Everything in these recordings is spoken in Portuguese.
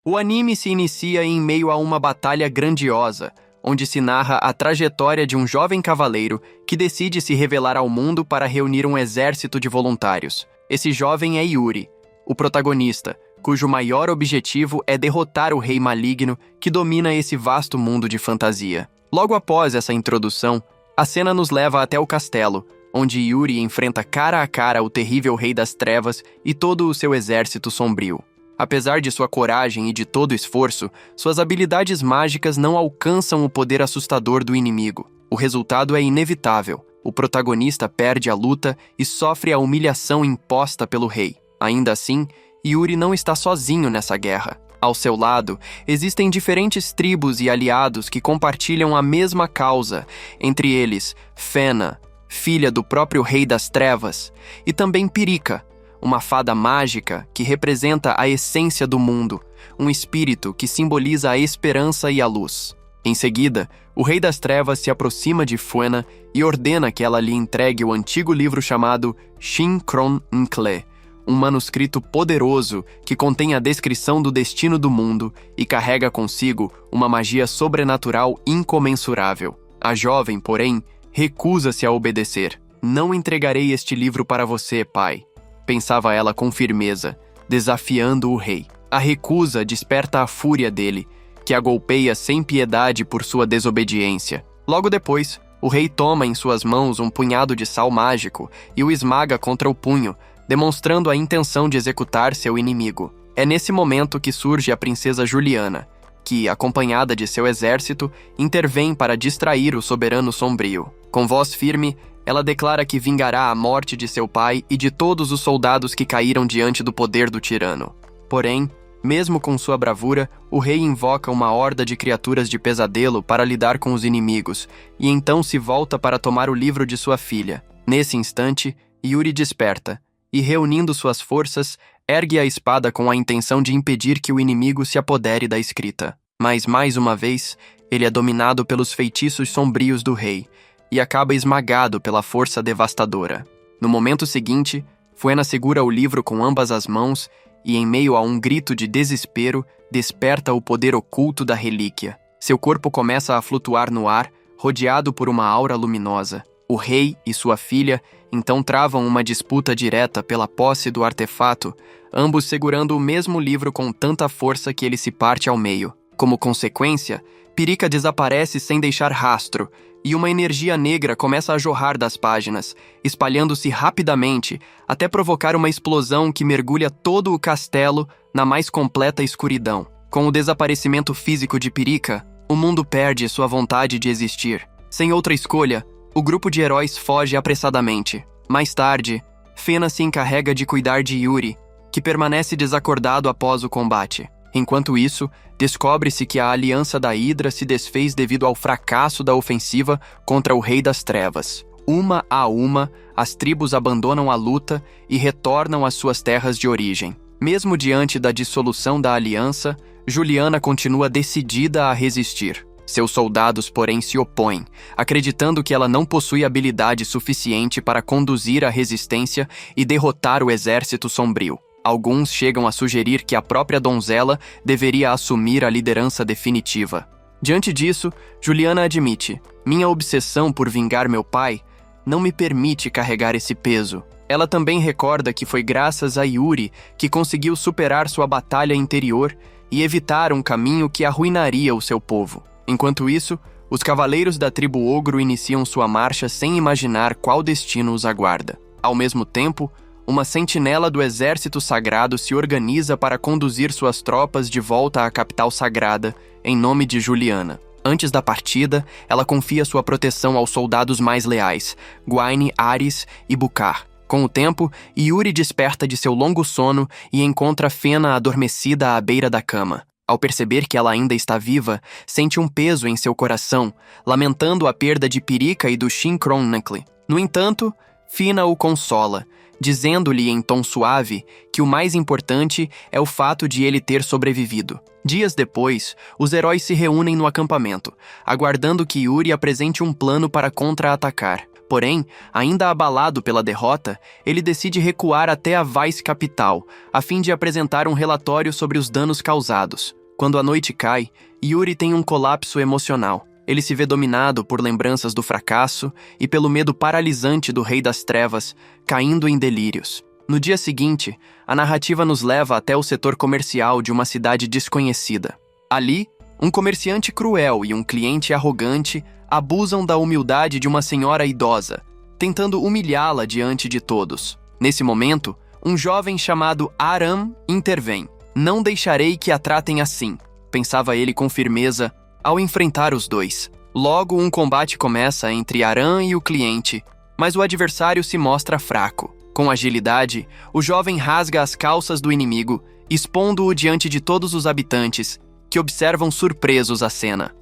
O anime se inicia em meio a uma batalha grandiosa, onde se narra a trajetória de um jovem cavaleiro que decide se revelar ao mundo para reunir um exército de voluntários. Esse jovem é Yuri, o protagonista, cujo maior objetivo é derrotar o rei maligno que domina esse vasto mundo de fantasia. Logo após essa introdução, a cena nos leva até o castelo, onde Yuri enfrenta cara a cara o terrível Rei das Trevas e todo o seu exército sombrio. Apesar de sua coragem e de todo o esforço, suas habilidades mágicas não alcançam o poder assustador do inimigo. O resultado é inevitável. O protagonista perde a luta e sofre a humilhação imposta pelo rei. Ainda assim, Yuri não está sozinho nessa guerra. Ao seu lado, existem diferentes tribos e aliados que compartilham a mesma causa, entre eles Fena, filha do próprio Rei das Trevas, e também Pirika, uma fada mágica que representa a essência do mundo, um espírito que simboliza a esperança e a luz. Em seguida, o Rei das Trevas se aproxima de Fuena e ordena que ela lhe entregue o antigo livro chamado Shin Kron Nkle, um manuscrito poderoso que contém a descrição do destino do mundo e carrega consigo uma magia sobrenatural incomensurável. A jovem, porém, recusa-se a obedecer. "Não entregarei este livro para você, pai", pensava ela com firmeza, desafiando o rei. A recusa desperta a fúria dele, que a golpeia sem piedade por sua desobediência. Logo depois, o rei toma em suas mãos um punhado de sal mágico e o esmaga contra o punho, demonstrando a intenção de executar seu inimigo. É nesse momento que surge a princesa Juliana, que, acompanhada de seu exército, intervém para distrair o soberano sombrio. Com voz firme, ela declara que vingará a morte de seu pai e de todos os soldados que caíram diante do poder do tirano. Porém, mesmo com sua bravura, o rei invoca uma horda de criaturas de pesadelo para lidar com os inimigos, e então se volta para tomar o livro de sua filha. Nesse instante, Yuri desperta, e reunindo suas forças, ergue a espada com a intenção de impedir que o inimigo se apodere da escrita. Mas, mais uma vez, ele é dominado pelos feitiços sombrios do rei, e acaba esmagado pela força devastadora. No momento seguinte, Fuena segura o livro com ambas as mãos e, em meio a um grito de desespero, desperta o poder oculto da relíquia. Seu corpo começa a flutuar no ar, rodeado por uma aura luminosa. O rei e sua filha então travam uma disputa direta pela posse do artefato, ambos segurando o mesmo livro com tanta força que ele se parte ao meio. Como consequência, Pirika desaparece sem deixar rastro, e uma energia negra começa a jorrar das páginas, espalhando-se rapidamente até provocar uma explosão que mergulha todo o castelo na mais completa escuridão. Com o desaparecimento físico de Pirika, o mundo perde sua vontade de existir. Sem outra escolha, o grupo de heróis foge apressadamente. Mais tarde, Fena se encarrega de cuidar de Yuri, que permanece desacordado após o combate. Enquanto isso, descobre-se que a aliança da Hidra se desfez devido ao fracasso da ofensiva contra o Rei das Trevas. Uma a uma, as tribos abandonam a luta e retornam às suas terras de origem. Mesmo diante da dissolução da aliança, Juliana continua decidida a resistir. Seus soldados, porém, se opõem, acreditando que ela não possui habilidade suficiente para conduzir a resistência e derrotar o exército sombrio. Alguns chegam a sugerir que a própria donzela deveria assumir a liderança definitiva. Diante disso, Juliana admite: "Minha obsessão por vingar meu pai não me permite carregar esse peso." Ela também recorda que foi graças a Yuri que conseguiu superar sua batalha interior e evitar um caminho que arruinaria o seu povo. Enquanto isso, os cavaleiros da tribo Ogro iniciam sua marcha sem imaginar qual destino os aguarda. Ao mesmo tempo, uma sentinela do exército sagrado se organiza para conduzir suas tropas de volta à capital sagrada, em nome de Juliana. Antes da partida, ela confia sua proteção aos soldados mais leais, Gwaine, Ares e Bukar. Com o tempo, Yuri desperta de seu longo sono e encontra Fena adormecida à beira da cama. Ao perceber que ela ainda está viva, sente um peso em seu coração, lamentando a perda de Pirika e do Shin Kron Nkle. No entanto, Fena o consola, dizendo-lhe em tom suave que o mais importante é o fato de ele ter sobrevivido. Dias depois, os heróis se reúnem no acampamento, aguardando que Yuri apresente um plano para contra-atacar. Porém, ainda abalado pela derrota, ele decide recuar até a Vice Capital, a fim de apresentar um relatório sobre os danos causados. Quando a noite cai, Yuri tem um colapso emocional. Ele se vê dominado por lembranças do fracasso e pelo medo paralisante do Rei das Trevas, caindo em delírios. No dia seguinte, a narrativa nos leva até o setor comercial de uma cidade desconhecida. Ali, um comerciante cruel e um cliente arrogante abusam da humildade de uma senhora idosa, tentando humilhá-la diante de todos. Nesse momento, um jovem chamado Aram intervém. Não deixarei que a tratem assim, pensava ele com firmeza ao enfrentar os dois. Logo, um combate começa entre Aram e o cliente, mas o adversário se mostra fraco. Com agilidade, o jovem rasga as calças do inimigo, expondo-o diante de todos os habitantes, que observam surpresos a cena.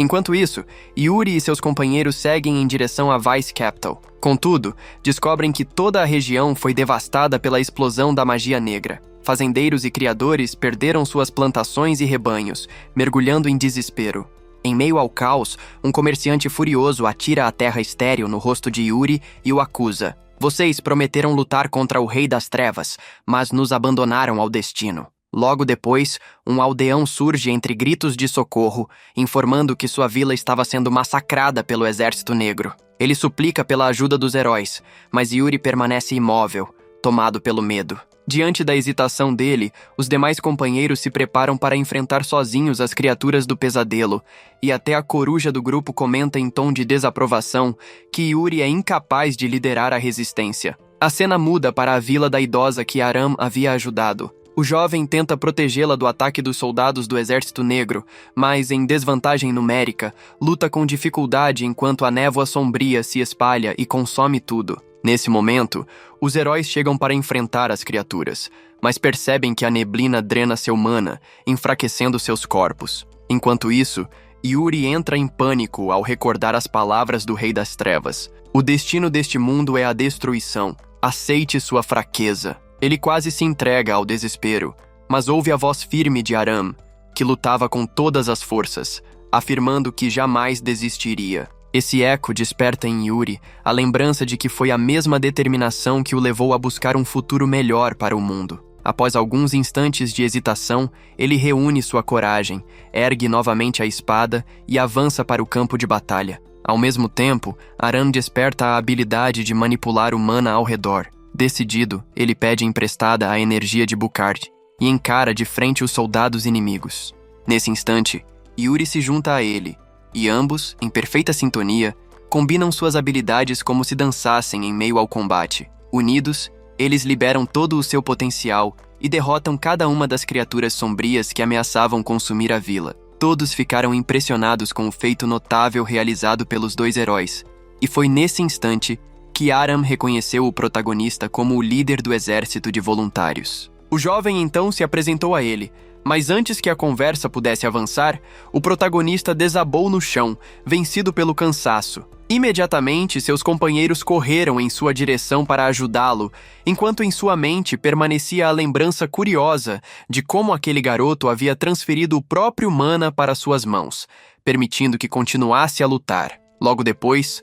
Enquanto isso, Yuri e seus companheiros seguem em direção à Vice Capital. Contudo, descobrem que toda a região foi devastada pela explosão da magia negra. Fazendeiros e criadores perderam suas plantações e rebanhos, mergulhando em desespero. Em meio ao caos, um comerciante furioso atira a terra estéril no rosto de Yuri e o acusa. Vocês prometeram lutar contra o Rei das Trevas, mas nos abandonaram ao destino. Logo depois, um aldeão surge entre gritos de socorro, informando que sua vila estava sendo massacrada pelo Exército Negro. Ele suplica pela ajuda dos heróis, mas Yuri permanece imóvel, tomado pelo medo. Diante da hesitação dele, os demais companheiros se preparam para enfrentar sozinhos as criaturas do pesadelo, e até a coruja do grupo comenta em tom de desaprovação que Yuri é incapaz de liderar a resistência. A cena muda para a vila da idosa que Aram havia ajudado. O jovem tenta protegê-la do ataque dos soldados do Exército Negro, mas, em desvantagem numérica, luta com dificuldade enquanto a névoa sombria se espalha e consome tudo. Nesse momento, os heróis chegam para enfrentar as criaturas, mas percebem que a neblina drena seu mana, enfraquecendo seus corpos. Enquanto isso, Yuri entra em pânico ao recordar as palavras do Rei das Trevas. O destino deste mundo é a destruição. Aceite sua fraqueza. Ele quase se entrega ao desespero, mas ouve a voz firme de Aram, que lutava com todas as forças, afirmando que jamais desistiria. Esse eco desperta em Yuri a lembrança de que foi a mesma determinação que o levou a buscar um futuro melhor para o mundo. Após alguns instantes de hesitação, ele reúne sua coragem, ergue novamente a espada e avança para o campo de batalha. Ao mesmo tempo, Aram desperta a habilidade de manipular o mana ao redor. Decidido, ele pede emprestada a energia de Bukard e encara de frente os soldados inimigos. Nesse instante, Yuri se junta a ele, e ambos, em perfeita sintonia, combinam suas habilidades como se dançassem em meio ao combate. Unidos, eles liberam todo o seu potencial e derrotam cada uma das criaturas sombrias que ameaçavam consumir a vila. Todos ficaram impressionados com o feito notável realizado pelos dois heróis, e foi nesse instante que Aram reconheceu o protagonista como o líder do exército de voluntários. O jovem então se apresentou a ele, mas antes que a conversa pudesse avançar, o protagonista desabou no chão, vencido pelo cansaço. Imediatamente, seus companheiros correram em sua direção para ajudá-lo, enquanto em sua mente permanecia a lembrança curiosa de como aquele garoto havia transferido o próprio mana para suas mãos, permitindo que continuasse a lutar. Logo depois,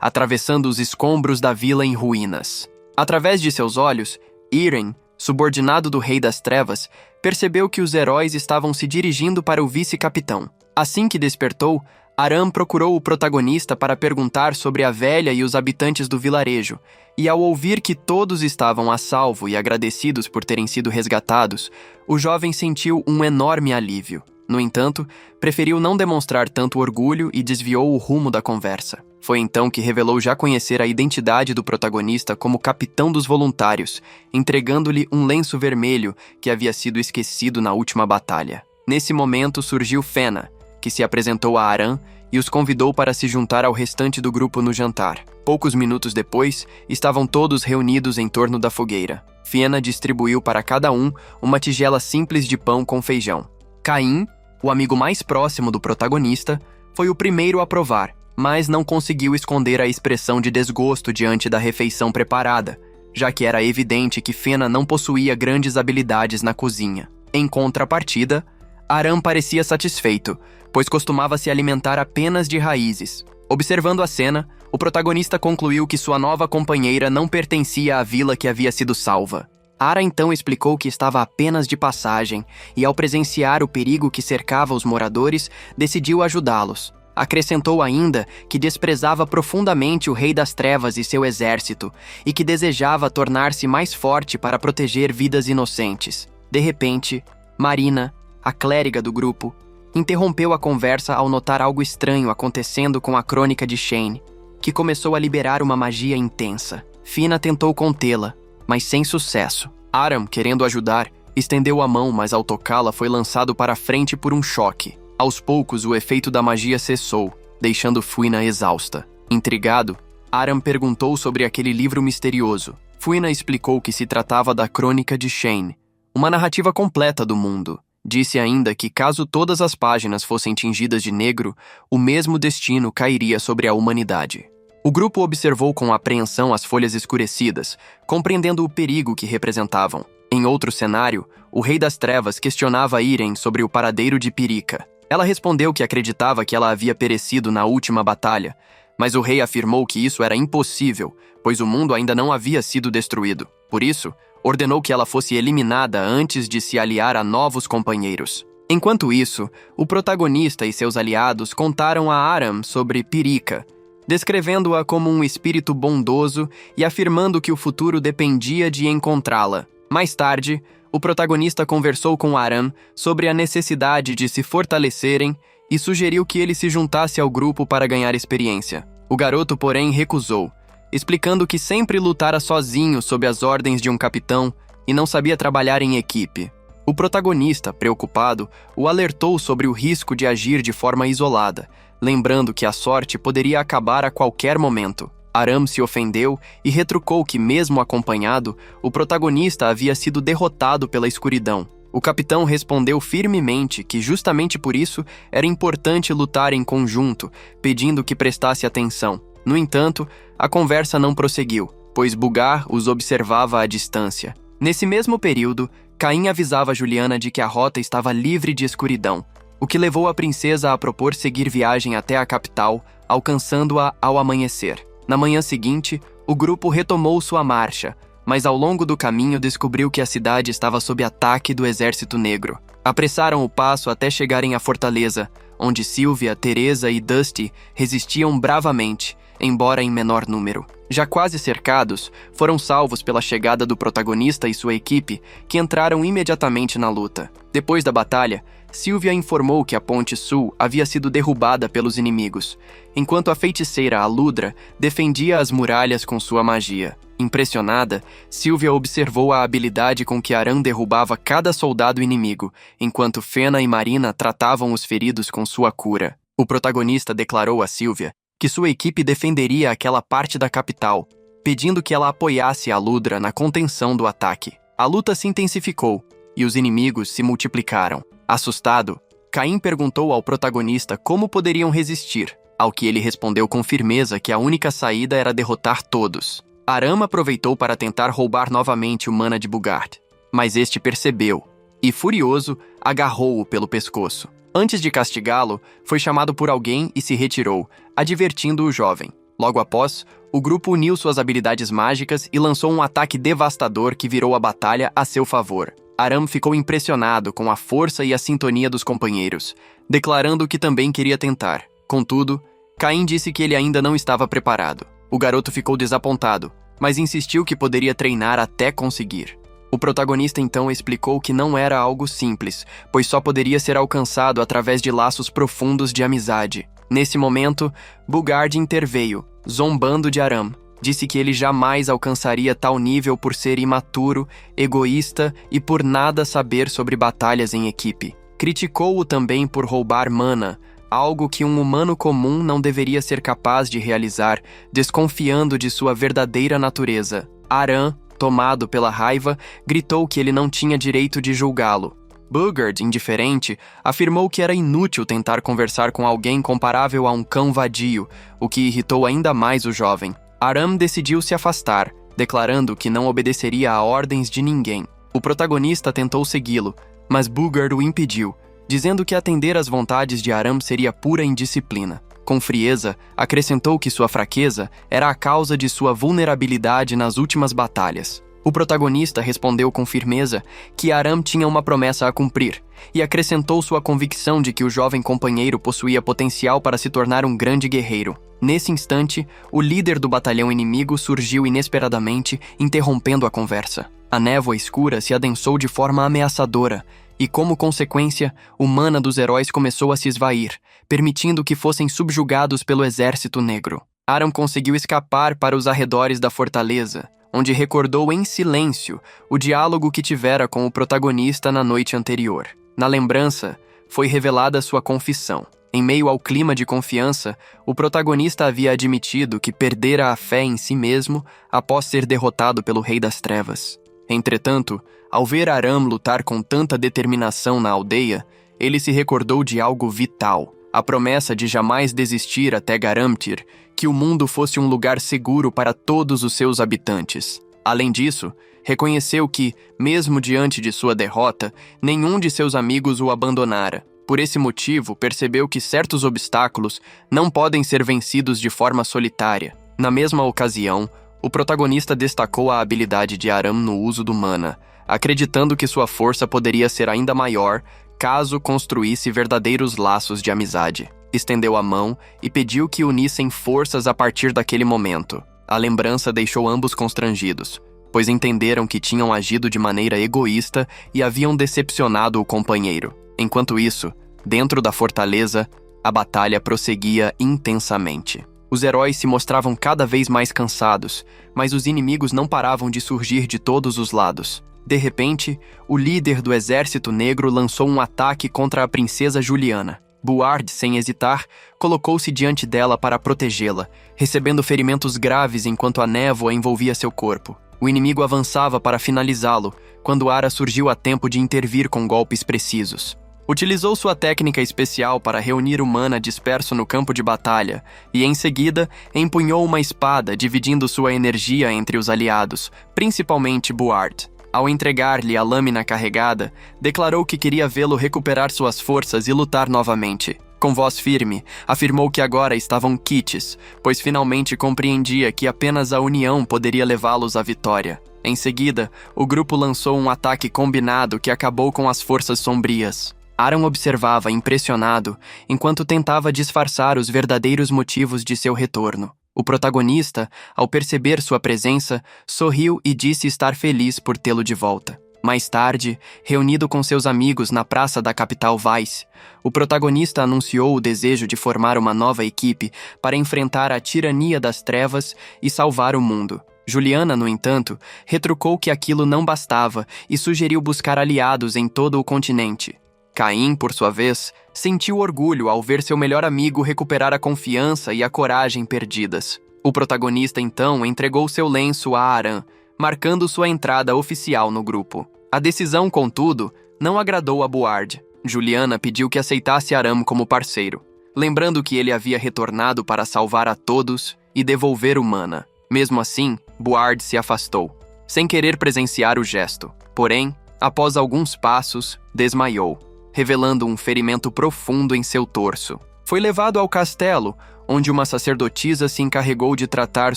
atravessando os escombros da vila em ruínas. Através de seus olhos, Iren, subordinado do Rei das Trevas, percebeu que os heróis estavam se dirigindo para o vice-capitão. Assim que despertou, Aram procurou o protagonista para perguntar sobre a velha e os habitantes do vilarejo, e ao ouvir que todos estavam a salvo e agradecidos por terem sido resgatados, o jovem sentiu um enorme alívio. No entanto, preferiu não demonstrar tanto orgulho e desviou o rumo da conversa. Foi então que revelou já conhecer a identidade do protagonista como capitão dos voluntários, entregando-lhe um lenço vermelho que havia sido esquecido na última batalha. Nesse momento surgiu Fena, que se apresentou a Aram e os convidou para se juntar ao restante do grupo no jantar. Poucos minutos depois, estavam todos reunidos em torno da fogueira. Fiena distribuiu para cada um uma tigela simples de pão com feijão. Caim, o amigo mais próximo do protagonista, foi o primeiro a provar, mas não conseguiu esconder a expressão de desgosto diante da refeição preparada, já que era evidente que Fena não possuía grandes habilidades na cozinha. Em contrapartida, Aram parecia satisfeito, pois costumava se alimentar apenas de raízes. Observando a cena, o protagonista concluiu que sua nova companheira não pertencia à vila que havia sido salva. Ara então explicou que estava apenas de passagem e, ao presenciar o perigo que cercava os moradores, decidiu ajudá-los. Acrescentou ainda que desprezava profundamente o Rei das Trevas e seu exército e que desejava tornar-se mais forte para proteger vidas inocentes. De repente, Marina, a clériga do grupo, interrompeu a conversa ao notar algo estranho acontecendo com a crônica de Shane, que começou a liberar uma magia intensa. Fina tentou contê-la, mas sem sucesso. Aram, querendo ajudar, estendeu a mão, mas ao tocá-la foi lançado para frente por um choque. Aos poucos, o efeito da magia cessou, deixando Fuina exausta. Intrigado, Aram perguntou sobre aquele livro misterioso. Fuina explicou que se tratava da Crônica de Shane, uma narrativa completa do mundo. Disse ainda que, caso todas as páginas fossem tingidas de negro, o mesmo destino cairia sobre a humanidade. O grupo observou com apreensão as folhas escurecidas, compreendendo o perigo que representavam. Em outro cenário, o Rei das Trevas questionava Irem sobre o paradeiro de Pirika. Ela respondeu que acreditava que ela havia perecido na última batalha, mas o rei afirmou que isso era impossível, pois o mundo ainda não havia sido destruído. Por isso, ordenou que ela fosse eliminada antes de se aliar a novos companheiros. Enquanto isso, o protagonista e seus aliados contaram a Aram sobre Pirika, descrevendo-a como um espírito bondoso e afirmando que o futuro dependia de encontrá-la. Mais tarde, o protagonista conversou com Aram sobre a necessidade de se fortalecerem e sugeriu que ele se juntasse ao grupo para ganhar experiência. O garoto, porém, recusou, explicando que sempre lutara sozinho sob as ordens de um capitão e não sabia trabalhar em equipe. O protagonista, preocupado, o alertou sobre o risco de agir de forma isolada, lembrando que a sorte poderia acabar a qualquer momento. Aram se ofendeu e retrucou que, mesmo acompanhado, o protagonista havia sido derrotado pela escuridão. O capitão respondeu firmemente que, justamente por isso, era importante lutar em conjunto, pedindo que prestasse atenção. No entanto, a conversa não prosseguiu, pois Bugar os observava à distância. Nesse mesmo período, Caim avisava Juliana de que a rota estava livre de escuridão, o que levou a princesa a propor seguir viagem até a capital, alcançando-a ao amanhecer. Na manhã seguinte, o grupo retomou sua marcha, mas ao longo do caminho descobriu que a cidade estava sob ataque do Exército Negro. Apressaram o passo até chegarem à fortaleza, onde Sylvia, Teresa e Dusty resistiam bravamente, embora em menor número. Já quase cercados, foram salvos pela chegada do protagonista e sua equipe, que entraram imediatamente na luta. Depois da batalha, Sylvia informou que a Ponte Sul havia sido derrubada pelos inimigos, enquanto a feiticeira Aludra defendia as muralhas com sua magia. Impressionada, Sylvia observou a habilidade com que Aram derrubava cada soldado inimigo, enquanto Fena e Marina tratavam os feridos com sua cura. O protagonista declarou a Sylvia que sua equipe defenderia aquela parte da capital, pedindo que ela apoiasse Aludra na contenção do ataque. A luta se intensificou e os inimigos se multiplicaram. Assustado, Caim perguntou ao protagonista como poderiam resistir, ao que ele respondeu com firmeza que a única saída era derrotar todos. Aram aproveitou para tentar roubar novamente o mana de Bugard, mas este percebeu e, furioso, agarrou-o pelo pescoço. Antes de castigá-lo, foi chamado por alguém e se retirou, advertindo o jovem. Logo após, o grupo uniu suas habilidades mágicas e lançou um ataque devastador que virou a batalha a seu favor. Aram ficou impressionado com a força e a sintonia dos companheiros, declarando que também queria tentar. Contudo, Caim disse que ele ainda não estava preparado. O garoto ficou desapontado, mas insistiu que poderia treinar até conseguir. O protagonista então explicou que não era algo simples, pois só poderia ser alcançado através de laços profundos de amizade. Nesse momento, Bugard interveio, zombando de Aram. Disse que ele jamais alcançaria tal nível por ser imaturo, egoísta e por nada saber sobre batalhas em equipe. Criticou-o também por roubar mana, algo que um humano comum não deveria ser capaz de realizar, desconfiando de sua verdadeira natureza. Aram, tomado pela raiva, gritou que ele não tinha direito de julgá-lo. Boogaard, indiferente, afirmou que era inútil tentar conversar com alguém comparável a um cão vadio, o que irritou ainda mais o jovem. Aram decidiu se afastar, declarando que não obedeceria a ordens de ninguém. O protagonista tentou segui-lo, mas Boogaard o impediu, dizendo que atender às vontades de Aram seria pura indisciplina. Com frieza, acrescentou que sua fraqueza era a causa de sua vulnerabilidade nas últimas batalhas. O protagonista respondeu com firmeza que Aram tinha uma promessa a cumprir e acrescentou sua convicção de que o jovem companheiro possuía potencial para se tornar um grande guerreiro. Nesse instante, o líder do batalhão inimigo surgiu inesperadamente, interrompendo a conversa. A névoa escura se adensou de forma ameaçadora e, como consequência, o mana dos heróis começou a se esvair, permitindo que fossem subjugados pelo exército negro. Aram conseguiu escapar para os arredores da fortaleza, onde recordou em silêncio o diálogo que tivera com o protagonista na noite anterior. Na lembrança, foi revelada sua confissão. Em meio ao clima de confiança, o protagonista havia admitido que perdera a fé em si mesmo após ser derrotado pelo Rei das Trevas. Entretanto, ao ver Aram lutar com tanta determinação na aldeia, ele se recordou de algo vital: a promessa de jamais desistir até garantir que o mundo fosse um lugar seguro para todos os seus habitantes. Além disso, reconheceu que, mesmo diante de sua derrota, nenhum de seus amigos o abandonara. Por esse motivo, percebeu que certos obstáculos não podem ser vencidos de forma solitária. Na mesma ocasião, o protagonista destacou a habilidade de Aram no uso do mana, acreditando que sua força poderia ser ainda maior caso construísse verdadeiros laços de amizade. Estendeu a mão e pediu que unissem forças a partir daquele momento. A lembrança deixou ambos constrangidos, pois entenderam que tinham agido de maneira egoísta e haviam decepcionado o companheiro. Enquanto isso, dentro da fortaleza, a batalha prosseguia intensamente. Os heróis se mostravam cada vez mais cansados, mas os inimigos não paravam de surgir de todos os lados. De repente, o líder do exército negro lançou um ataque contra a princesa Juliana. Buard, sem hesitar, colocou-se diante dela para protegê-la, recebendo ferimentos graves enquanto a névoa envolvia seu corpo. O inimigo avançava para finalizá-lo, quando Ara surgiu a tempo de intervir com golpes precisos. Utilizou sua técnica especial para reunir o mana disperso no campo de batalha e, em seguida, empunhou uma espada, dividindo sua energia entre os aliados, principalmente Buard. Ao entregar-lhe a lâmina carregada, declarou que queria vê-lo recuperar suas forças e lutar novamente. Com voz firme, afirmou que agora estavam quites, pois finalmente compreendia que apenas a união poderia levá-los à vitória. Em seguida, o grupo lançou um ataque combinado que acabou com as forças sombrias. Aram observava, impressionado, enquanto tentava disfarçar os verdadeiros motivos de seu retorno. O protagonista, ao perceber sua presença, sorriu e disse estar feliz por tê-lo de volta. Mais tarde, reunido com seus amigos na praça da capital Vice, o protagonista anunciou o desejo de formar uma nova equipe para enfrentar a tirania das trevas e salvar o mundo. Juliana, no entanto, retrucou que aquilo não bastava e sugeriu buscar aliados em todo o continente. Caim, por sua vez, sentiu orgulho ao ver seu melhor amigo recuperar a confiança e a coragem perdidas. O protagonista, então, entregou seu lenço a Aram, marcando sua entrada oficial no grupo. A decisão, contudo, não agradou a Buard. Juliana pediu que aceitasse Aram como parceiro, lembrando que ele havia retornado para salvar a todos e devolver o mana. Mesmo assim, Buard se afastou, sem querer presenciar o gesto. Porém, após alguns passos, desmaiou, revelando um ferimento profundo em seu torso. Foi levado ao castelo, onde uma sacerdotisa se encarregou de tratar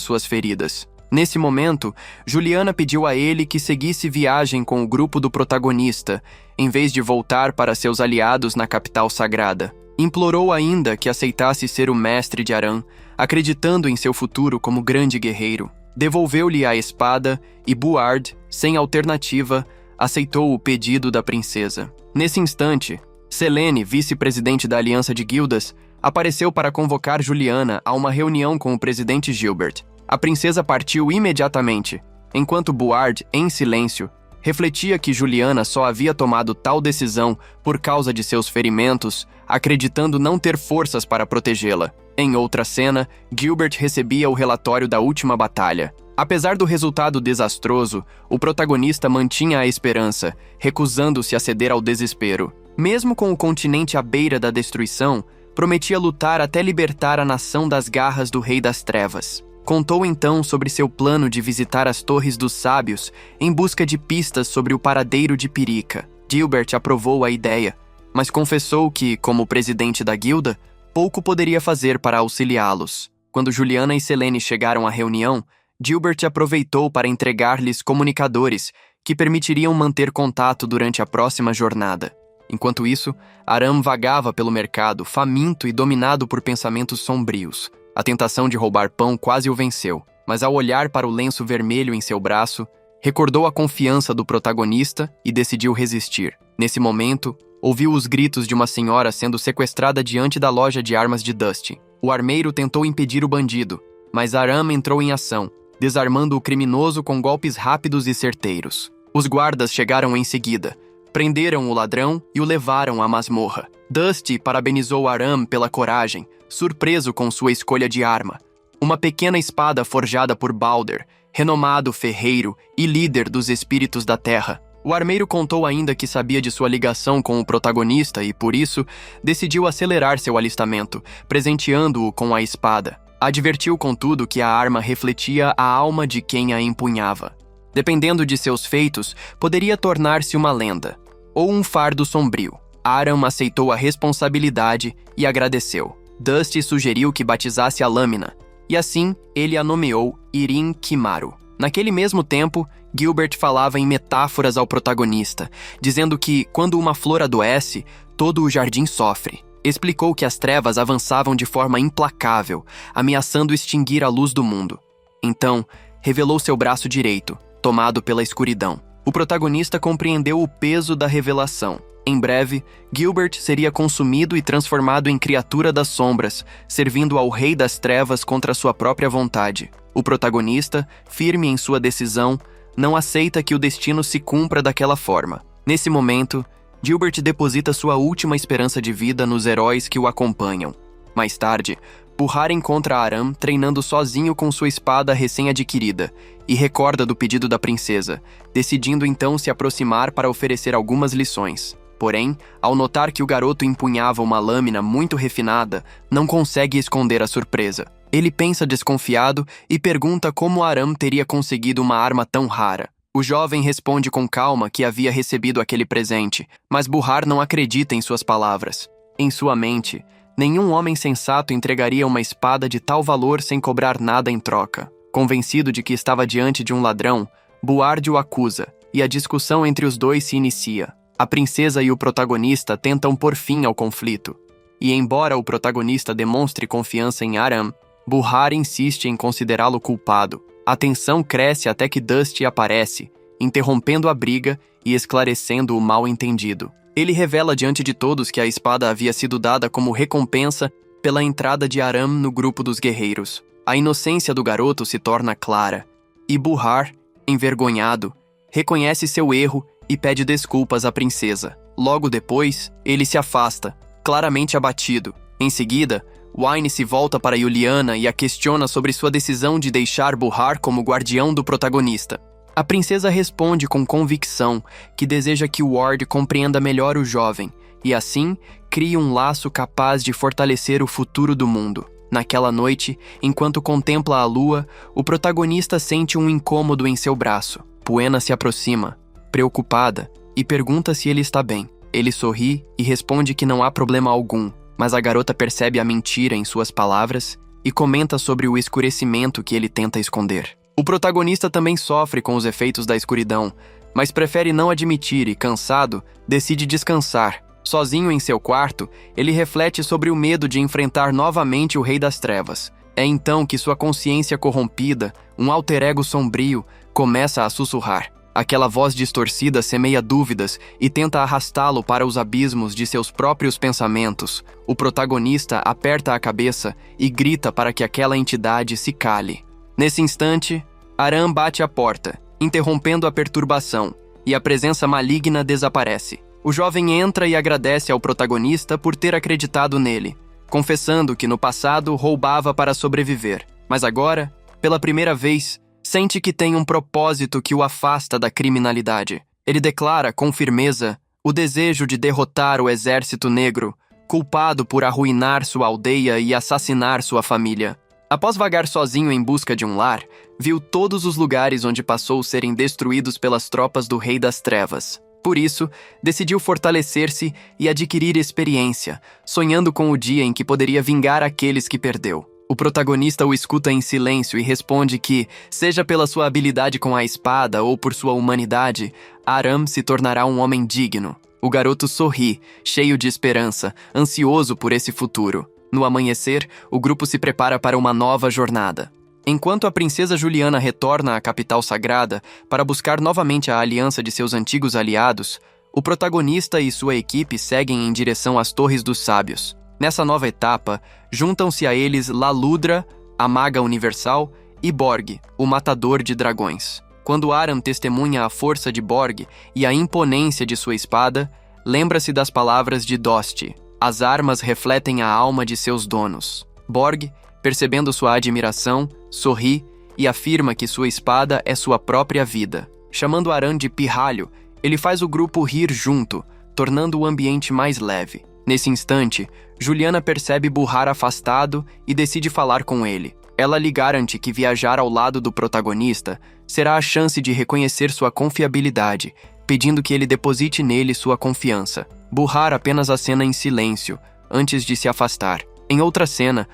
suas feridas. Nesse momento, Juliana pediu a ele que seguisse viagem com o grupo do protagonista, em vez de voltar para seus aliados na capital sagrada. Implorou ainda que aceitasse ser o mestre de Aram, acreditando em seu futuro como grande guerreiro. Devolveu-lhe a espada e Buard, sem alternativa, aceitou o pedido da princesa. Nesse instante, Selene, vice-presidente da Aliança de Guildas, apareceu para convocar Juliana a uma reunião com o presidente Gilbert. A princesa partiu imediatamente, enquanto Buard, em silêncio, Refletia que Juliana só havia tomado tal decisão por causa de seus ferimentos, acreditando não ter forças para protegê-la. Em outra cena, Gilbert recebia o relatório da última batalha. Apesar do resultado desastroso, o protagonista mantinha a esperança, recusando-se a ceder ao desespero. Mesmo com o continente à beira da destruição, prometia lutar até libertar a nação das garras do Rei das Trevas. Contou então sobre seu plano de visitar as Torres dos Sábios em busca de pistas sobre o paradeiro de Pyrrhica. Gilbert aprovou a ideia, mas confessou que, como presidente da guilda, pouco poderia fazer para auxiliá-los. Quando Juliana e Selene chegaram à reunião, Gilbert aproveitou para entregar-lhes comunicadores que permitiriam manter contato durante a próxima jornada. Enquanto isso, Aram vagava pelo mercado, faminto e dominado por pensamentos sombrios. A tentação de roubar pão quase o venceu, mas ao olhar para o lenço vermelho em seu braço, recordou a confiança do protagonista e decidiu resistir. Nesse momento, ouviu os gritos de uma senhora sendo sequestrada diante da loja de armas de Dusty. O armeiro tentou impedir o bandido, mas Aram entrou em ação, desarmando o criminoso com golpes rápidos e certeiros. Os guardas chegaram em seguida, prenderam o ladrão e o levaram à masmorra. Dusty parabenizou Aram pela coragem, surpreso com sua escolha de arma. Uma pequena espada forjada por Balder, renomado ferreiro e líder dos espíritos da terra. O armeiro contou ainda que sabia de sua ligação com o protagonista e, por isso, decidiu acelerar seu alistamento, presenteando-o com a espada. Advertiu, contudo, que a arma refletia a alma de quem a empunhava. Dependendo de seus feitos, poderia tornar-se uma lenda, ou um fardo sombrio. Aram aceitou a responsabilidade e agradeceu. Dusty sugeriu que batizasse a lâmina, e assim ele a nomeou Irin Kimaru. Naquele mesmo tempo, Gilbert falava em metáforas ao protagonista, dizendo que, quando uma flor adoece, todo o jardim sofre. Explicou que as trevas avançavam de forma implacável, ameaçando extinguir a luz do mundo. Então, revelou seu braço direito, tomado pela escuridão. O protagonista compreendeu o peso da revelação. Em breve, Gilbert seria consumido e transformado em criatura das sombras, servindo ao Rei das Trevas contra sua própria vontade. O protagonista, firme em sua decisão, não aceita que o destino se cumpra daquela forma. Nesse momento, Gilbert deposita sua última esperança de vida nos heróis que o acompanham. Mais tarde, Buhar encontra Aram treinando sozinho com sua espada recém-adquirida e recorda do pedido da princesa, decidindo então se aproximar para oferecer algumas lições. Porém, ao notar que o garoto empunhava uma lâmina muito refinada, não consegue esconder a surpresa. Ele pensa desconfiado e pergunta como Aram teria conseguido uma arma tão rara. O jovem responde com calma que havia recebido aquele presente, mas Buhar não acredita em suas palavras. Em sua mente, nenhum homem sensato entregaria uma espada de tal valor sem cobrar nada em troca. Convencido de que estava diante de um ladrão, Buhard o acusa, e a discussão entre os dois se inicia. A princesa e o protagonista tentam pôr fim ao conflito. E embora o protagonista demonstre confiança em Aram, Buhar insiste em considerá-lo culpado. A tensão cresce até que Dusty aparece, interrompendo a briga e esclarecendo o mal-entendido. Ele revela diante de todos que a espada havia sido dada como recompensa pela entrada de Aram no grupo dos guerreiros. A inocência do garoto se torna clara, e Buhar, envergonhado, reconhece seu erro e pede desculpas à princesa. Logo depois, ele se afasta, claramente abatido. Em seguida, Wine se volta para Juliana e a questiona sobre sua decisão de deixar Buhar como guardião do protagonista. A princesa responde com convicção que deseja que Ward compreenda melhor o jovem e, assim, crie um laço capaz de fortalecer o futuro do mundo. Naquela noite, enquanto contempla a lua, o protagonista sente um incômodo em seu braço. Puena se aproxima, preocupada, e pergunta se ele está bem. Ele sorri e responde que não há problema algum, mas a garota percebe a mentira em suas palavras e comenta sobre o escurecimento que ele tenta esconder. O protagonista também sofre com os efeitos da escuridão, mas prefere não admitir e, cansado, decide descansar. Sozinho em seu quarto, ele reflete sobre o medo de enfrentar novamente o Rei das Trevas. É então que sua consciência corrompida, um alter ego sombrio, começa a sussurrar. Aquela voz distorcida semeia dúvidas e tenta arrastá-lo para os abismos de seus próprios pensamentos. O protagonista aperta a cabeça e grita para que aquela entidade se cale. Nesse instante, Aram bate à porta, interrompendo a perturbação, e a presença maligna desaparece. O jovem entra e agradece ao protagonista por ter acreditado nele, confessando que no passado roubava para sobreviver, mas agora, pela primeira vez, sente que tem um propósito que o afasta da criminalidade. Ele declara com firmeza o desejo de derrotar o exército negro, culpado por arruinar sua aldeia e assassinar sua família. Após vagar sozinho em busca de um lar, viu todos os lugares onde passou serem destruídos pelas tropas do Rei das Trevas. Por isso, decidiu fortalecer-se e adquirir experiência, sonhando com o dia em que poderia vingar aqueles que perdeu. O protagonista o escuta em silêncio e responde que, seja pela sua habilidade com a espada ou por sua humanidade, Aram se tornará um homem digno. O garoto sorri, cheio de esperança, ansioso por esse futuro. No amanhecer, o grupo se prepara para uma nova jornada. Enquanto a princesa Juliana retorna à capital sagrada para buscar novamente a aliança de seus antigos aliados, o protagonista e sua equipe seguem em direção às Torres dos Sábios. Nessa nova etapa, juntam-se a eles Laludra, a Maga Universal, e Borg, o Matador de Dragões. Quando Aram testemunha a força de Borg e a imponência de sua espada, lembra-se das palavras de Dosti. As armas refletem a alma de seus donos. Borg, percebendo sua admiração, sorri e afirma que sua espada é sua própria vida. Chamando Aram de pirralho, ele faz o grupo rir junto, tornando o ambiente mais leve. Nesse instante, Juliana percebe Buhar afastado e decide falar com ele. Ela lhe garante que viajar ao lado do protagonista será a chance de reconhecer sua confiabilidade, pedindo que ele deposite nele sua confiança. Buhar apenas acena em silêncio, antes de se afastar. Em outra cena,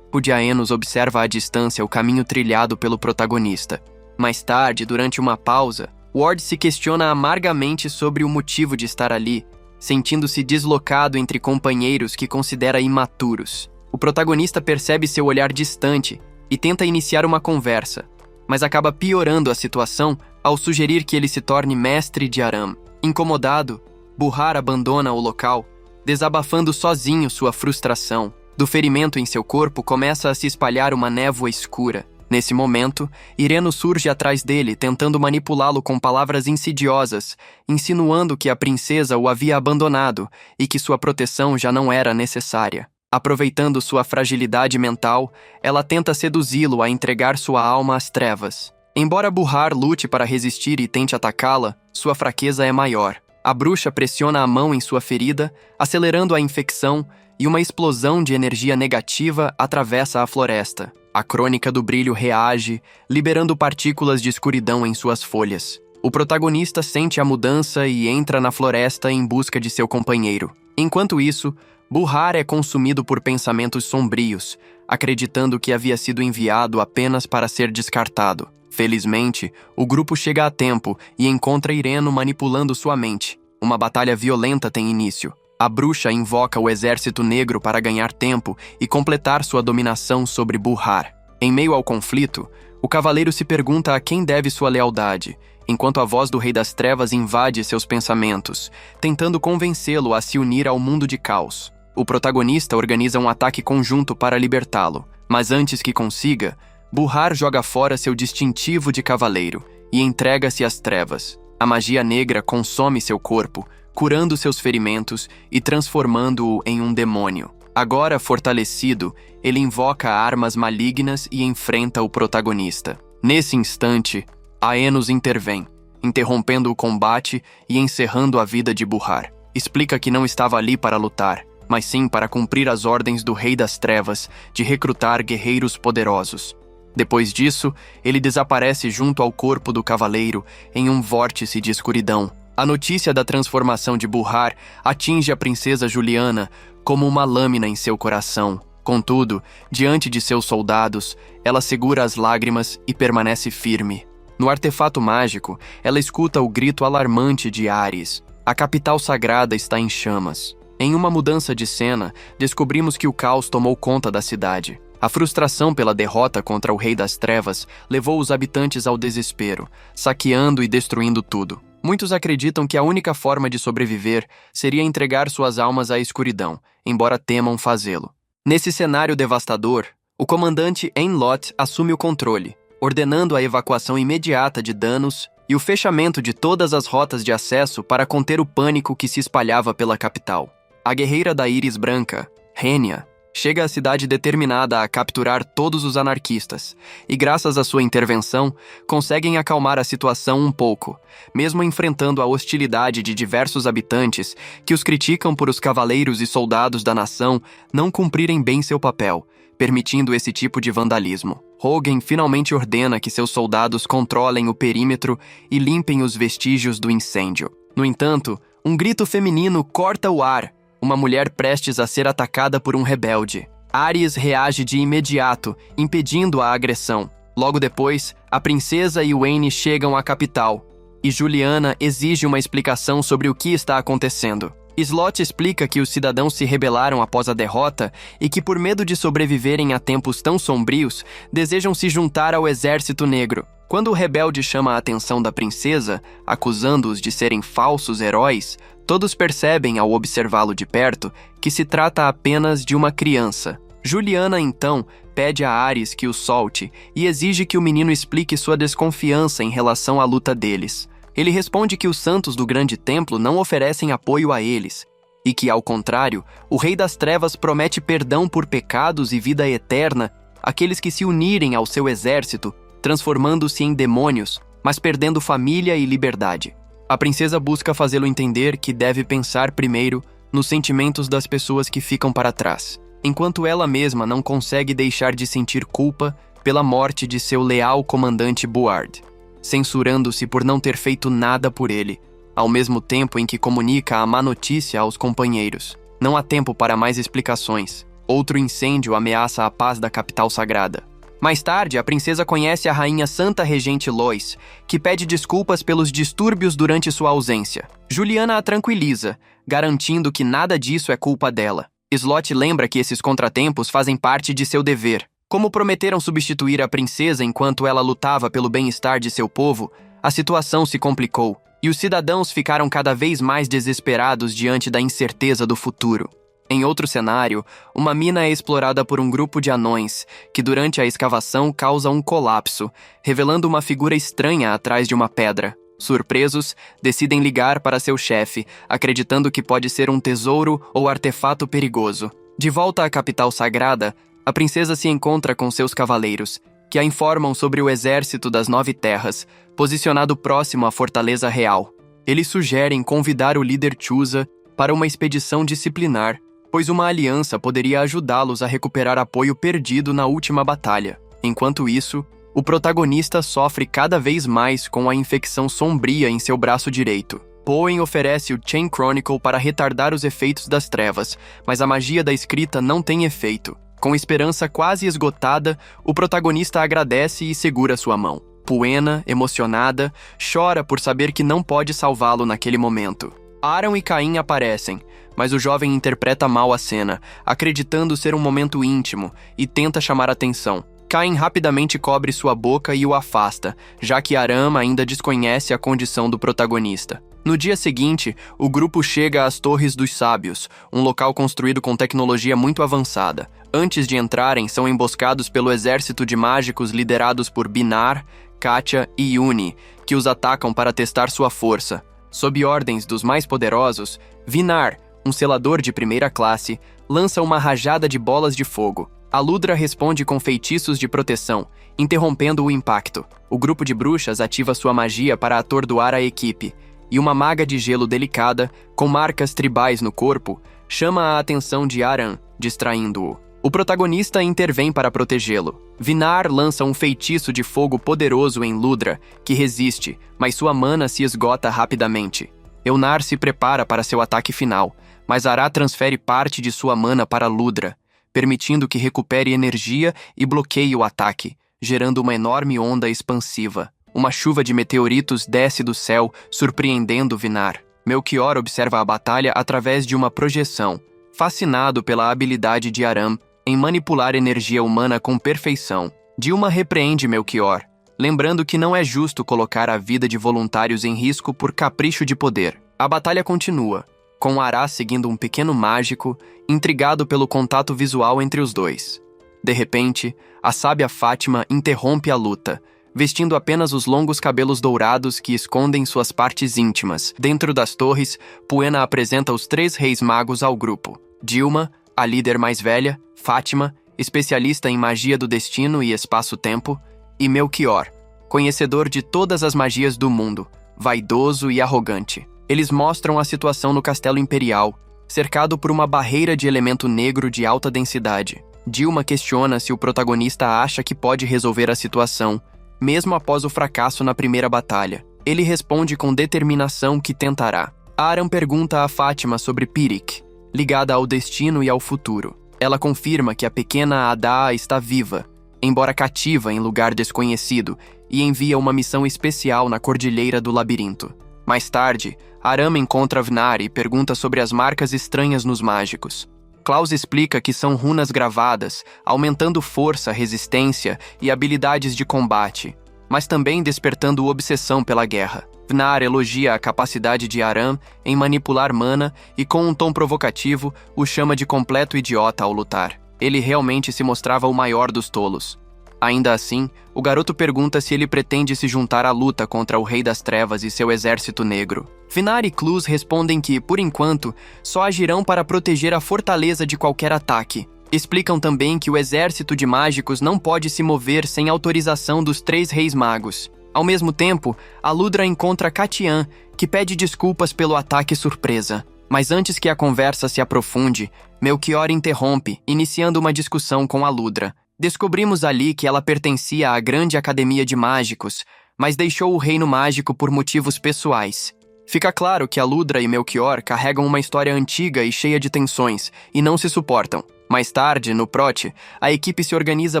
o Diaenos observa à distância o caminho trilhado pelo protagonista. Mais tarde, durante uma pausa, Ward se questiona amargamente sobre o motivo de estar ali, sentindo-se deslocado entre companheiros que considera imaturos. O protagonista percebe seu olhar distante e tenta iniciar uma conversa, mas acaba piorando a situação ao sugerir que ele se torne mestre de Aram. Incomodado, Buhar abandona o local, desabafando sozinho sua frustração. Do ferimento em seu corpo começa a se espalhar uma névoa escura. Nesse momento, Ireno surge atrás dele, tentando manipulá-lo com palavras insidiosas, insinuando que a princesa o havia abandonado e que sua proteção já não era necessária. Aproveitando sua fragilidade mental, ela tenta seduzi-lo a entregar sua alma às trevas. Embora Buhar lute para resistir e tente atacá-la, sua fraqueza é maior. A bruxa pressiona a mão em sua ferida, acelerando a infecção, e uma explosão de energia negativa atravessa a floresta. A crônica do brilho reage, liberando partículas de escuridão em suas folhas. O protagonista sente a mudança e entra na floresta em busca de seu companheiro. Enquanto isso, Buhar é consumido por pensamentos sombrios, acreditando que havia sido enviado apenas para ser descartado. Felizmente, o grupo chega a tempo e encontra Ireno manipulando sua mente. Uma batalha violenta tem início. A bruxa invoca o exército negro para ganhar tempo e completar sua dominação sobre Buhar. Em meio ao conflito, o cavaleiro se pergunta a quem deve sua lealdade, enquanto a voz do Rei das Trevas invade seus pensamentos, tentando convencê-lo a se unir ao mundo de caos. O protagonista organiza um ataque conjunto para libertá-lo, mas antes que consiga, Buhar joga fora seu distintivo de cavaleiro e entrega-se às trevas. A magia negra consome seu corpo, curando seus ferimentos e transformando-o em um demônio. Agora fortalecido, ele invoca armas malignas e enfrenta o protagonista. Nesse instante, Aenos intervém, interrompendo o combate e encerrando a vida de Buhar. Explica que não estava ali para lutar, mas sim para cumprir as ordens do Rei das Trevas de recrutar guerreiros poderosos. Depois disso, ele desaparece junto ao corpo do cavaleiro em um vórtice de escuridão. A notícia da transformação de Buhar atinge a princesa Juliana como uma lâmina em seu coração. Contudo, diante de seus soldados, ela segura as lágrimas e permanece firme. No artefato mágico, ela escuta o grito alarmante de Ares. A capital sagrada está em chamas. Em uma mudança de cena, descobrimos que o caos tomou conta da cidade. A frustração pela derrota contra o Rei das Trevas levou os habitantes ao desespero, saqueando e destruindo tudo. Muitos acreditam que a única forma de sobreviver seria entregar suas almas à escuridão, embora temam fazê-lo. Nesse cenário devastador, o comandante Enlot assume o controle, ordenando a evacuação imediata de Danos e o fechamento de todas as rotas de acesso para conter o pânico que se espalhava pela capital. A guerreira da Íris Branca, Renia, chega à cidade determinada a capturar todos os anarquistas, e graças à sua intervenção, conseguem acalmar a situação um pouco, mesmo enfrentando a hostilidade de diversos habitantes que os criticam por os cavaleiros e soldados da nação não cumprirem bem seu papel, permitindo esse tipo de vandalismo. Hogan finalmente ordena que seus soldados controlem o perímetro e limpem os vestígios do incêndio. No entanto, um grito feminino corta o ar, uma mulher prestes a ser atacada por um rebelde. Ares reage de imediato, impedindo a agressão. Logo depois, a princesa e Wayne chegam à capital, e Juliana exige uma explicação sobre o que está acontecendo. Slott explica que os cidadãos se rebelaram após a derrota e que, por medo de sobreviverem a tempos tão sombrios, desejam se juntar ao Exército Negro. Quando o rebelde chama a atenção da princesa, acusando-os de serem falsos heróis, todos percebem, ao observá-lo de perto, que se trata apenas de uma criança. Juliana, então, pede a Ares que o solte e exige que o menino explique sua desconfiança em relação à luta deles. Ele responde que os santos do grande templo não oferecem apoio a eles, e que, ao contrário, o Rei das Trevas promete perdão por pecados e vida eterna àqueles que se unirem ao seu exército, transformando-se em demônios, mas perdendo família e liberdade. A princesa busca fazê-lo entender que deve pensar primeiro nos sentimentos das pessoas que ficam para trás, enquanto ela mesma não consegue deixar de sentir culpa pela morte de seu leal comandante Buard, censurando-se por não ter feito nada por ele, ao mesmo tempo em que comunica a má notícia aos companheiros. Não há tempo para mais explicações. Outro incêndio ameaça a paz da capital sagrada. Mais tarde, a princesa conhece a rainha Santa Regente Lois, que pede desculpas pelos distúrbios durante sua ausência. Juliana a tranquiliza, garantindo que nada disso é culpa dela. Slott lembra que esses contratempos fazem parte de seu dever. Como prometeram substituir a princesa enquanto ela lutava pelo bem-estar de seu povo, a situação se complicou, e os cidadãos ficaram cada vez mais desesperados diante da incerteza do futuro. Em outro cenário, uma mina é explorada por um grupo de anões, que durante a escavação causa um colapso, revelando uma figura estranha atrás de uma pedra. Surpresos, decidem ligar para seu chefe, acreditando que pode ser um tesouro ou artefato perigoso. De volta à capital sagrada, a princesa se encontra com seus cavaleiros, que a informam sobre o exército das 9 terras, posicionado próximo à Fortaleza Real. Eles sugerem convidar o líder Chusa para uma expedição disciplinar, pois uma aliança poderia ajudá-los a recuperar apoio perdido na última batalha. Enquanto isso, o protagonista sofre cada vez mais com a infecção sombria em seu braço direito. Poen oferece o Chain Chronicle para retardar os efeitos das trevas, mas a magia da escrita não tem efeito. Com esperança quase esgotada, o protagonista agradece e segura sua mão. Puena, emocionada, chora por saber que não pode salvá-lo naquele momento. Aaron e Caim aparecem, mas o jovem interpreta mal a cena, acreditando ser um momento íntimo, e tenta chamar atenção. Caim rapidamente cobre sua boca e o afasta, já que Aram ainda desconhece a condição do protagonista. No dia seguinte, o grupo chega às Torres dos Sábios, um local construído com tecnologia muito avançada. Antes de entrarem, são emboscados pelo exército de mágicos liderados por Binar, Katia e Yuni, que os atacam para testar sua força. Sob ordens dos mais poderosos, Vinar, um selador de primeira classe, lança uma rajada de bolas de fogo. A Ludra responde com feitiços de proteção, interrompendo o impacto. O grupo de bruxas ativa sua magia para atordoar a equipe, e uma maga de gelo delicada, com marcas tribais no corpo, chama a atenção de Aram, distraindo-o. O protagonista intervém para protegê-lo. Vinar lança um feitiço de fogo poderoso em Ludra, que resiste, mas sua mana se esgota rapidamente. Eunar se prepara para seu ataque final, mas Ará transfere parte de sua mana para Ludra, permitindo que recupere energia e bloqueie o ataque, gerando uma enorme onda expansiva. Uma chuva de meteoritos desce do céu, surpreendendo Vinar. Melchior observa a batalha através de uma projeção, fascinado pela habilidade de Aram em manipular energia humana com perfeição. Dilma repreende Melchior, lembrando que não é justo colocar a vida de voluntários em risco por capricho de poder. A batalha continua, com Ará seguindo um pequeno mágico, intrigado pelo contato visual entre os dois. De repente, a sábia Fátima interrompe a luta, vestindo apenas os longos cabelos dourados que escondem suas partes íntimas. Dentro das torres, Puena apresenta os 3 reis magos ao grupo. Dilma, a líder mais velha, Fátima, especialista em magia do destino e espaço-tempo, e Melchior, conhecedor de todas as magias do mundo, vaidoso e arrogante. Eles mostram a situação no Castelo Imperial, cercado por uma barreira de elemento negro de alta densidade. Dilma questiona se o protagonista acha que pode resolver a situação, mesmo após o fracasso na primeira batalha. Ele responde com determinação que tentará. Aram pergunta a Fátima sobre Pirik, ligada ao destino e ao futuro. Ela confirma que a pequena Adaa está viva, embora cativa em lugar desconhecido, e envia uma missão especial na Cordilheira do Labirinto. Mais tarde, Aram encontra Vnar e pergunta sobre as marcas estranhas nos mágicos. Klaus explica que são runas gravadas, aumentando força, resistência e habilidades de combate, mas também despertando obsessão pela guerra. Vnar elogia a capacidade de Aram em manipular mana e, com um tom provocativo, o chama de completo idiota ao lutar. Ele realmente se mostrava o maior dos tolos. Ainda assim, o garoto pergunta se ele pretende se juntar à luta contra o Rei das Trevas e seu exército negro. Vnar e Kluz respondem que, por enquanto, só agirão para proteger a fortaleza de qualquer ataque. Explicam também que o exército de mágicos não pode se mover sem autorização dos 3 reis magos. Ao mesmo tempo, Aludra encontra Katian, que pede desculpas pelo ataque surpresa. Mas antes que a conversa se aprofunde, Melchior interrompe, iniciando uma discussão com Aludra. Descobrimos ali que ela pertencia à grande academia de mágicos, mas deixou o reino mágico por motivos pessoais. Fica claro que Aludra e Melchior carregam uma história antiga e cheia de tensões, e não se suportam. Mais tarde, no Prote, a equipe se organiza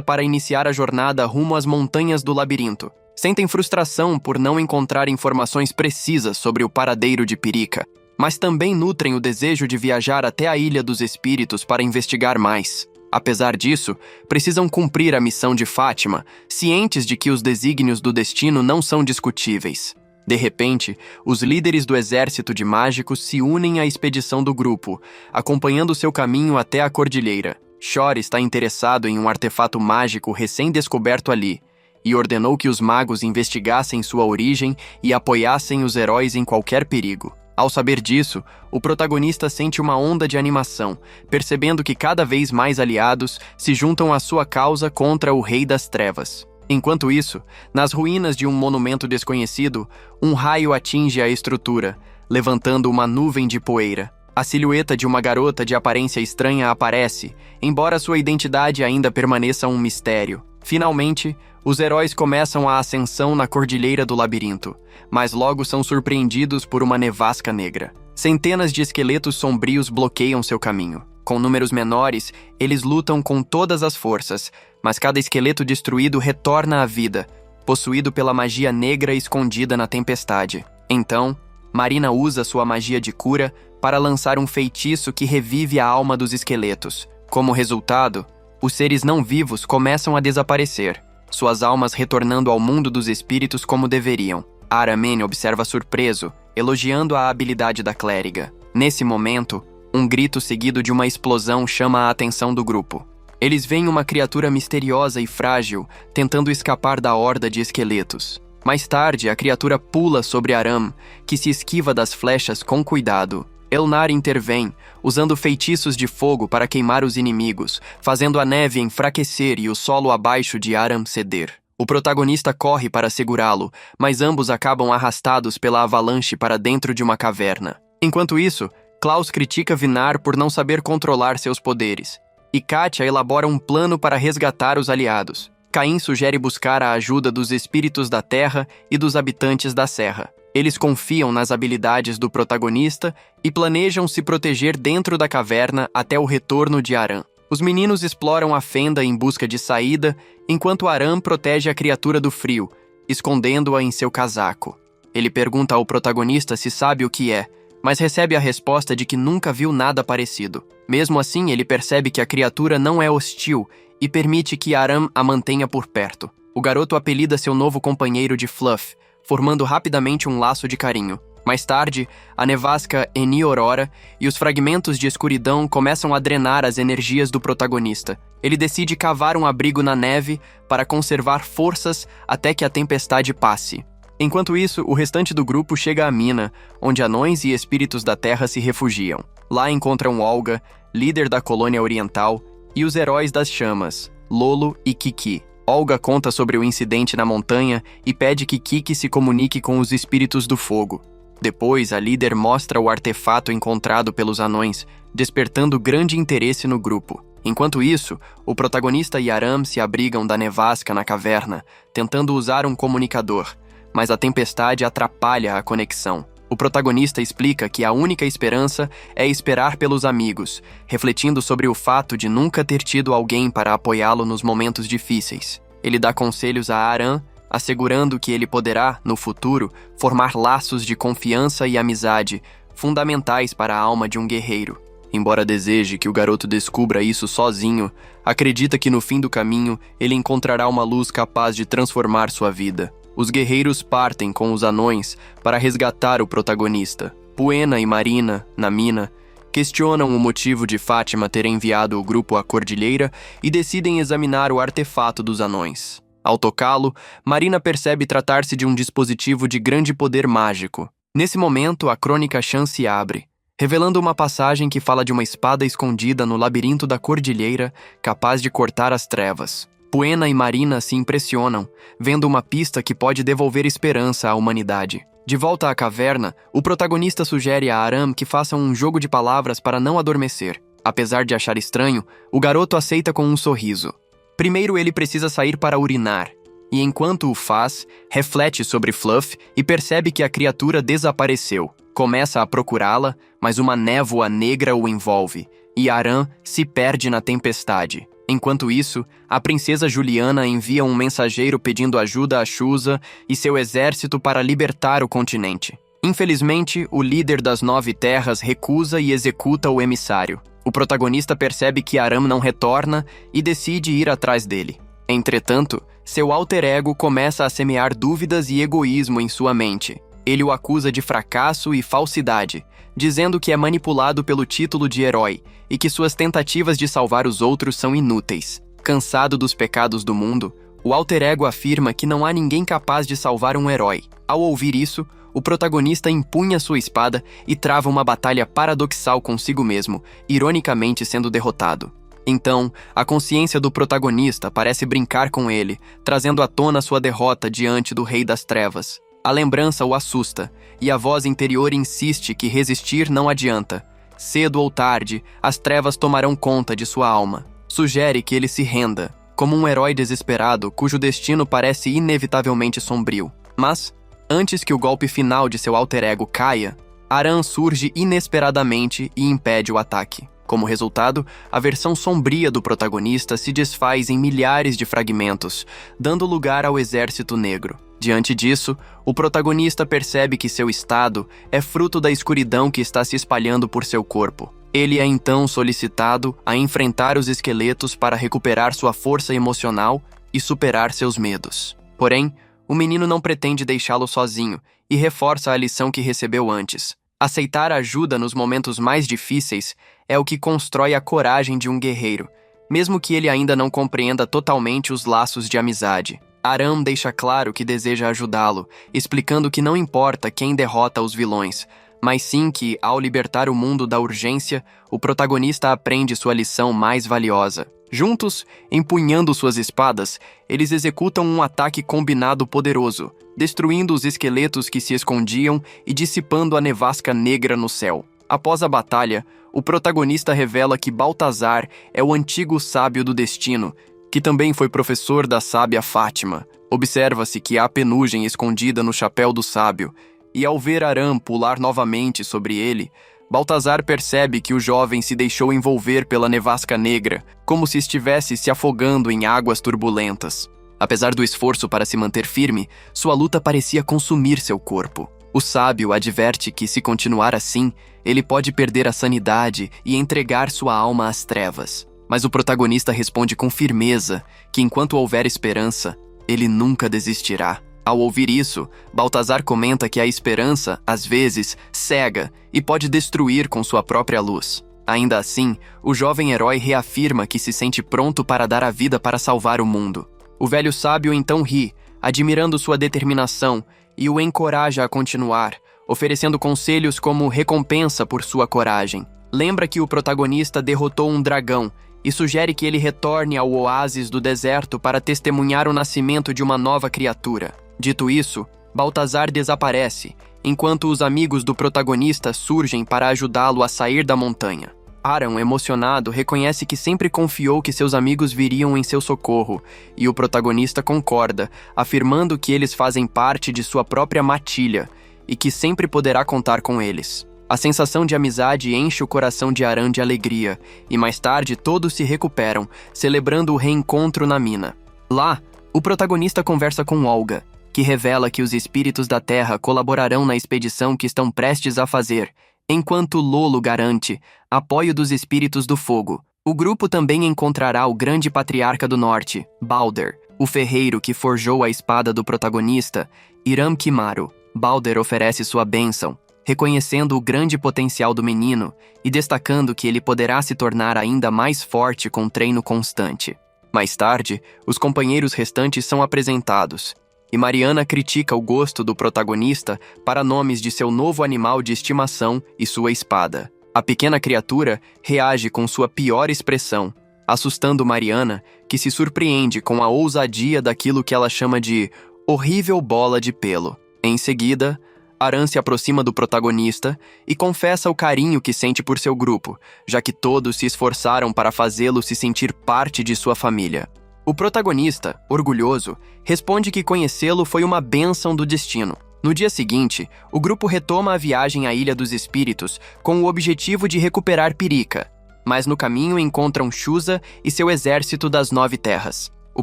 para iniciar a jornada rumo às montanhas do labirinto. Sentem frustração por não encontrar informações precisas sobre o paradeiro de Pirika, mas também nutrem o desejo de viajar até a Ilha dos Espíritos para investigar mais. Apesar disso, precisam cumprir a missão de Fátima, cientes de que os desígnios do destino não são discutíveis. De repente, os líderes do exército de mágicos se unem à expedição do grupo, acompanhando seu caminho até a cordilheira. Shor está interessado em um artefato mágico recém-descoberto ali, e ordenou que os magos investigassem sua origem e apoiassem os heróis em qualquer perigo. Ao saber disso, o protagonista sente uma onda de animação, percebendo que cada vez mais aliados se juntam à sua causa contra o Rei das Trevas. Enquanto isso, nas ruínas de um monumento desconhecido, um raio atinge a estrutura, levantando uma nuvem de poeira. A silhueta de uma garota de aparência estranha aparece, embora sua identidade ainda permaneça um mistério. Finalmente, os heróis começam a ascensão na Cordilheira do Labirinto, mas logo são surpreendidos por uma nevasca negra. Centenas de esqueletos sombrios bloqueiam seu caminho. Com números menores, eles lutam com todas as forças, mas cada esqueleto destruído retorna à vida, possuído pela magia negra escondida na tempestade. Então, Marina usa sua magia de cura para lançar um feitiço que revive a alma dos esqueletos. Como resultado, os seres não vivos começam a desaparecer, suas almas retornando ao mundo dos espíritos como deveriam. Aramene observa surpreso, elogiando a habilidade da clériga. Nesse momento, um grito seguido de uma explosão chama a atenção do grupo. Eles veem uma criatura misteriosa e frágil, tentando escapar da horda de esqueletos. Mais tarde, a criatura pula sobre Aram, que se esquiva das flechas com cuidado. Elnar intervém, usando feitiços de fogo para queimar os inimigos, fazendo a neve enfraquecer e o solo abaixo de Aram ceder. O protagonista corre para segurá-lo, mas ambos acabam arrastados pela avalanche para dentro de uma caverna. Enquanto isso, Klaus critica Vnar por não saber controlar seus poderes, e Katia elabora um plano para resgatar os aliados. Caim sugere buscar a ajuda dos espíritos da terra e dos habitantes da serra. Eles confiam nas habilidades do protagonista e planejam se proteger dentro da caverna até o retorno de Aram. Os meninos exploram a fenda em busca de saída, enquanto Aram protege a criatura do frio, escondendo-a em seu casaco. Ele pergunta ao protagonista se sabe o que é, mas recebe a resposta de que nunca viu nada parecido. Mesmo assim, ele percebe que a criatura não é hostil e permite que Aram a mantenha por perto. O garoto apelida seu novo companheiro de Fluff, formando rapidamente um laço de carinho. Mais tarde, a nevasca Eni Aurora e os fragmentos de escuridão começam a drenar as energias do protagonista. Ele decide cavar um abrigo na neve para conservar forças até que a tempestade passe. Enquanto isso, o restante do grupo chega à mina, onde anões e espíritos da terra se refugiam. Lá encontram Olga, líder da colônia oriental, e os heróis das chamas, Lolo e Kiki. Olga conta sobre o incidente na montanha e pede que Kiki se comunique com os espíritos do fogo. Depois, a líder mostra o artefato encontrado pelos anões, despertando grande interesse no grupo. Enquanto isso, o protagonista e Aram se abrigam da nevasca na caverna, tentando usar um comunicador, mas a tempestade atrapalha a conexão. O protagonista explica que a única esperança é esperar pelos amigos, refletindo sobre o fato de nunca ter tido alguém para apoiá-lo nos momentos difíceis. Ele dá conselhos a Aram, assegurando que ele poderá, no futuro, formar laços de confiança e amizade, fundamentais para a alma de um guerreiro. Embora deseje que o garoto descubra isso sozinho, acredita que no fim do caminho ele encontrará uma luz capaz de transformar sua vida. Os guerreiros partem com os anões para resgatar o protagonista. Puena e Marina, na mina, questionam o motivo de Fátima ter enviado o grupo à cordilheira e decidem examinar o artefato dos anões. Ao tocá-lo, Marina percebe tratar-se de um dispositivo de grande poder mágico. Nesse momento, a crônica Chan se abre, revelando uma passagem que fala de uma espada escondida no labirinto da cordilheira, capaz de cortar as trevas. Puena e Marina se impressionam, vendo uma pista que pode devolver esperança à humanidade. De volta à caverna, o protagonista sugere a Aram que façam um jogo de palavras para não adormecer. Apesar de achar estranho, o garoto aceita com um sorriso. Primeiro ele precisa sair para urinar, e enquanto o faz, reflete sobre Fluff e percebe que a criatura desapareceu. Começa a procurá-la, mas uma névoa negra o envolve, e Aram se perde na tempestade. Enquanto isso, a princesa Juliana envia um mensageiro pedindo ajuda a Shusa e seu exército para libertar o continente. Infelizmente, o líder das 9 terras recusa e executa o emissário. O protagonista percebe que Aram não retorna e decide ir atrás dele. Entretanto, seu alter ego começa a semear dúvidas e egoísmo em sua mente. Ele o acusa de fracasso e falsidade, dizendo que é manipulado pelo título de herói e que suas tentativas de salvar os outros são inúteis. Cansado dos pecados do mundo, o alter ego afirma que não há ninguém capaz de salvar um herói. Ao ouvir isso, o protagonista empunha sua espada e trava uma batalha paradoxal consigo mesmo, ironicamente sendo derrotado. Então, a consciência do protagonista parece brincar com ele, trazendo à tona sua derrota diante do Rei das Trevas. A lembrança o assusta, e a voz interior insiste que resistir não adianta. Cedo ou tarde, as trevas tomarão conta de sua alma. Sugere que ele se renda, como um herói desesperado cujo destino parece inevitavelmente sombrio. Mas, antes que o golpe final de seu alter ego caia, Aram surge inesperadamente e impede o ataque. Como resultado, a versão sombria do protagonista se desfaz em milhares de fragmentos, dando lugar ao Exército Negro. Diante disso, o protagonista percebe que seu estado é fruto da escuridão que está se espalhando por seu corpo. Ele é então solicitado a enfrentar os esqueletos para recuperar sua força emocional e superar seus medos. Porém, o menino não pretende deixá-lo sozinho e reforça a lição que recebeu antes. Aceitar ajuda nos momentos mais difíceis é o que constrói a coragem de um guerreiro, mesmo que ele ainda não compreenda totalmente os laços de amizade. Aram deixa claro que deseja ajudá-lo, explicando que não importa quem derrota os vilões, mas sim que, ao libertar o mundo da urgência, o protagonista aprende sua lição mais valiosa. Juntos, empunhando suas espadas, eles executam um ataque combinado poderoso, destruindo os esqueletos que se escondiam e dissipando a nevasca negra no céu. Após a batalha, o protagonista revela que Baltazar é o antigo sábio do destino, que também foi professor da sábia Fátima. Observa-se que há penugem escondida no chapéu do sábio, e ao ver Aram pular novamente sobre ele, Baltazar percebe que o jovem se deixou envolver pela nevasca negra, como se estivesse se afogando em águas turbulentas. Apesar do esforço para se manter firme, sua luta parecia consumir seu corpo. O sábio adverte que, se continuar assim, ele pode perder a sanidade e entregar sua alma às trevas. Mas o protagonista responde com firmeza que, enquanto houver esperança, ele nunca desistirá. Ao ouvir isso, Baltazar comenta que a esperança, às vezes, cega e pode destruir com sua própria luz. Ainda assim, o jovem herói reafirma que se sente pronto para dar a vida para salvar o mundo. O velho sábio então ri, admirando sua determinação, e o encoraja a continuar, oferecendo conselhos como recompensa por sua coragem. Lembra que o protagonista derrotou um dragão e sugere que ele retorne ao oásis do deserto para testemunhar o nascimento de uma nova criatura. Dito isso, Baltazar desaparece, enquanto os amigos do protagonista surgem para ajudá-lo a sair da montanha. Aram, emocionado, reconhece que sempre confiou que seus amigos viriam em seu socorro, e o protagonista concorda, afirmando que eles fazem parte de sua própria matilha e que sempre poderá contar com eles. A sensação de amizade enche o coração de Aram de alegria, e mais tarde todos se recuperam, celebrando o reencontro na mina. Lá, o protagonista conversa com Olga, que revela que os espíritos da Terra colaborarão na expedição que estão prestes a fazer, enquanto Lolo garante apoio dos espíritos do fogo. O grupo também encontrará o grande patriarca do norte, Balder, o ferreiro que forjou a espada do protagonista, Hiram Kimaru. Balder oferece sua bênção, reconhecendo o grande potencial do menino e destacando que ele poderá se tornar ainda mais forte com treino constante. Mais tarde, os companheiros restantes são apresentados, e Mariana critica o gosto do protagonista para nomes de seu novo animal de estimação e sua espada. A pequena criatura reage com sua pior expressão, assustando Mariana, que se surpreende com a ousadia daquilo que ela chama de horrível bola de pelo. Em seguida, Aram se aproxima do protagonista e confessa o carinho que sente por seu grupo, já que todos se esforçaram para fazê-lo se sentir parte de sua família. O protagonista, orgulhoso, responde que conhecê-lo foi uma bênção do destino. No dia seguinte, o grupo retoma a viagem à Ilha dos Espíritos com o objetivo de recuperar Pirika, mas no caminho encontram Shusa e seu exército das 9 terras. O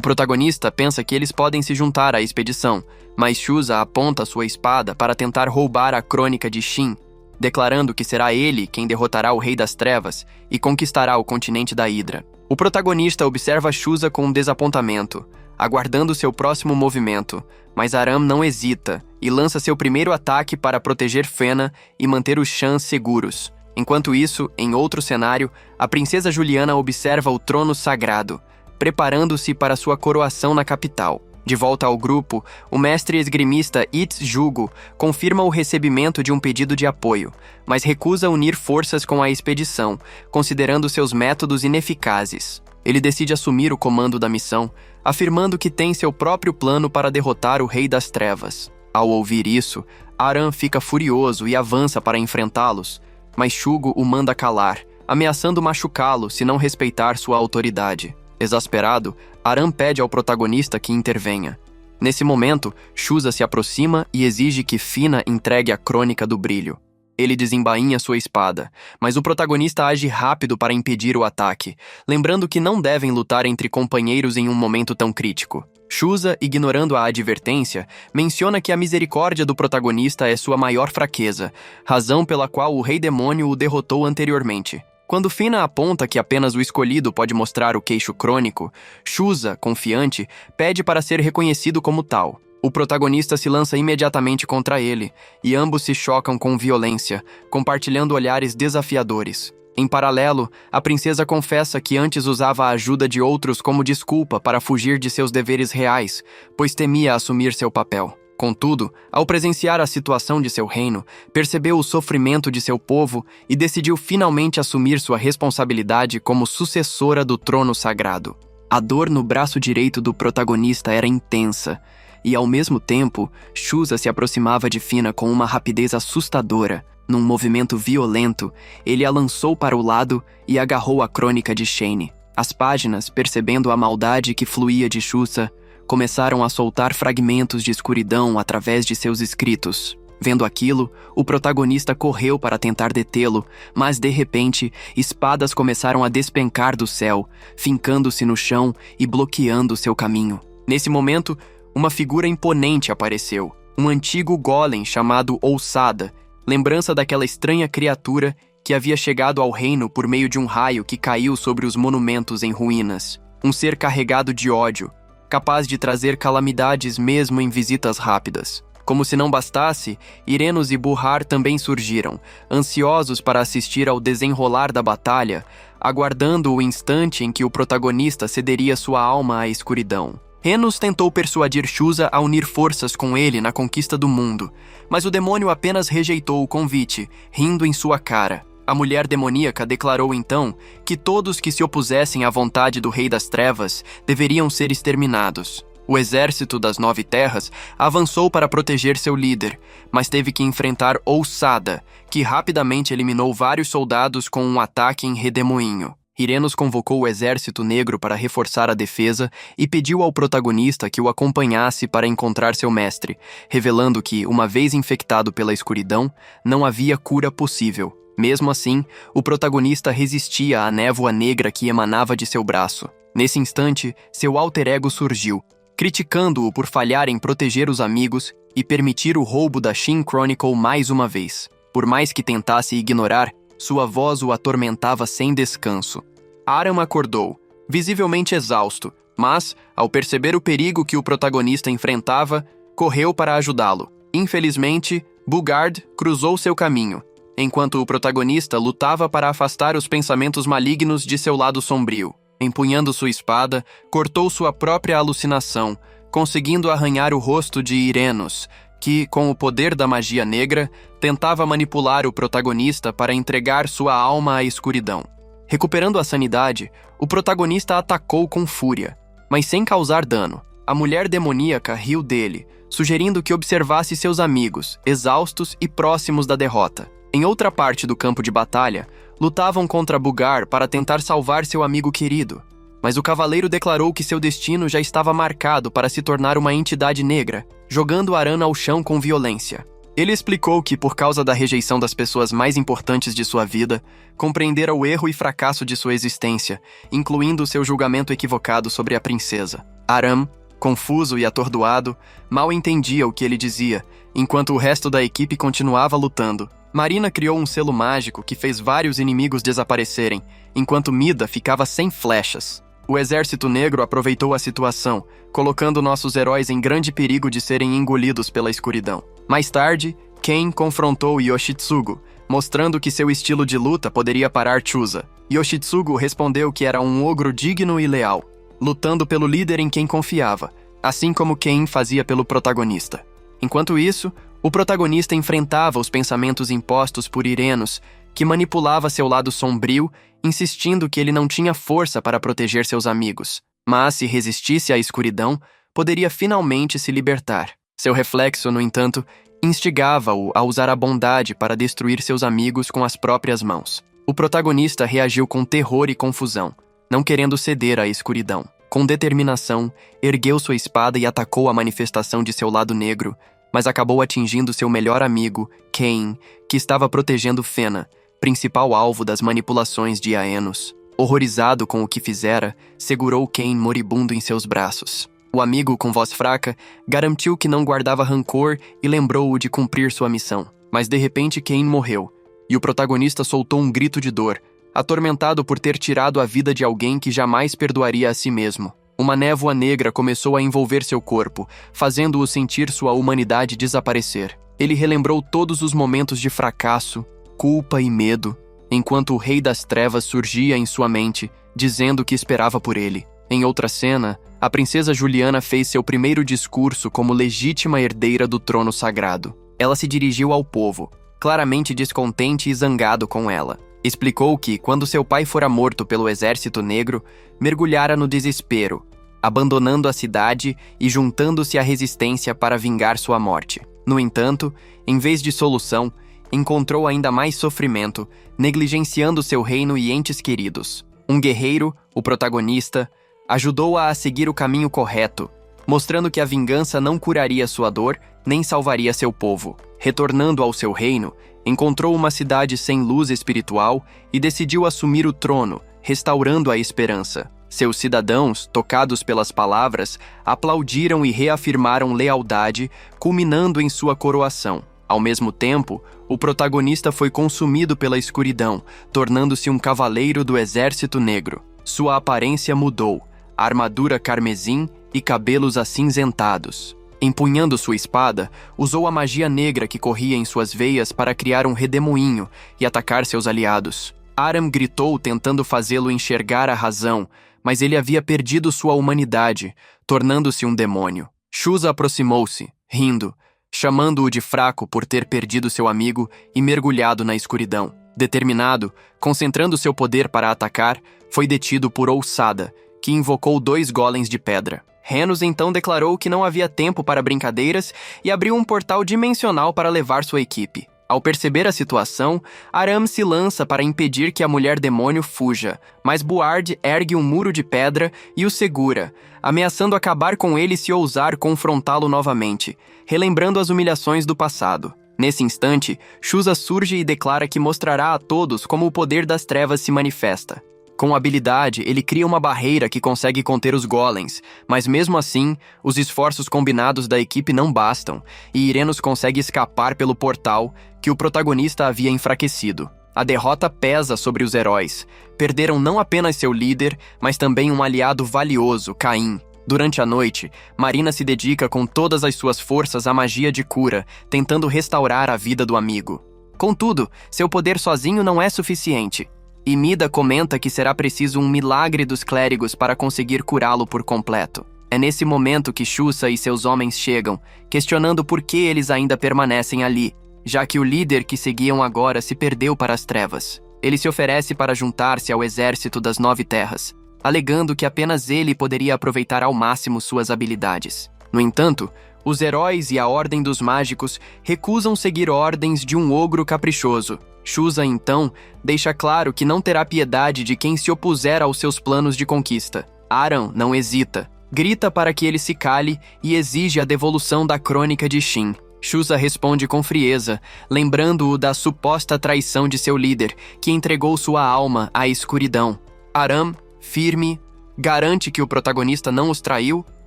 protagonista pensa que eles podem se juntar à expedição, mas Shusa aponta sua espada para tentar roubar a crônica de Shin, declarando que será ele quem derrotará o Rei das Trevas e conquistará o continente da Hidra. O protagonista observa Shusa com um desapontamento, aguardando seu próximo movimento, mas Aram não hesita e lança seu primeiro ataque para proteger Fena e manter os Shans seguros. Enquanto isso, em outro cenário, a princesa Juliana observa o trono sagrado, preparando-se para sua coroação na capital. De volta ao grupo, o mestre esgrimista Itz Jugo confirma o recebimento de um pedido de apoio, mas recusa unir forças com a expedição, considerando seus métodos ineficazes. Ele decide assumir o comando da missão, afirmando que tem seu próprio plano para derrotar o Rei das Trevas. Ao ouvir isso, Aram fica furioso e avança para enfrentá-los, mas Shugo o manda calar, ameaçando machucá-lo se não respeitar sua autoridade. Exasperado, Aram pede ao protagonista que intervenha. Nesse momento, Shusa se aproxima e exige que Fina entregue a crônica do brilho. Ele desembainha sua espada, mas o protagonista age rápido para impedir o ataque, lembrando que não devem lutar entre companheiros em um momento tão crítico. Shusa, ignorando a advertência, menciona que a misericórdia do protagonista é sua maior fraqueza, razão pela qual o Rei Demônio o derrotou anteriormente. Quando Fina aponta que apenas o escolhido pode mostrar o queixo crônico, Shusa, confiante, pede para ser reconhecido como tal. O protagonista se lança imediatamente contra ele, e ambos se chocam com violência, compartilhando olhares desafiadores. Em paralelo, a princesa confessa que antes usava a ajuda de outros como desculpa para fugir de seus deveres reais, pois temia assumir seu papel. Contudo, ao presenciar a situação de seu reino, percebeu o sofrimento de seu povo e decidiu finalmente assumir sua responsabilidade como sucessora do trono sagrado. A dor no braço direito do protagonista era intensa, e ao mesmo tempo, Shusa se aproximava de Fina com uma rapidez assustadora. Num movimento violento, ele a lançou para o lado e agarrou a crônica de Shane. As páginas, percebendo a maldade que fluía de Shusa, começaram a soltar fragmentos de escuridão através de seus escritos. Vendo aquilo, o protagonista correu para tentar detê-lo, mas de repente, espadas começaram a despencar do céu, fincando-se no chão e bloqueando seu caminho. Nesse momento, uma figura imponente apareceu, um antigo golem chamado Ousada, lembrança daquela estranha criatura que havia chegado ao reino por meio de um raio que caiu sobre os monumentos em ruínas. Um ser carregado de ódio, capaz de trazer calamidades mesmo em visitas rápidas. Como se não bastasse, Irenos e Buhar também surgiram, ansiosos para assistir ao desenrolar da batalha, aguardando o instante em que o protagonista cederia sua alma à escuridão. Enos tentou persuadir Shusa a unir forças com ele na conquista do mundo, mas o demônio apenas rejeitou o convite, rindo em sua cara. A mulher demoníaca declarou então que todos que se opusessem à vontade do Rei das Trevas deveriam ser exterminados. O exército das Nove Terras avançou para proteger seu líder, mas teve que enfrentar Ossada, que rapidamente eliminou vários soldados com um ataque em redemoinho. Irenos convocou o Exército Negro para reforçar a defesa e pediu ao protagonista que o acompanhasse para encontrar seu mestre, revelando que, uma vez infectado pela escuridão, não havia cura possível. Mesmo assim, o protagonista resistia à névoa negra que emanava de seu braço. Nesse instante, seu alter ego surgiu, criticando-o por falhar em proteger os amigos e permitir o roubo da Shin Chronicle mais uma vez. Por mais que tentasse ignorar, sua voz o atormentava sem descanso. Aram acordou, visivelmente exausto, mas, ao perceber o perigo que o protagonista enfrentava, correu para ajudá-lo. Infelizmente, Bugard cruzou seu caminho, enquanto o protagonista lutava para afastar os pensamentos malignos de seu lado sombrio. Empunhando sua espada, cortou sua própria alucinação, conseguindo arranhar o rosto de Irenos, que, com o poder da magia negra, tentava manipular o protagonista para entregar sua alma à escuridão. Recuperando a sanidade, o protagonista atacou com fúria, mas sem causar dano. A mulher demoníaca riu dele, sugerindo que observasse seus amigos, exaustos e próximos da derrota. Em outra parte do campo de batalha, lutavam contra Bugar para tentar salvar seu amigo querido, mas o cavaleiro declarou que seu destino já estava marcado para se tornar uma entidade negra, jogando Aran ao chão com violência. Ele explicou que, por causa da rejeição das pessoas mais importantes de sua vida, compreendera o erro e fracasso de sua existência, incluindo seu julgamento equivocado sobre a princesa. Aran, confuso e atordoado, mal entendia o que ele dizia, enquanto o resto da equipe continuava lutando. Marina criou um selo mágico que fez vários inimigos desaparecerem, enquanto Mida ficava sem flechas. O Exército Negro aproveitou a situação, colocando nossos heróis em grande perigo de serem engolidos pela escuridão. Mais tarde, Ken confrontou Yoshitsugu, mostrando que seu estilo de luta poderia parar Chusa. Yoshitsugu respondeu que era um ogro digno e leal, lutando pelo líder em quem confiava, assim como Ken fazia pelo protagonista. Enquanto isso, o protagonista enfrentava os pensamentos impostos por Irenos, que manipulava seu lado sombrio, insistindo que ele não tinha força para proteger seus amigos, mas se resistisse à escuridão, poderia finalmente se libertar. Seu reflexo, no entanto, instigava-o a usar a bondade para destruir seus amigos com as próprias mãos. O protagonista reagiu com terror e confusão, não querendo ceder à escuridão. Com determinação, ergueu sua espada e atacou a manifestação de seu lado negro, mas acabou atingindo seu melhor amigo, Cain, que estava protegendo Fena, principal alvo das manipulações de Aenos. Horrorizado com o que fizera, segurou Cain moribundo em seus braços. O amigo, com voz fraca, garantiu que não guardava rancor e lembrou-o de cumprir sua missão. Mas de repente Cain morreu, e o protagonista soltou um grito de dor, atormentado por ter tirado a vida de alguém que jamais perdoaria a si mesmo. Uma névoa negra começou a envolver seu corpo, fazendo-o sentir sua humanidade desaparecer. Ele relembrou todos os momentos de fracasso, culpa e medo, enquanto o Rei das Trevas surgia em sua mente, dizendo que esperava por ele. Em outra cena, a princesa Juliana fez seu primeiro discurso como legítima herdeira do trono sagrado. Ela se dirigiu ao povo, claramente descontente e zangado com ela. Explicou que, quando seu pai fora morto pelo Exército Negro, mergulhara no desespero, abandonando a cidade e juntando-se à resistência para vingar sua morte. No entanto, em vez de solução, encontrou ainda mais sofrimento, negligenciando seu reino e entes queridos. Um guerreiro, o protagonista, ajudou-a a seguir o caminho correto, mostrando que a vingança não curaria sua dor nem salvaria seu povo. Retornando ao seu reino, encontrou uma cidade sem luz espiritual e decidiu assumir o trono, restaurando a esperança. Seus cidadãos, tocados pelas palavras, aplaudiram e reafirmaram lealdade, culminando em sua coroação. Ao mesmo tempo, o protagonista foi consumido pela escuridão, tornando-se um cavaleiro do Exército Negro. Sua aparência mudou, armadura carmesim e cabelos acinzentados. Empunhando sua espada, usou a magia negra que corria em suas veias para criar um redemoinho e atacar seus aliados. Aram gritou tentando fazê-lo enxergar a razão, mas ele havia perdido sua humanidade, tornando-se um demônio. Shusa aproximou-se, rindo, chamando-o de fraco por ter perdido seu amigo e mergulhado na escuridão. Determinado, concentrando seu poder para atacar, foi detido por Ousada, que invocou 2 golems de pedra. Renos então declarou que não havia tempo para brincadeiras e abriu um portal dimensional para levar sua equipe. Ao perceber a situação, Aram se lança para impedir que a mulher-demônio fuja, mas Buard ergue um muro de pedra e o segura, ameaçando acabar com ele se ousar confrontá-lo novamente, relembrando as humilhações do passado. Nesse instante, Shusa surge e declara que mostrará a todos como o poder das trevas se manifesta. Com habilidade, ele cria uma barreira que consegue conter os golems, mas mesmo assim, os esforços combinados da equipe não bastam, e Irenos consegue escapar pelo portal que o protagonista havia enfraquecido. A derrota pesa sobre os heróis. Perderam não apenas seu líder, mas também um aliado valioso, Caim. Durante a noite, Marina se dedica com todas as suas forças à magia de cura, tentando restaurar a vida do amigo. Contudo, seu poder sozinho não é suficiente. E Mida comenta que será preciso um milagre dos clérigos para conseguir curá-lo por completo. É nesse momento que Shusa e seus homens chegam, questionando por que eles ainda permanecem ali, já que o líder que seguiam agora se perdeu para as trevas. Ele se oferece para juntar-se ao exército das 9 terras, alegando que apenas ele poderia aproveitar ao máximo suas habilidades. No entanto, os heróis e a Ordem dos Mágicos recusam seguir ordens de um ogro caprichoso. Shusa, então, deixa claro que não terá piedade de quem se opuser aos seus planos de conquista. Aram não hesita, grita para que ele se cale e exige a devolução da crônica de Shin. Shusa responde com frieza, lembrando-o da suposta traição de seu líder, que entregou sua alma à escuridão. Aram, firme, garante que o protagonista não os traiu,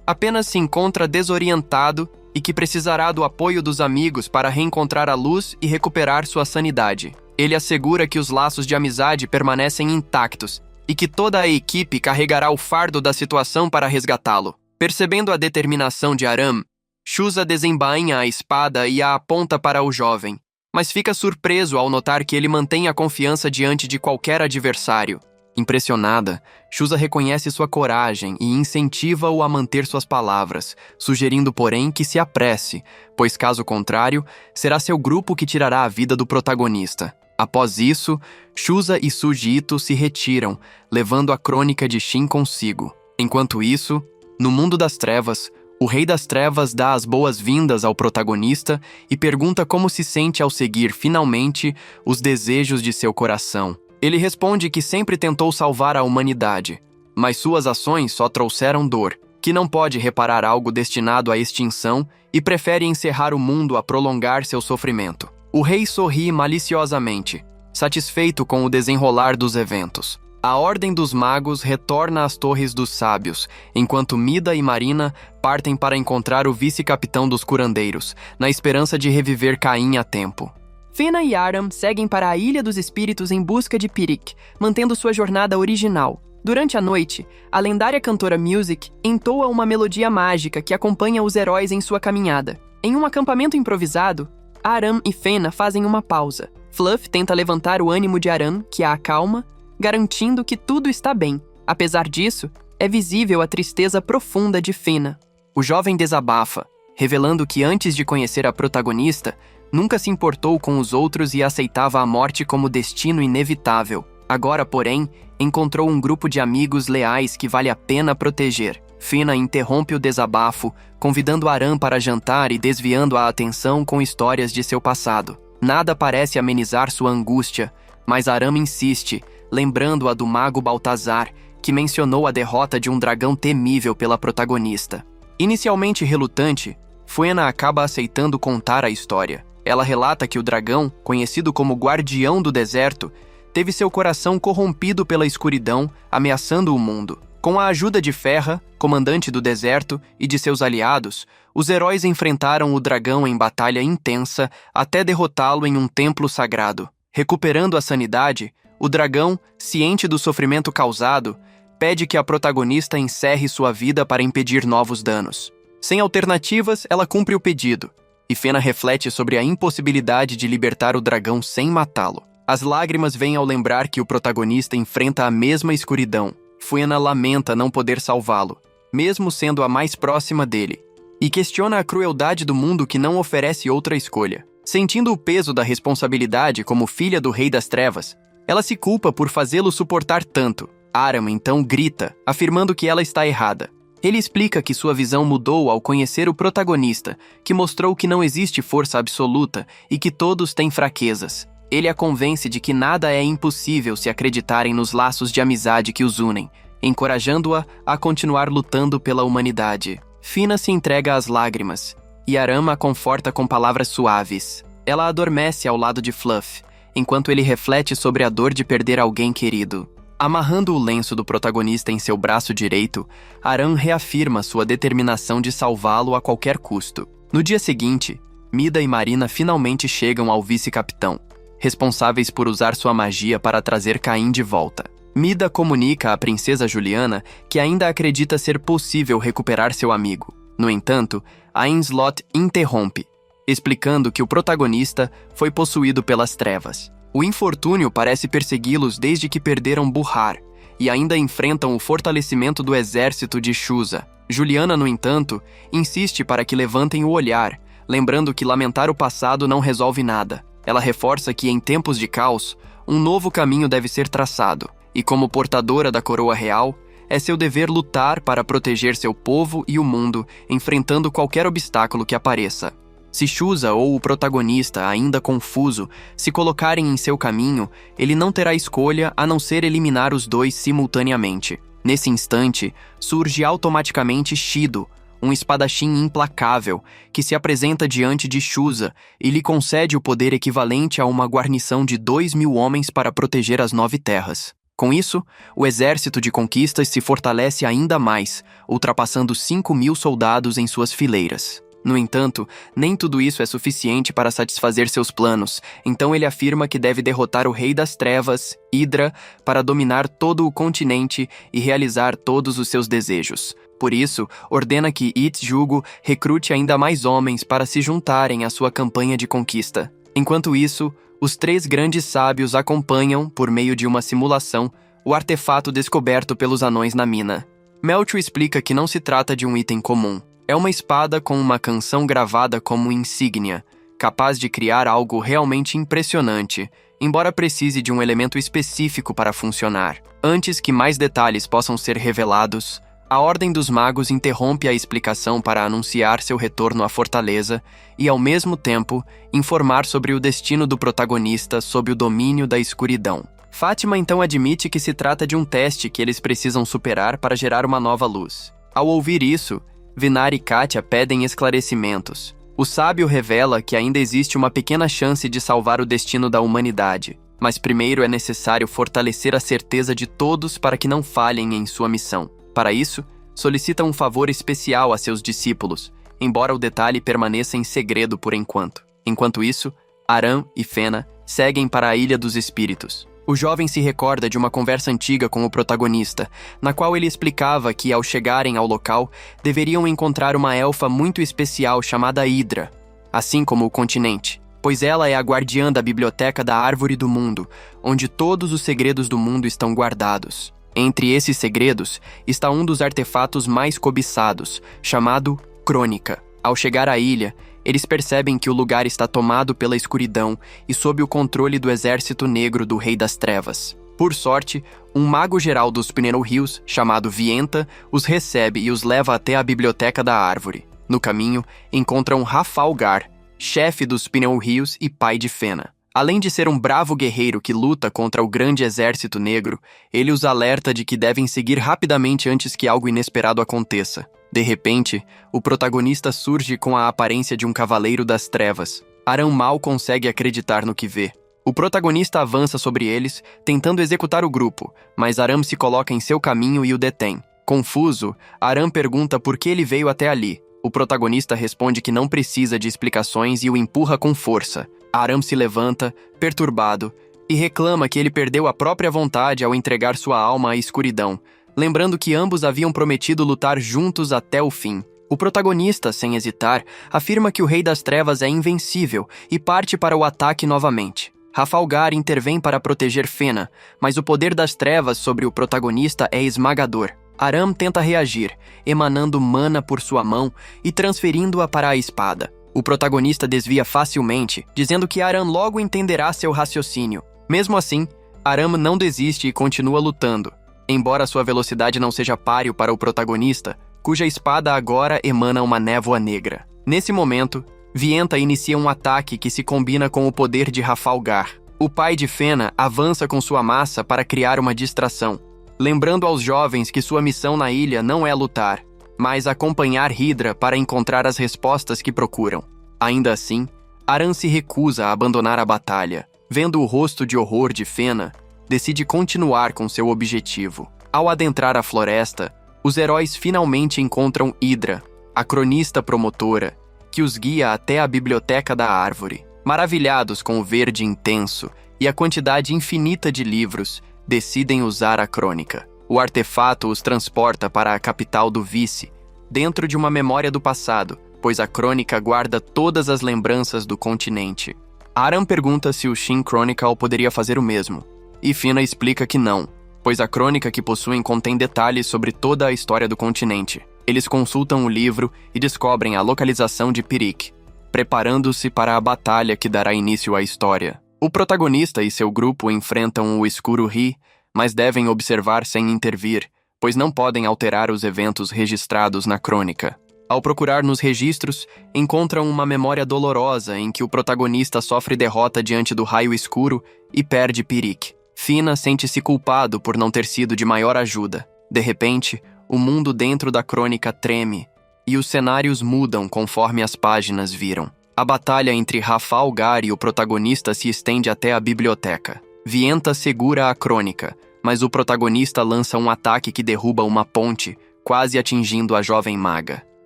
apenas se encontra desorientado e que precisará do apoio dos amigos para reencontrar a luz e recuperar sua sanidade. Ele assegura que os laços de amizade permanecem intactos e que toda a equipe carregará o fardo da situação para resgatá-lo. Percebendo a determinação de Aram, Shusa desembainha a espada e a aponta para o jovem, mas fica surpreso ao notar que ele mantém a confiança diante de qualquer adversário. Impressionada, Shusa reconhece sua coragem e incentiva-o a manter suas palavras, sugerindo, porém, que se apresse, pois caso contrário, será seu grupo que tirará a vida do protagonista. Após isso, Shusa e Suji Ito se retiram, levando a crônica de Shin consigo. Enquanto isso, no mundo das trevas, o Rei das Trevas dá as boas-vindas ao protagonista e pergunta como se sente ao seguir, finalmente, os desejos de seu coração. Ele responde que sempre tentou salvar a humanidade, mas suas ações só trouxeram dor, que não pode reparar algo destinado à extinção e prefere encerrar o mundo a prolongar seu sofrimento. O rei sorri maliciosamente, satisfeito com o desenrolar dos eventos. A Ordem dos Magos retorna às Torres dos Sábios, enquanto Mida e Marina partem para encontrar o vice-capitão dos curandeiros, na esperança de reviver Caim a tempo. Fena e Aram seguem para a Ilha dos Espíritos em busca de Pirik, mantendo sua jornada original. Durante a noite, a lendária cantora Music entoa uma melodia mágica que acompanha os heróis em sua caminhada. Em um acampamento improvisado, Aram e Fena fazem uma pausa. Fluff tenta levantar o ânimo de Aram, que a acalma, garantindo que tudo está bem. Apesar disso, é visível a tristeza profunda de Fena. O jovem desabafa, revelando que antes de conhecer a protagonista, nunca se importou com os outros e aceitava a morte como destino inevitável. Agora, porém, encontrou um grupo de amigos leais que vale a pena proteger. Fena interrompe o desabafo, convidando Aram para jantar e desviando a atenção com histórias de seu passado. Nada parece amenizar sua angústia, mas Aram insiste, lembrando-a do mago Baltazar, que mencionou a derrota de um dragão temível pela protagonista. Inicialmente relutante, Fena acaba aceitando contar a história. Ela relata que o dragão, conhecido como Guardião do Deserto, teve seu coração corrompido pela escuridão, ameaçando o mundo. Com a ajuda de Ferra, comandante do deserto, e de seus aliados, os heróis enfrentaram o dragão em batalha intensa até derrotá-lo em um templo sagrado. Recuperando a sanidade, o dragão, ciente do sofrimento causado, pede que a protagonista encerre sua vida para impedir novos danos. Sem alternativas, ela cumpre o pedido, e Fena reflete sobre a impossibilidade de libertar o dragão sem matá-lo. As lágrimas vêm ao lembrar que o protagonista enfrenta a mesma escuridão. Fena lamenta não poder salvá-lo, mesmo sendo a mais próxima dele, e questiona a crueldade do mundo que não oferece outra escolha. Sentindo o peso da responsabilidade como filha do Rei das Trevas, ela se culpa por fazê-lo suportar tanto. Aram então grita, afirmando que ela está errada. Ele explica que sua visão mudou ao conhecer o protagonista, que mostrou que não existe força absoluta e que todos têm fraquezas. Ele a convence de que nada é impossível se acreditarem nos laços de amizade que os unem, encorajando-a a continuar lutando pela humanidade. Fena se entrega às lágrimas, e Aram a conforta com palavras suaves. Ela adormece ao lado de Fluff, enquanto ele reflete sobre a dor de perder alguém querido. Amarrando o lenço do protagonista em seu braço direito, Aram reafirma sua determinação de salvá-lo a qualquer custo. No dia seguinte, Mida e Marina finalmente chegam ao vice-capitão, responsáveis por usar sua magia para trazer Caim de volta. Mida comunica à princesa Juliana que ainda acredita ser possível recuperar seu amigo. No entanto, Ainslot interrompe, explicando que o protagonista foi possuído pelas trevas. O infortúnio parece persegui-los desde que perderam Buhar, e ainda enfrentam o fortalecimento do exército de Shuza. Juliana, no entanto, insiste para que levantem o olhar, lembrando que lamentar o passado não resolve nada. Ela reforça que, em tempos de caos, um novo caminho deve ser traçado, e como portadora da coroa real, é seu dever lutar para proteger seu povo e o mundo, enfrentando qualquer obstáculo que apareça. Se Shuza ou o protagonista, ainda confuso, se colocarem em seu caminho, ele não terá escolha a não ser eliminar os dois simultaneamente. Nesse instante, surge automaticamente Shido, um espadachim implacável, que se apresenta diante de Shuza e lhe concede o poder equivalente a uma guarnição de 2.000 homens para proteger as 9 terras. Com isso, o exército de conquistas se fortalece ainda mais, ultrapassando 5.000 soldados em suas fileiras. No entanto, nem tudo isso é suficiente para satisfazer seus planos, então ele afirma que deve derrotar o Rei das Trevas, Hydra, para dominar todo o continente e realizar todos os seus desejos. Por isso, ordena que Itzjugo recrute ainda mais homens para se juntarem à sua campanha de conquista. Enquanto isso, os 3 grandes sábios acompanham, por meio de uma simulação, o artefato descoberto pelos anões na mina. Melchior explica que não se trata de um item comum. É uma espada com uma canção gravada como insígnia, capaz de criar algo realmente impressionante, embora precise de um elemento específico para funcionar. Antes que mais detalhes possam ser revelados, a Ordem dos Magos interrompe a explicação para anunciar seu retorno à fortaleza e, ao mesmo tempo, informar sobre o destino do protagonista sob o domínio da escuridão. Fátima então admite que se trata de um teste que eles precisam superar para gerar uma nova luz. Ao ouvir isso, Vinar e Katia pedem esclarecimentos. O sábio revela que ainda existe uma pequena chance de salvar o destino da humanidade, mas primeiro é necessário fortalecer a certeza de todos para que não falhem em sua missão. Para isso, solicita um favor especial a seus discípulos, embora o detalhe permaneça em segredo por enquanto. Enquanto isso, Aram e Fena seguem para a Ilha dos Espíritos. O jovem se recorda de uma conversa antiga com o protagonista, na qual ele explicava que, ao chegarem ao local, deveriam encontrar uma elfa muito especial chamada Hydra, assim como o continente, pois ela é a guardiã da biblioteca da Árvore do Mundo, onde todos os segredos do mundo estão guardados. Entre esses segredos está um dos artefatos mais cobiçados, chamado Crônica. Ao chegar à ilha, eles percebem que o lugar está tomado pela escuridão e sob o controle do exército negro do Rei das Trevas. Por sorte, um mago-geral dos Pinero Hills, chamado Vienta, os recebe e os leva até a biblioteca da árvore. No caminho, encontram Rafalgar, chefe dos Pinero Hills e pai de Fena. Além de ser um bravo guerreiro que luta contra o grande exército negro, ele os alerta de que devem seguir rapidamente antes que algo inesperado aconteça. De repente, o protagonista surge com a aparência de um cavaleiro das trevas. Aram mal consegue acreditar no que vê. O protagonista avança sobre eles, tentando executar o grupo, mas Aram se coloca em seu caminho e o detém. Confuso, Aram pergunta por que ele veio até ali. O protagonista responde que não precisa de explicações e o empurra com força. Aram se levanta, perturbado, e reclama que ele perdeu a própria vontade ao entregar sua alma à escuridão, lembrando que ambos haviam prometido lutar juntos até o fim. O protagonista, sem hesitar, afirma que o Rei das Trevas é invencível e parte para o ataque novamente. Trafalgar intervém para proteger Fena, mas o poder das trevas sobre o protagonista é esmagador. Aram tenta reagir, emanando mana por sua mão e transferindo-a para a espada. O protagonista desvia facilmente, dizendo que Aram logo entenderá seu raciocínio. Mesmo assim, Aram não desiste e continua lutando. Embora sua velocidade não seja páreo para o protagonista, cuja espada agora emana uma névoa negra. Nesse momento, Vienta inicia um ataque que se combina com o poder de Trafalgar. O pai de Fena avança com sua massa para criar uma distração, lembrando aos jovens que sua missão na ilha não é lutar, mas acompanhar Hydra para encontrar as respostas que procuram. Ainda assim, Aram se recusa a abandonar a batalha. Vendo o rosto de horror de Fena, decide continuar com seu objetivo. Ao adentrar a floresta, os heróis finalmente encontram Hydra, a cronista promotora, que os guia até a biblioteca da árvore. Maravilhados com o verde intenso e a quantidade infinita de livros, decidem usar a crônica. O artefato os transporta para a capital do vice, dentro de uma memória do passado, pois a crônica guarda todas as lembranças do continente. Aram pergunta se o Shin Chronicle poderia fazer o mesmo, e Fena explica que não, pois a crônica que possuem contém detalhes sobre toda a história do continente. Eles consultam o livro e descobrem a localização de Pirik, preparando-se para a batalha que dará início à história. O protagonista e seu grupo enfrentam o Escuro Ri, mas devem observar sem intervir, pois não podem alterar os eventos registrados na crônica. Ao procurar nos registros, encontram uma memória dolorosa em que o protagonista sofre derrota diante do Raio Escuro e perde Pirik. Fena sente-se culpado por não ter sido de maior ajuda. De repente, o mundo dentro da crônica treme, e os cenários mudam conforme as páginas viram. A batalha entre Trafalgar e o protagonista se estende até a biblioteca. Vienta segura a crônica, mas o protagonista lança um ataque que derruba uma ponte, quase atingindo a jovem maga.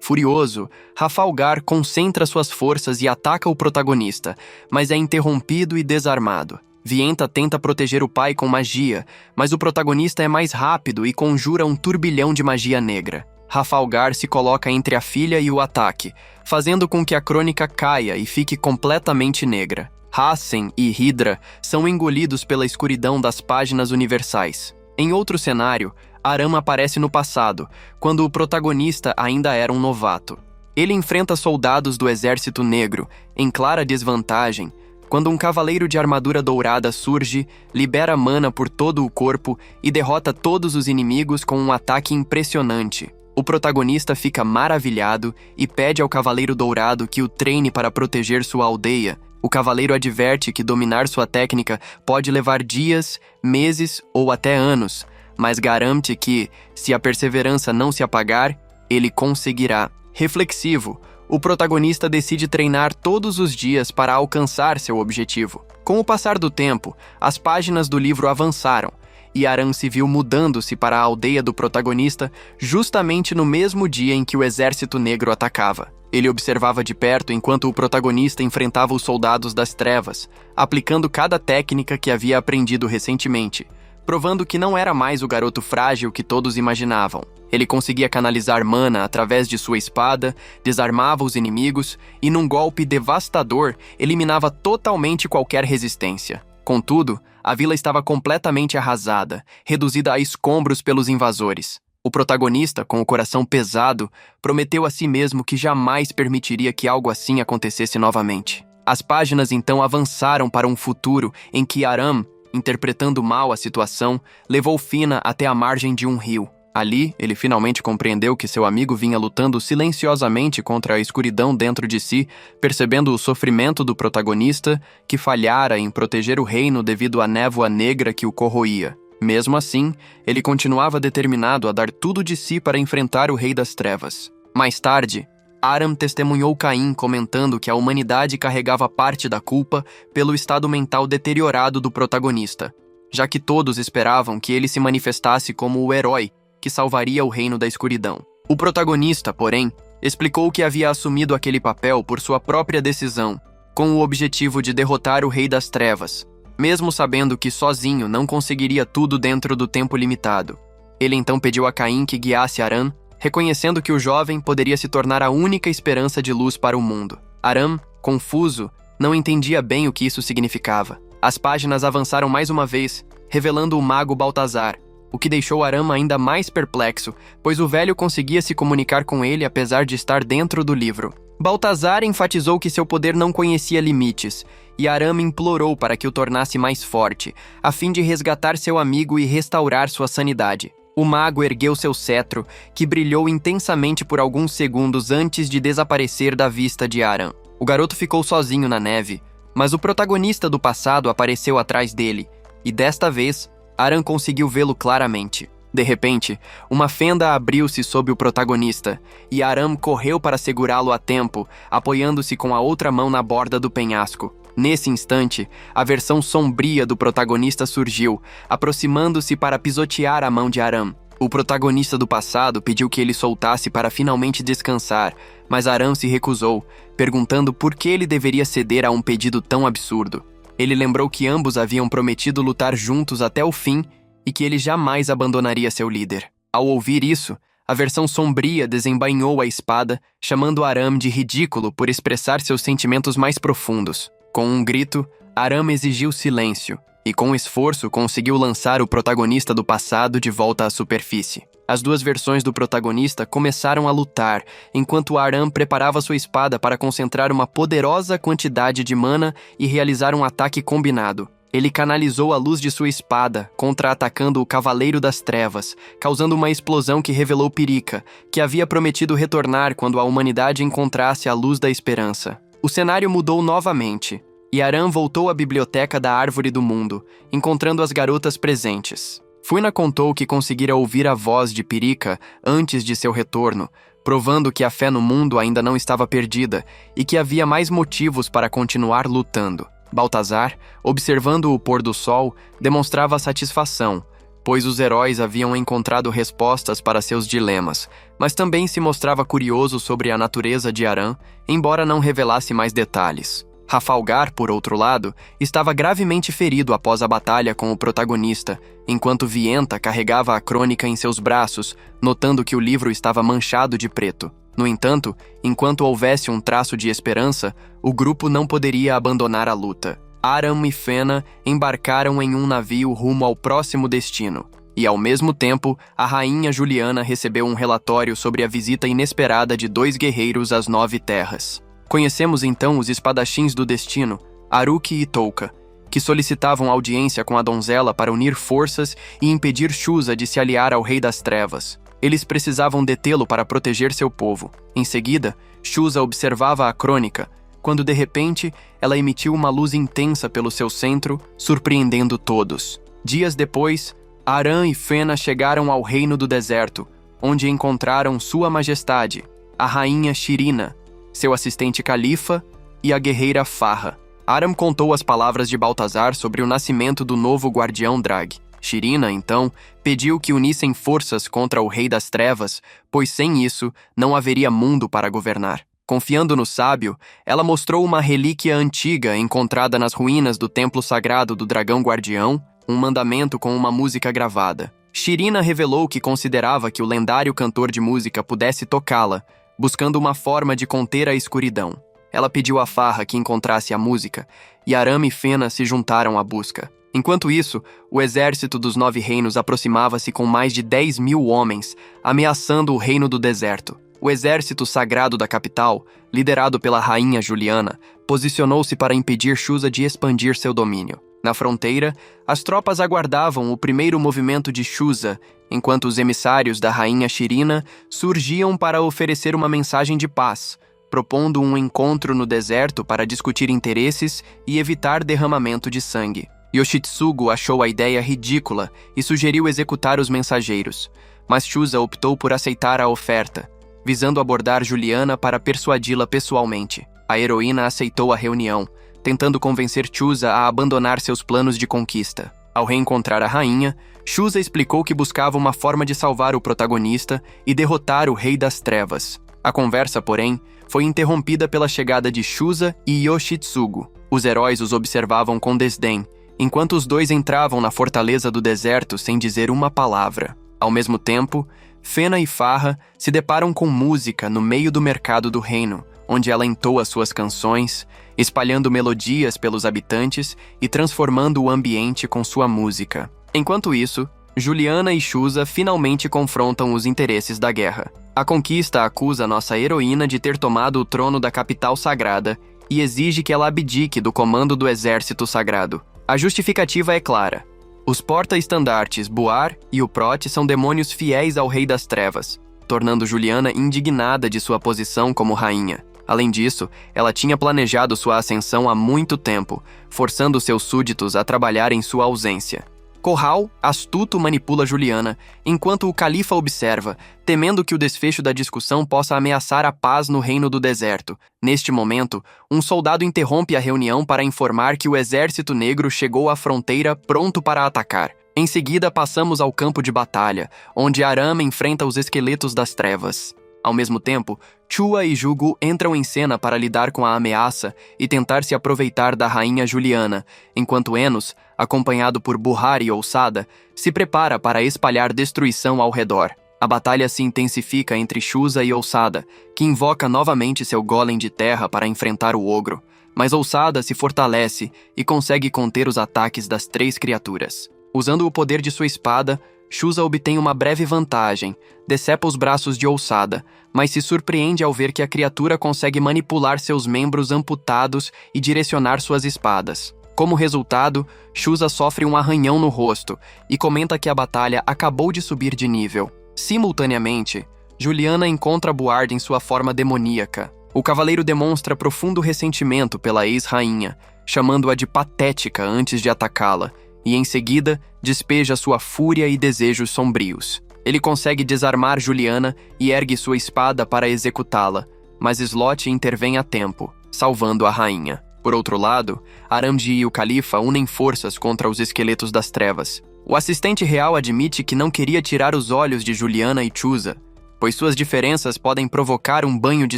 Furioso, Trafalgar concentra suas forças e ataca o protagonista, mas é interrompido e desarmado. Vienta tenta proteger o pai com magia, mas o protagonista é mais rápido e conjura um turbilhão de magia negra. Trafalgar se coloca entre a filha e o ataque, fazendo com que a crônica caia e fique completamente negra. Hassen e Hydra são engolidos pela escuridão das páginas universais. Em outro cenário, Aram aparece no passado, quando o protagonista ainda era um novato. Ele enfrenta soldados do Exército Negro, em clara desvantagem, quando um cavaleiro de armadura dourada surge, libera mana por todo o corpo e derrota todos os inimigos com um ataque impressionante. O protagonista fica maravilhado e pede ao Cavaleiro Dourado que o treine para proteger sua aldeia. O cavaleiro adverte que dominar sua técnica pode levar dias, meses ou até anos, mas garante que, se a perseverança não se apagar, ele conseguirá. Reflexivo, o protagonista decide treinar todos os dias para alcançar seu objetivo. Com o passar do tempo, as páginas do livro avançaram, e Aram se viu mudando-se para a aldeia do protagonista justamente no mesmo dia em que o Exército Negro atacava. Ele observava de perto enquanto o protagonista enfrentava os soldados das trevas, aplicando cada técnica que havia aprendido recentemente, provando que não era mais o garoto frágil que todos imaginavam. Ele conseguia canalizar mana através de sua espada, desarmava os inimigos e, num golpe devastador, eliminava totalmente qualquer resistência. Contudo, a vila estava completamente arrasada, reduzida a escombros pelos invasores. O protagonista, com o coração pesado, prometeu a si mesmo que jamais permitiria que algo assim acontecesse novamente. As páginas então avançaram para um futuro em que Aram, interpretando mal a situação, levou Fena até a margem de um rio. Ali, ele finalmente compreendeu que seu amigo vinha lutando silenciosamente contra a escuridão dentro de si, percebendo o sofrimento do protagonista, que falhara em proteger o reino devido à névoa negra que o corroía. Mesmo assim, ele continuava determinado a dar tudo de si para enfrentar o Rei das Trevas. Mais tarde, Aram testemunhou Caim comentando que a humanidade carregava parte da culpa pelo estado mental deteriorado do protagonista, já que todos esperavam que ele se manifestasse como o herói que salvaria o reino da escuridão. O protagonista, porém, explicou que havia assumido aquele papel por sua própria decisão, com o objetivo de derrotar o Rei das Trevas, mesmo sabendo que sozinho não conseguiria tudo dentro do tempo limitado. Ele então pediu a Caim que guiasse Aram, reconhecendo que o jovem poderia se tornar a única esperança de luz para o mundo. Aram, confuso, não entendia bem o que isso significava. As páginas avançaram mais uma vez, revelando o mago Baltazar, o que deixou Aram ainda mais perplexo, pois o velho conseguia se comunicar com ele apesar de estar dentro do livro. Baltazar enfatizou que seu poder não conhecia limites, e Aram implorou para que o tornasse mais forte, a fim de resgatar seu amigo e restaurar sua sanidade. O mago ergueu seu cetro, que brilhou intensamente por alguns segundos antes de desaparecer da vista de Aram. O garoto ficou sozinho na neve, mas o protagonista do passado apareceu atrás dele, e desta vez, Aram conseguiu vê-lo claramente. De repente, uma fenda abriu-se sob o protagonista, e Aram correu para segurá-lo a tempo, apoiando-se com a outra mão na borda do penhasco. Nesse instante, a versão sombria do protagonista surgiu, aproximando-se para pisotear a mão de Aram. O protagonista do passado pediu que ele soltasse para finalmente descansar, mas Aram se recusou, perguntando por que ele deveria ceder a um pedido tão absurdo. Ele lembrou que ambos haviam prometido lutar juntos até o fim e que ele jamais abandonaria seu líder. Ao ouvir isso, a versão sombria desembainhou a espada, chamando Aram de ridículo por expressar seus sentimentos mais profundos. Com um grito, Aram exigiu silêncio e, com esforço, conseguiu lançar o protagonista do passado de volta à superfície. As duas versões do protagonista começaram a lutar, enquanto Aram preparava sua espada para concentrar uma poderosa quantidade de mana e realizar um ataque combinado. Ele canalizou a luz de sua espada, contra-atacando o Cavaleiro das Trevas, causando uma explosão que revelou Pirika, que havia prometido retornar quando a humanidade encontrasse a luz da esperança. O cenário mudou novamente, e Aram voltou à biblioteca da Árvore do Mundo, encontrando as garotas presentes. Fuina contou que conseguira ouvir a voz de Pirika antes de seu retorno, provando que a fé no mundo ainda não estava perdida e que havia mais motivos para continuar lutando. Baltazar, observando o pôr do sol, demonstrava satisfação, pois os heróis haviam encontrado respostas para seus dilemas, mas também se mostrava curioso sobre a natureza de Aram, embora não revelasse mais detalhes. Rafalgar, por outro lado, estava gravemente ferido após a batalha com o protagonista, enquanto Vienta carregava a crônica em seus braços, notando que o livro estava manchado de preto. No entanto, enquanto houvesse um traço de esperança, o grupo não poderia abandonar a luta. Aram e Fena embarcaram em um navio rumo ao próximo destino, e ao mesmo tempo, a rainha Juliana recebeu um relatório sobre a visita inesperada de 2 guerreiros às 9 terras. Conhecemos então os espadachins do destino, Aruki e Touka, que solicitavam audiência com a donzela para unir forças e impedir Shusa de se aliar ao Rei das Trevas. Eles precisavam detê-lo para proteger seu povo. Em seguida, Shusa observava a crônica, quando de repente ela emitiu uma luz intensa pelo seu centro, surpreendendo todos. Dias depois, Aram e Fena chegaram ao Reino do Deserto, onde encontraram Sua Majestade, a rainha Shirina, seu assistente Califa e a guerreira Farra. Aram contou as palavras de Baltazar sobre o nascimento do novo guardião Drag. Shirina, então, pediu que unissem forças contra o Rei das Trevas, pois sem isso não haveria mundo para governar. Confiando no sábio, ela mostrou uma relíquia antiga encontrada nas ruínas do templo sagrado do dragão guardião, um mandamento com uma música gravada. Shirina revelou que considerava que o lendário cantor de música pudesse tocá-la, buscando uma forma de conter a escuridão. Ela pediu a Farra que encontrasse a música, e Aram e Fena se juntaram à busca. Enquanto isso, o exército dos 9 reinos aproximava-se com mais de 10.000 homens, ameaçando o Reino do Deserto. O exército sagrado da capital, liderado pela rainha Juliana, posicionou-se para impedir Shusa de expandir seu domínio. Na fronteira, as tropas aguardavam o primeiro movimento de Shusa, enquanto os emissários da rainha Shirina surgiam para oferecer uma mensagem de paz, propondo um encontro no deserto para discutir interesses e evitar derramamento de sangue. Yoshitsugu achou a ideia ridícula e sugeriu executar os mensageiros, mas Shusa optou por aceitar a oferta, visando abordar Juliana para persuadi-la pessoalmente. A heroína aceitou a reunião, tentando convencer Shusa a abandonar seus planos de conquista. Ao reencontrar a rainha, Shusa explicou que buscava uma forma de salvar o protagonista e derrotar o Rei das Trevas. A conversa, porém, foi interrompida pela chegada de Shusa e Yoshitsugu. Os heróis os observavam com desdém, enquanto os dois entravam na fortaleza do deserto sem dizer uma palavra. Ao mesmo tempo, Fena e Farra se deparam com música no meio do mercado do reino, onde ela entoa suas canções, espalhando melodias pelos habitantes e transformando o ambiente com sua música. Enquanto isso, Juliana e Shusa finalmente confrontam os interesses da guerra. A conquista acusa nossa heroína de ter tomado o trono da capital sagrada e exige que ela abdique do comando do exército sagrado. A justificativa é clara. Os porta-estandartes Buar e o Prote são demônios fiéis ao Rei das Trevas, tornando Juliana indignada de sua posição como rainha. Além disso, ela tinha planejado sua ascensão há muito tempo, forçando seus súditos a trabalhar em sua ausência. Corral, astuto, manipula Juliana, enquanto o califa observa, temendo que o desfecho da discussão possa ameaçar a paz no Reino do Deserto. Neste momento, um soldado interrompe a reunião para informar que o exército negro chegou à fronteira pronto para atacar. Em seguida, passamos ao campo de batalha, onde Aram enfrenta os esqueletos das trevas. Ao mesmo tempo, Chua e Jugu entram em cena para lidar com a ameaça e tentar se aproveitar da rainha Juliana, enquanto Enos, acompanhado por Buhar e Ousada, se prepara para espalhar destruição ao redor. A batalha se intensifica entre Shusa e Ousada, que invoca novamente seu golem de terra para enfrentar o ogro, mas Ousada se fortalece e consegue conter os ataques das 3 criaturas. Usando o poder de sua espada, Shusa obtém uma breve vantagem, decepa os braços de Ousada, mas se surpreende ao ver que a criatura consegue manipular seus membros amputados e direcionar suas espadas. Como resultado, Shusa sofre um arranhão no rosto e comenta que a batalha acabou de subir de nível. Simultaneamente, Juliana encontra Buard em sua forma demoníaca. O cavaleiro demonstra profundo ressentimento pela ex-rainha, chamando-a de patética antes de atacá-la, e em seguida despeja sua fúria e desejos sombrios. Ele consegue desarmar Juliana e ergue sua espada para executá-la, mas Slot intervém a tempo, salvando a rainha. Por outro lado, Aramji e o califa unem forças contra os esqueletos das trevas. O assistente real admite que não queria tirar os olhos de Juliana e Chusa, pois suas diferenças podem provocar um banho de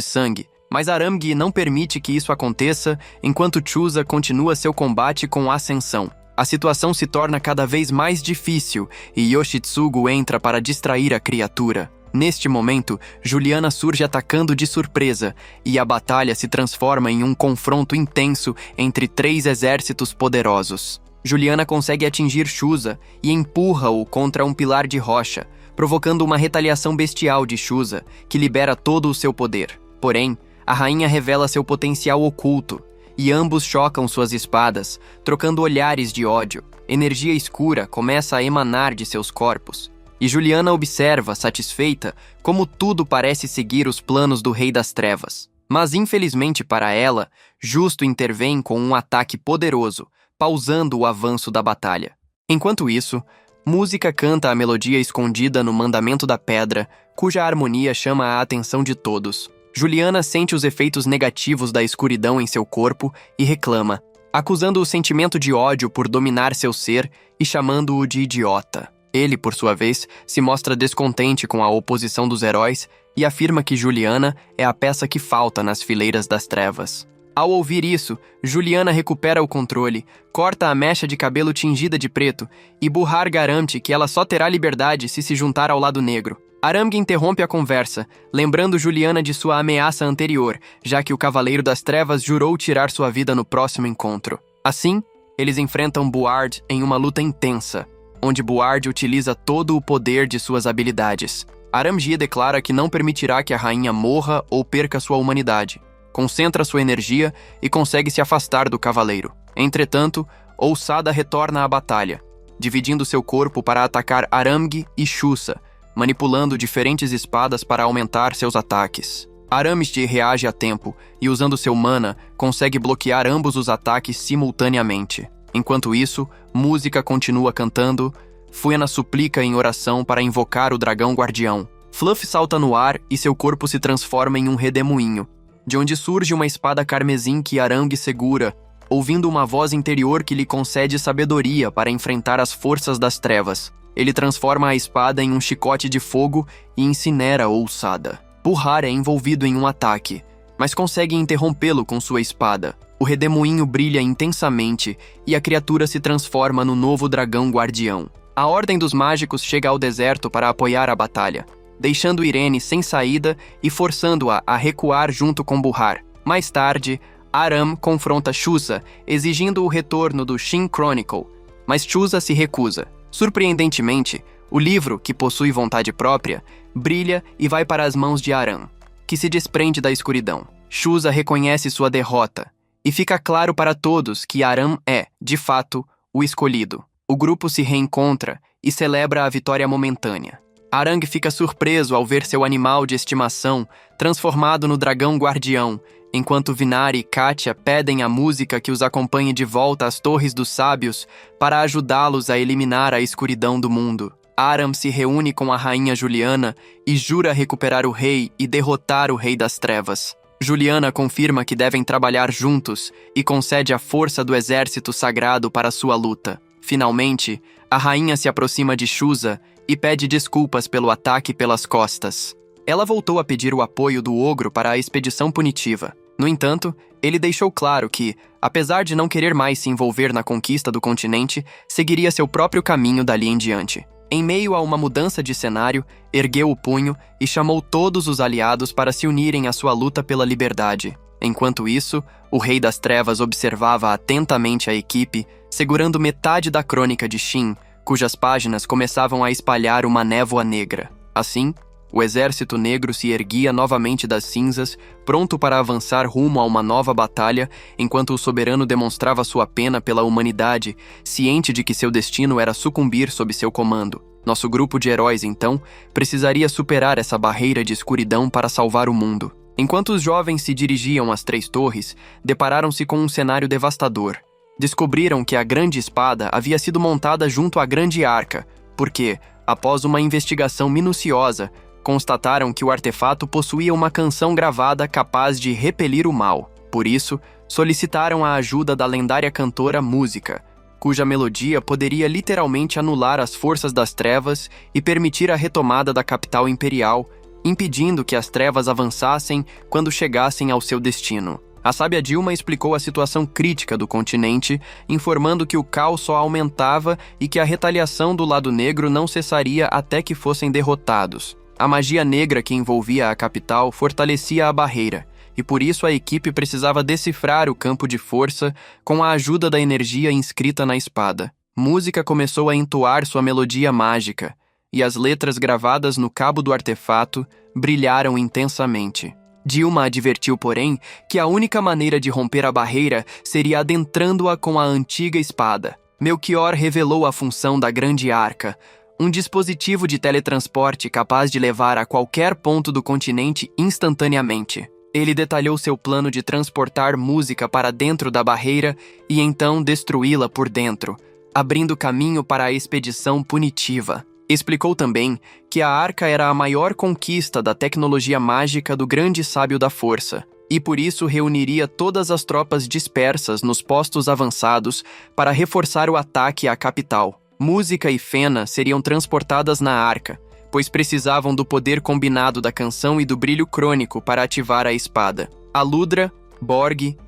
sangue, mas Aramji não permite que isso aconteça enquanto Chusa continua seu combate com Ascensão. A situação se torna cada vez mais difícil e Yoshitsugu entra para distrair a criatura. Neste momento, Juliana surge atacando de surpresa e a batalha se transforma em um confronto intenso entre 3 exércitos poderosos. Juliana consegue atingir Shusa e empurra-o contra um pilar de rocha, provocando uma retaliação bestial de Shusa, que libera todo o seu poder. Porém, a rainha revela seu potencial oculto, e ambos chocam suas espadas, trocando olhares de ódio. Energia escura começa a emanar de seus corpos, e Juliana observa, satisfeita, como tudo parece seguir os planos do Rei das Trevas. Mas, infelizmente para ela, Justo intervém com um ataque poderoso, pausando o avanço da batalha. Enquanto isso, Música canta a melodia escondida no Mandamento da Pedra, cuja harmonia chama a atenção de todos. Juliana sente os efeitos negativos da escuridão em seu corpo e reclama, acusando o sentimento de ódio por dominar seu ser e chamando-o de idiota. Ele, por sua vez, se mostra descontente com a oposição dos heróis e afirma que Juliana é a peça que falta nas fileiras das trevas. Ao ouvir isso, Juliana recupera o controle, corta a mecha de cabelo tingida de preto e Buhar garante que ela só terá liberdade se juntar ao lado negro. Aramg interrompe a conversa, lembrando Juliana de sua ameaça anterior, já que o Cavaleiro das Trevas jurou tirar sua vida no próximo encontro. Assim, eles enfrentam Buard em uma luta intensa, onde Buard utiliza todo o poder de suas habilidades. Aramji declara que não permitirá que a rainha morra ou perca sua humanidade. Concentra sua energia e consegue se afastar do cavaleiro. Entretanto, Ousada retorna à batalha, dividindo seu corpo para atacar Aramg e Shusa, manipulando diferentes espadas para aumentar seus ataques. Aramji reage a tempo e, usando seu mana, consegue bloquear ambos os ataques simultaneamente. Enquanto isso, Música continua cantando, Fuena suplica em oração para invocar o dragão guardião. Fluff salta no ar e seu corpo se transforma em um redemoinho, de onde surge uma espada carmesim que Aramg segura, ouvindo uma voz interior que lhe concede sabedoria para enfrentar as forças das trevas. Ele transforma a espada em um chicote de fogo e incinera Ousada. Buhar é envolvido em um ataque, mas consegue interrompê-lo com sua espada. O redemoinho brilha intensamente e a criatura se transforma no novo dragão guardião. A Ordem dos Mágicos chega ao deserto para apoiar a batalha, deixando Irene sem saída e forçando-a a recuar junto com Buhar. Mais tarde, Aram confronta Shusa, exigindo o retorno do Shin Chronicle, mas Shusa se recusa. Surpreendentemente, o livro, que possui vontade própria, brilha e vai para as mãos de Aram, que se desprende da escuridão. Shusa reconhece sua derrota, e fica claro para todos que Aram é, de fato, o escolhido. O grupo se reencontra e celebra a vitória momentânea. Arang fica surpreso ao ver seu animal de estimação transformado no dragão guardião, enquanto Vinari e Katia pedem a música que os acompanhe de volta às Torres dos Sábios para ajudá-los a eliminar a escuridão do mundo. Aram se reúne com a rainha Juliana e jura recuperar o rei e derrotar o Rei das Trevas. Juliana confirma que devem trabalhar juntos e concede a força do exército sagrado para sua luta. Finalmente, a rainha se aproxima de Shusa e pede desculpas pelo ataque pelas costas. Ela voltou a pedir o apoio do ogro para a expedição punitiva. No entanto, ele deixou claro que, apesar de não querer mais se envolver na conquista do continente, seguiria seu próprio caminho dali em diante. Em meio a uma mudança de cenário, ergueu o punho e chamou todos os aliados para se unirem à sua luta pela liberdade. Enquanto isso, o Rei das Trevas observava atentamente a equipe, segurando metade da crônica de Shin, cujas páginas começavam a espalhar uma névoa negra. Assim, o exército negro se erguia novamente das cinzas, pronto para avançar rumo a uma nova batalha, enquanto o soberano demonstrava sua pena pela humanidade, ciente de que seu destino era sucumbir sob seu comando. Nosso grupo de heróis, então, precisaria superar essa barreira de escuridão para salvar o mundo. Enquanto os jovens se dirigiam às Três Torres, depararam-se com um cenário devastador. Descobriram que a Grande Espada havia sido montada junto à Grande Arca, porque, após uma investigação minuciosa, constataram que o artefato possuía uma canção gravada capaz de repelir o mal. Por isso, solicitaram a ajuda da lendária cantora Música, cuja melodia poderia literalmente anular as forças das trevas e permitir a retomada da capital imperial, impedindo que as trevas avançassem quando chegassem ao seu destino. A sábia Dilma explicou a situação crítica do continente, informando que o caos só aumentava e que a retaliação do lado negro não cessaria até que fossem derrotados. A magia negra que envolvia a capital fortalecia a barreira, e por isso a equipe precisava decifrar o campo de força com a ajuda da energia inscrita na espada. Música começou a entoar sua melodia mágica, e as letras gravadas no cabo do artefato brilharam intensamente. Dilma advertiu, porém, que a única maneira de romper a barreira seria adentrando-a com a antiga espada. Melchior revelou a função da Grande Arca, um dispositivo de teletransporte capaz de levar a qualquer ponto do continente instantaneamente. Ele detalhou seu plano de transportar música para dentro da barreira e então destruí-la por dentro, abrindo caminho para a expedição punitiva. Explicou também que a Arca era a maior conquista da tecnologia mágica do grande sábio da força, e por isso reuniria todas as tropas dispersas nos postos avançados para reforçar o ataque à capital. Música e Fena seriam transportadas na Arca, pois precisavam do poder combinado da canção e do brilho crônico para ativar a espada. Aludra, Borg,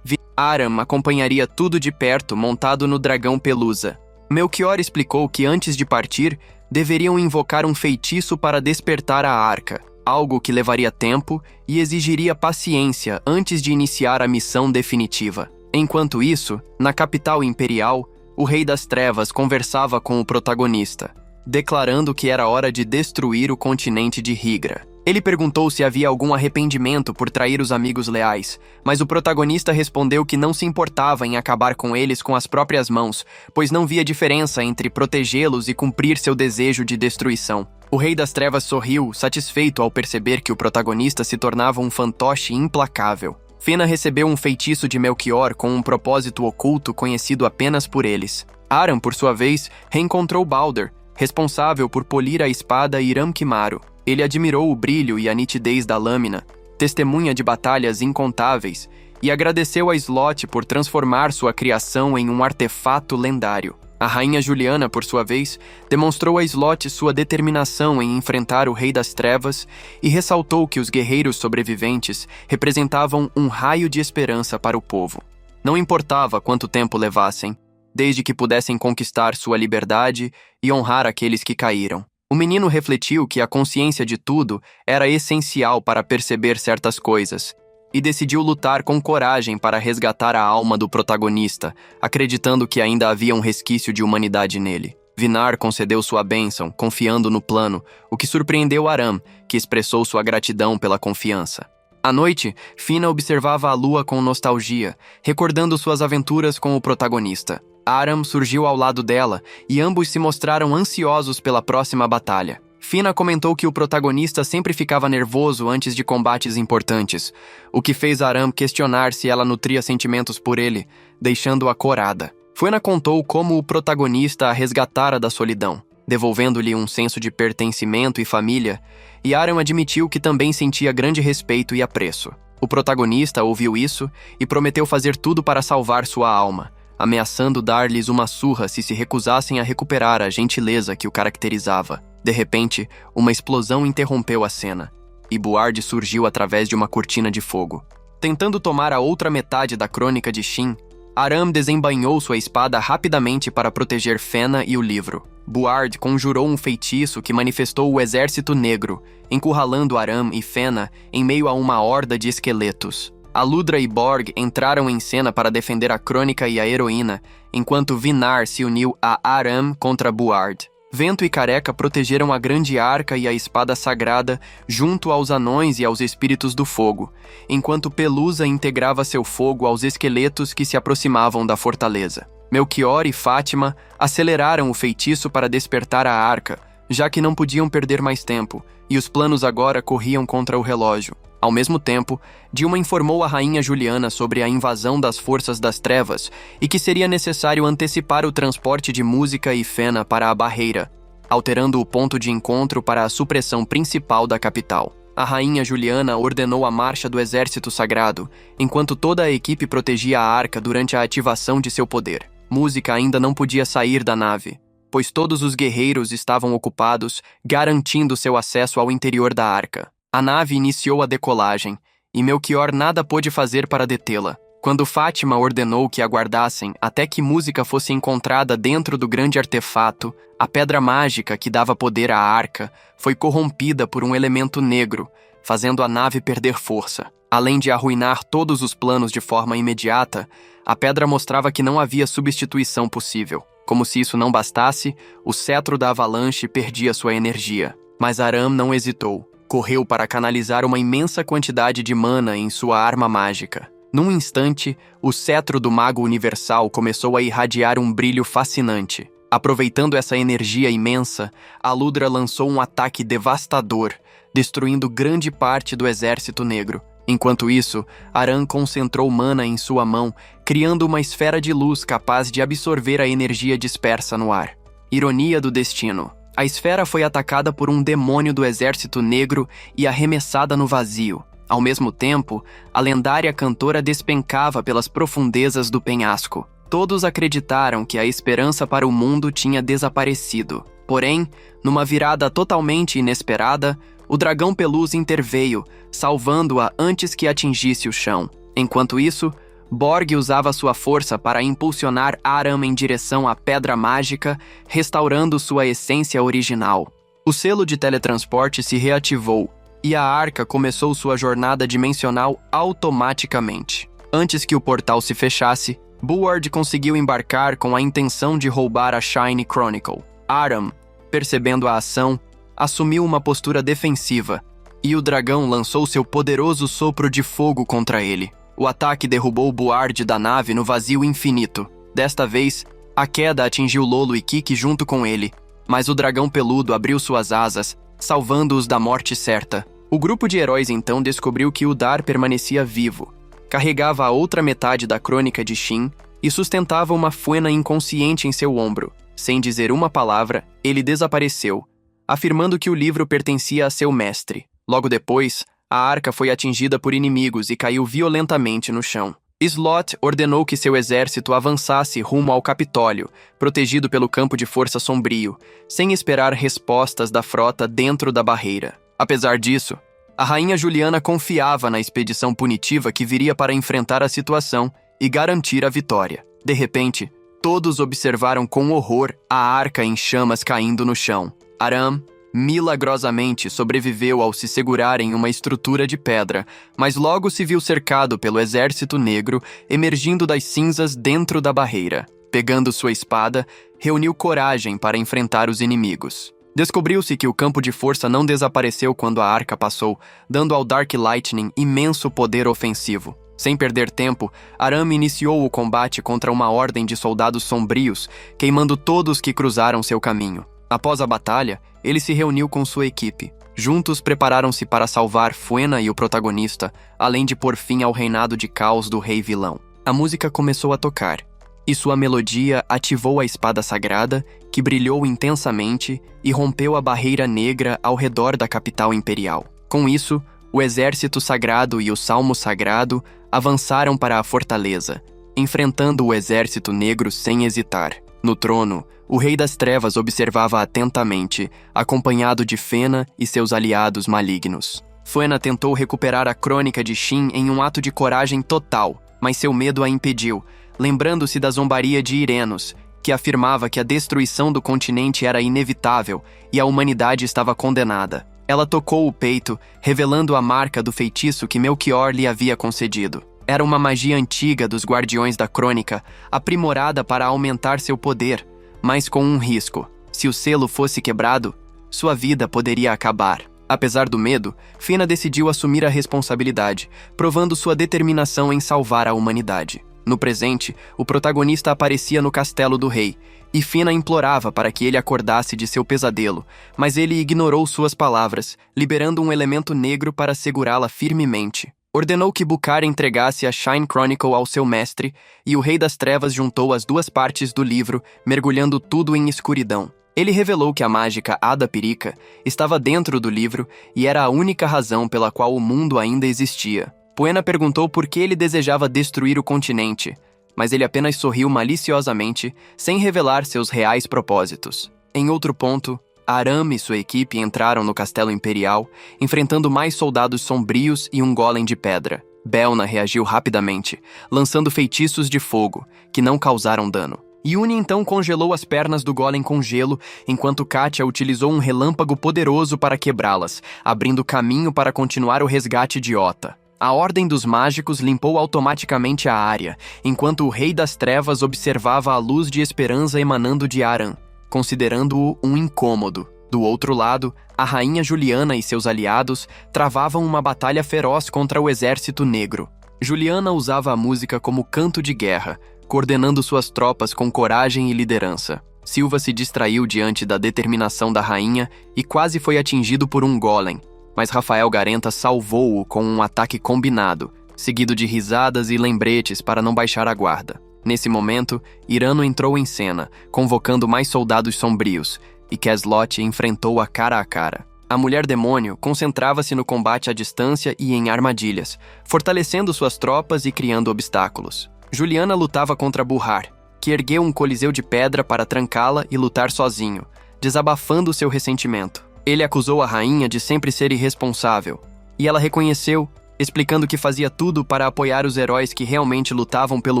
Aram acompanharia tudo de perto montado no dragão Pelusa. Melchior explicou que antes de partir, deveriam invocar um feitiço para despertar a Arca, algo que levaria tempo e exigiria paciência antes de iniciar a missão definitiva. Enquanto isso, na capital imperial, o Rei das Trevas conversava com o protagonista, declarando que era hora de destruir o continente de Higra. Ele perguntou se havia algum arrependimento por trair os amigos leais, mas o protagonista respondeu que não se importava em acabar com eles com as próprias mãos, pois não via diferença entre protegê-los e cumprir seu desejo de destruição. O Rei das Trevas sorriu, satisfeito ao perceber que o protagonista se tornava um fantoche implacável. Fena recebeu um feitiço de Melchior com um propósito oculto conhecido apenas por eles. Aram, por sua vez, reencontrou Balder, responsável por polir a espada Hiram Kimaru. Ele admirou o brilho e a nitidez da lâmina, testemunha de batalhas incontáveis, e agradeceu a Slot por transformar sua criação em um artefato lendário. A rainha Juliana, por sua vez, demonstrou a Slot sua determinação em enfrentar o Rei das Trevas e ressaltou que os guerreiros sobreviventes representavam um raio de esperança para o povo. Não importava quanto tempo levassem, desde que pudessem conquistar sua liberdade e honrar aqueles que caíram. O menino refletiu que a consciência de tudo era essencial para perceber certas coisas, e decidiu lutar com coragem para resgatar a alma do protagonista, acreditando que ainda havia um resquício de humanidade nele. Vinar concedeu sua bênção, confiando no plano, o que surpreendeu Aram, que expressou sua gratidão pela confiança. À noite, Fina observava a lua com nostalgia, recordando suas aventuras com o protagonista. Aram surgiu ao lado dela e ambos se mostraram ansiosos pela próxima batalha. Fina comentou que o protagonista sempre ficava nervoso antes de combates importantes, o que fez Aram questionar se ela nutria sentimentos por ele, deixando-a corada. Fina contou como o protagonista a resgatara da solidão, devolvendo-lhe um senso de pertencimento e família, e Aram admitiu que também sentia grande respeito e apreço. O protagonista ouviu isso e prometeu fazer tudo para salvar sua alma, ameaçando dar-lhes uma surra se recusassem a recuperar a gentileza que o caracterizava. De repente, uma explosão interrompeu a cena, e Buard surgiu através de uma cortina de fogo. Tentando tomar a outra metade da crônica de Shin, Aram desembainhou sua espada rapidamente para proteger Fena e o livro. Buard conjurou um feitiço que manifestou o Exército Negro, encurralando Aram e Fena em meio a uma horda de esqueletos. Aludra e Borg entraram em cena para defender a crônica e a heroína, enquanto Vinar se uniu a Aram contra Buard. Vento e Careca protegeram a grande arca e a espada sagrada junto aos anões e aos espíritos do fogo, enquanto Pelusa integrava seu fogo aos esqueletos que se aproximavam da fortaleza. Melchior e Fátima aceleraram o feitiço para despertar a arca, já que não podiam perder mais tempo, e os planos agora corriam contra o relógio. Ao mesmo tempo, Dilma informou a rainha Juliana sobre a invasão das forças das trevas e que seria necessário antecipar o transporte de Música e Fena para a barreira, alterando o ponto de encontro para a supressão principal da capital. A rainha Juliana ordenou a marcha do exército sagrado, enquanto toda a equipe protegia a arca durante a ativação de seu poder. Música ainda não podia sair da nave, pois todos os guerreiros estavam ocupados, garantindo seu acesso ao interior da arca. A nave iniciou a decolagem, e Melchior nada pôde fazer para detê-la. Quando Fátima ordenou que aguardassem até que Música fosse encontrada dentro do grande artefato, a pedra mágica que dava poder à arca foi corrompida por um elemento negro, fazendo a nave perder força. Além de arruinar todos os planos de forma imediata, a pedra mostrava que não havia substituição possível. Como se isso não bastasse, o cetro da avalanche perdia sua energia. Mas Aram não hesitou. Correu para canalizar uma imensa quantidade de mana em sua arma mágica. Num instante, o cetro do Mago Universal começou a irradiar um brilho fascinante. Aproveitando essa energia imensa, Aludra lançou um ataque devastador, destruindo grande parte do Exército Negro. Enquanto isso, Aram concentrou mana em sua mão, criando uma esfera de luz capaz de absorver a energia dispersa no ar. Ironia do destino. A esfera foi atacada por um demônio do Exército Negro e arremessada no vazio. Ao mesmo tempo, a lendária cantora despencava pelas profundezas do penhasco. Todos acreditaram que a esperança para o mundo tinha desaparecido. Porém, numa virada totalmente inesperada, o dragão Peluz interveio, salvando-a antes que atingisse o chão. Enquanto isso, Borg usava sua força para impulsionar Aram em direção à pedra mágica, restaurando sua essência original. O selo de teletransporte se reativou, e a arca começou sua jornada dimensional automaticamente. Antes que o portal se fechasse, Buard conseguiu embarcar com a intenção de roubar a Shiny Chronicle. Aram, percebendo a ação, assumiu uma postura defensiva, e o dragão lançou seu poderoso sopro de fogo contra ele. O ataque derrubou Buard da nave no vazio infinito. Desta vez, a queda atingiu Lolo e Kiki junto com ele, mas o dragão peludo abriu suas asas, salvando-os da morte certa. O grupo de heróis então descobriu que Udar permanecia vivo, carregava a outra metade da crônica de Shin e sustentava uma Fena inconsciente em seu ombro. Sem dizer uma palavra, ele desapareceu, afirmando que o livro pertencia a seu mestre. Logo depois, a arca foi atingida por inimigos e caiu violentamente no chão. Slot ordenou que seu exército avançasse rumo ao Capitólio, protegido pelo campo de força sombrio, sem esperar respostas da frota dentro da barreira. Apesar disso, a rainha Juliana confiava na expedição punitiva que viria para enfrentar a situação e garantir a vitória. De repente, Todos observaram com horror a arca em chamas caindo no chão. Aram, milagrosamente, sobreviveu ao se segurar em uma estrutura de pedra, mas logo se viu cercado pelo exército negro emergindo das cinzas dentro da barreira. Pegando sua espada, reuniu coragem para enfrentar os inimigos. Descobriu-se que o campo de força não desapareceu quando a arca passou, dando ao Dark Lightning imenso poder ofensivo. Sem perder tempo, Aram iniciou o combate contra uma ordem de soldados sombrios, queimando todos que cruzaram seu caminho. Após a batalha, ele se reuniu com sua equipe. Juntos prepararam-se para salvar Fuena e o protagonista, além de pôr fim ao reinado de caos do rei vilão. A música começou a tocar, e sua melodia ativou a espada sagrada, que brilhou intensamente e rompeu a barreira negra ao redor da capital imperial. Com isso, o exército sagrado e o salmo sagrado avançaram para a fortaleza, enfrentando o exército negro sem hesitar. No trono, o Rei das Trevas observava atentamente, acompanhado de Fena e seus aliados malignos. Fuena tentou recuperar a crônica de Shin em um ato de coragem total, mas seu medo a impediu, lembrando-se da zombaria de Irenos, que afirmava que a destruição do continente era inevitável e a humanidade estava condenada. Ela tocou o peito, revelando a marca do feitiço que Melchior lhe havia concedido. Era uma magia antiga dos Guardiões da Crônica, aprimorada para aumentar seu poder, mas com um risco. Se o selo fosse quebrado, sua vida poderia acabar. Apesar do medo, Fena decidiu assumir a responsabilidade, provando sua determinação em salvar a humanidade. No presente, o protagonista aparecia no castelo do rei, e Fena implorava para que ele acordasse de seu pesadelo, mas ele ignorou suas palavras, liberando um elemento negro para segurá-la firmemente. Ordenou que Bukar entregasse a Shine Chronicle ao seu mestre, e o Rei das Trevas juntou as duas partes do livro, mergulhando tudo em escuridão. Ele revelou que a mágica Ada Pirica estava dentro do livro e era a única razão pela qual o mundo ainda existia. Fuena perguntou por que ele desejava destruir o continente, mas ele apenas sorriu maliciosamente, sem revelar seus reais propósitos. Em outro ponto, Aram e sua equipe entraram no castelo imperial, enfrentando mais soldados sombrios e um golem de pedra. Belna reagiu rapidamente, lançando feitiços de fogo, que não causaram dano. Yuni então congelou as pernas do golem com gelo, enquanto Katia utilizou um relâmpago poderoso para quebrá-las, abrindo caminho para continuar o resgate de Ota. A Ordem dos Mágicos limpou automaticamente a área, enquanto o Rei das Trevas observava a luz de esperança emanando de Aram, considerando-o um incômodo. Do outro lado, a Rainha Juliana e seus aliados travavam uma batalha feroz contra o Exército Negro. Juliana usava a música como canto de guerra, coordenando suas tropas com coragem e liderança. Silva se distraiu diante da determinação da rainha e quase foi atingido por um golem, mas Rafael Garenta salvou-o com um ataque combinado, seguido de risadas e lembretes para não baixar a guarda. Nesse momento, Irano entrou em cena, convocando mais soldados sombrios, e Keslot enfrentou-a cara a cara. A mulher-demônio concentrava-se no combate à distância e em armadilhas, fortalecendo suas tropas e criando obstáculos. Juliana lutava contra Buhar, que ergueu um coliseu de pedra para trancá-la e lutar sozinho, desabafando seu ressentimento. Ele acusou a rainha de sempre ser irresponsável, e ela reconheceu, explicando que fazia tudo para apoiar os heróis que realmente lutavam pelo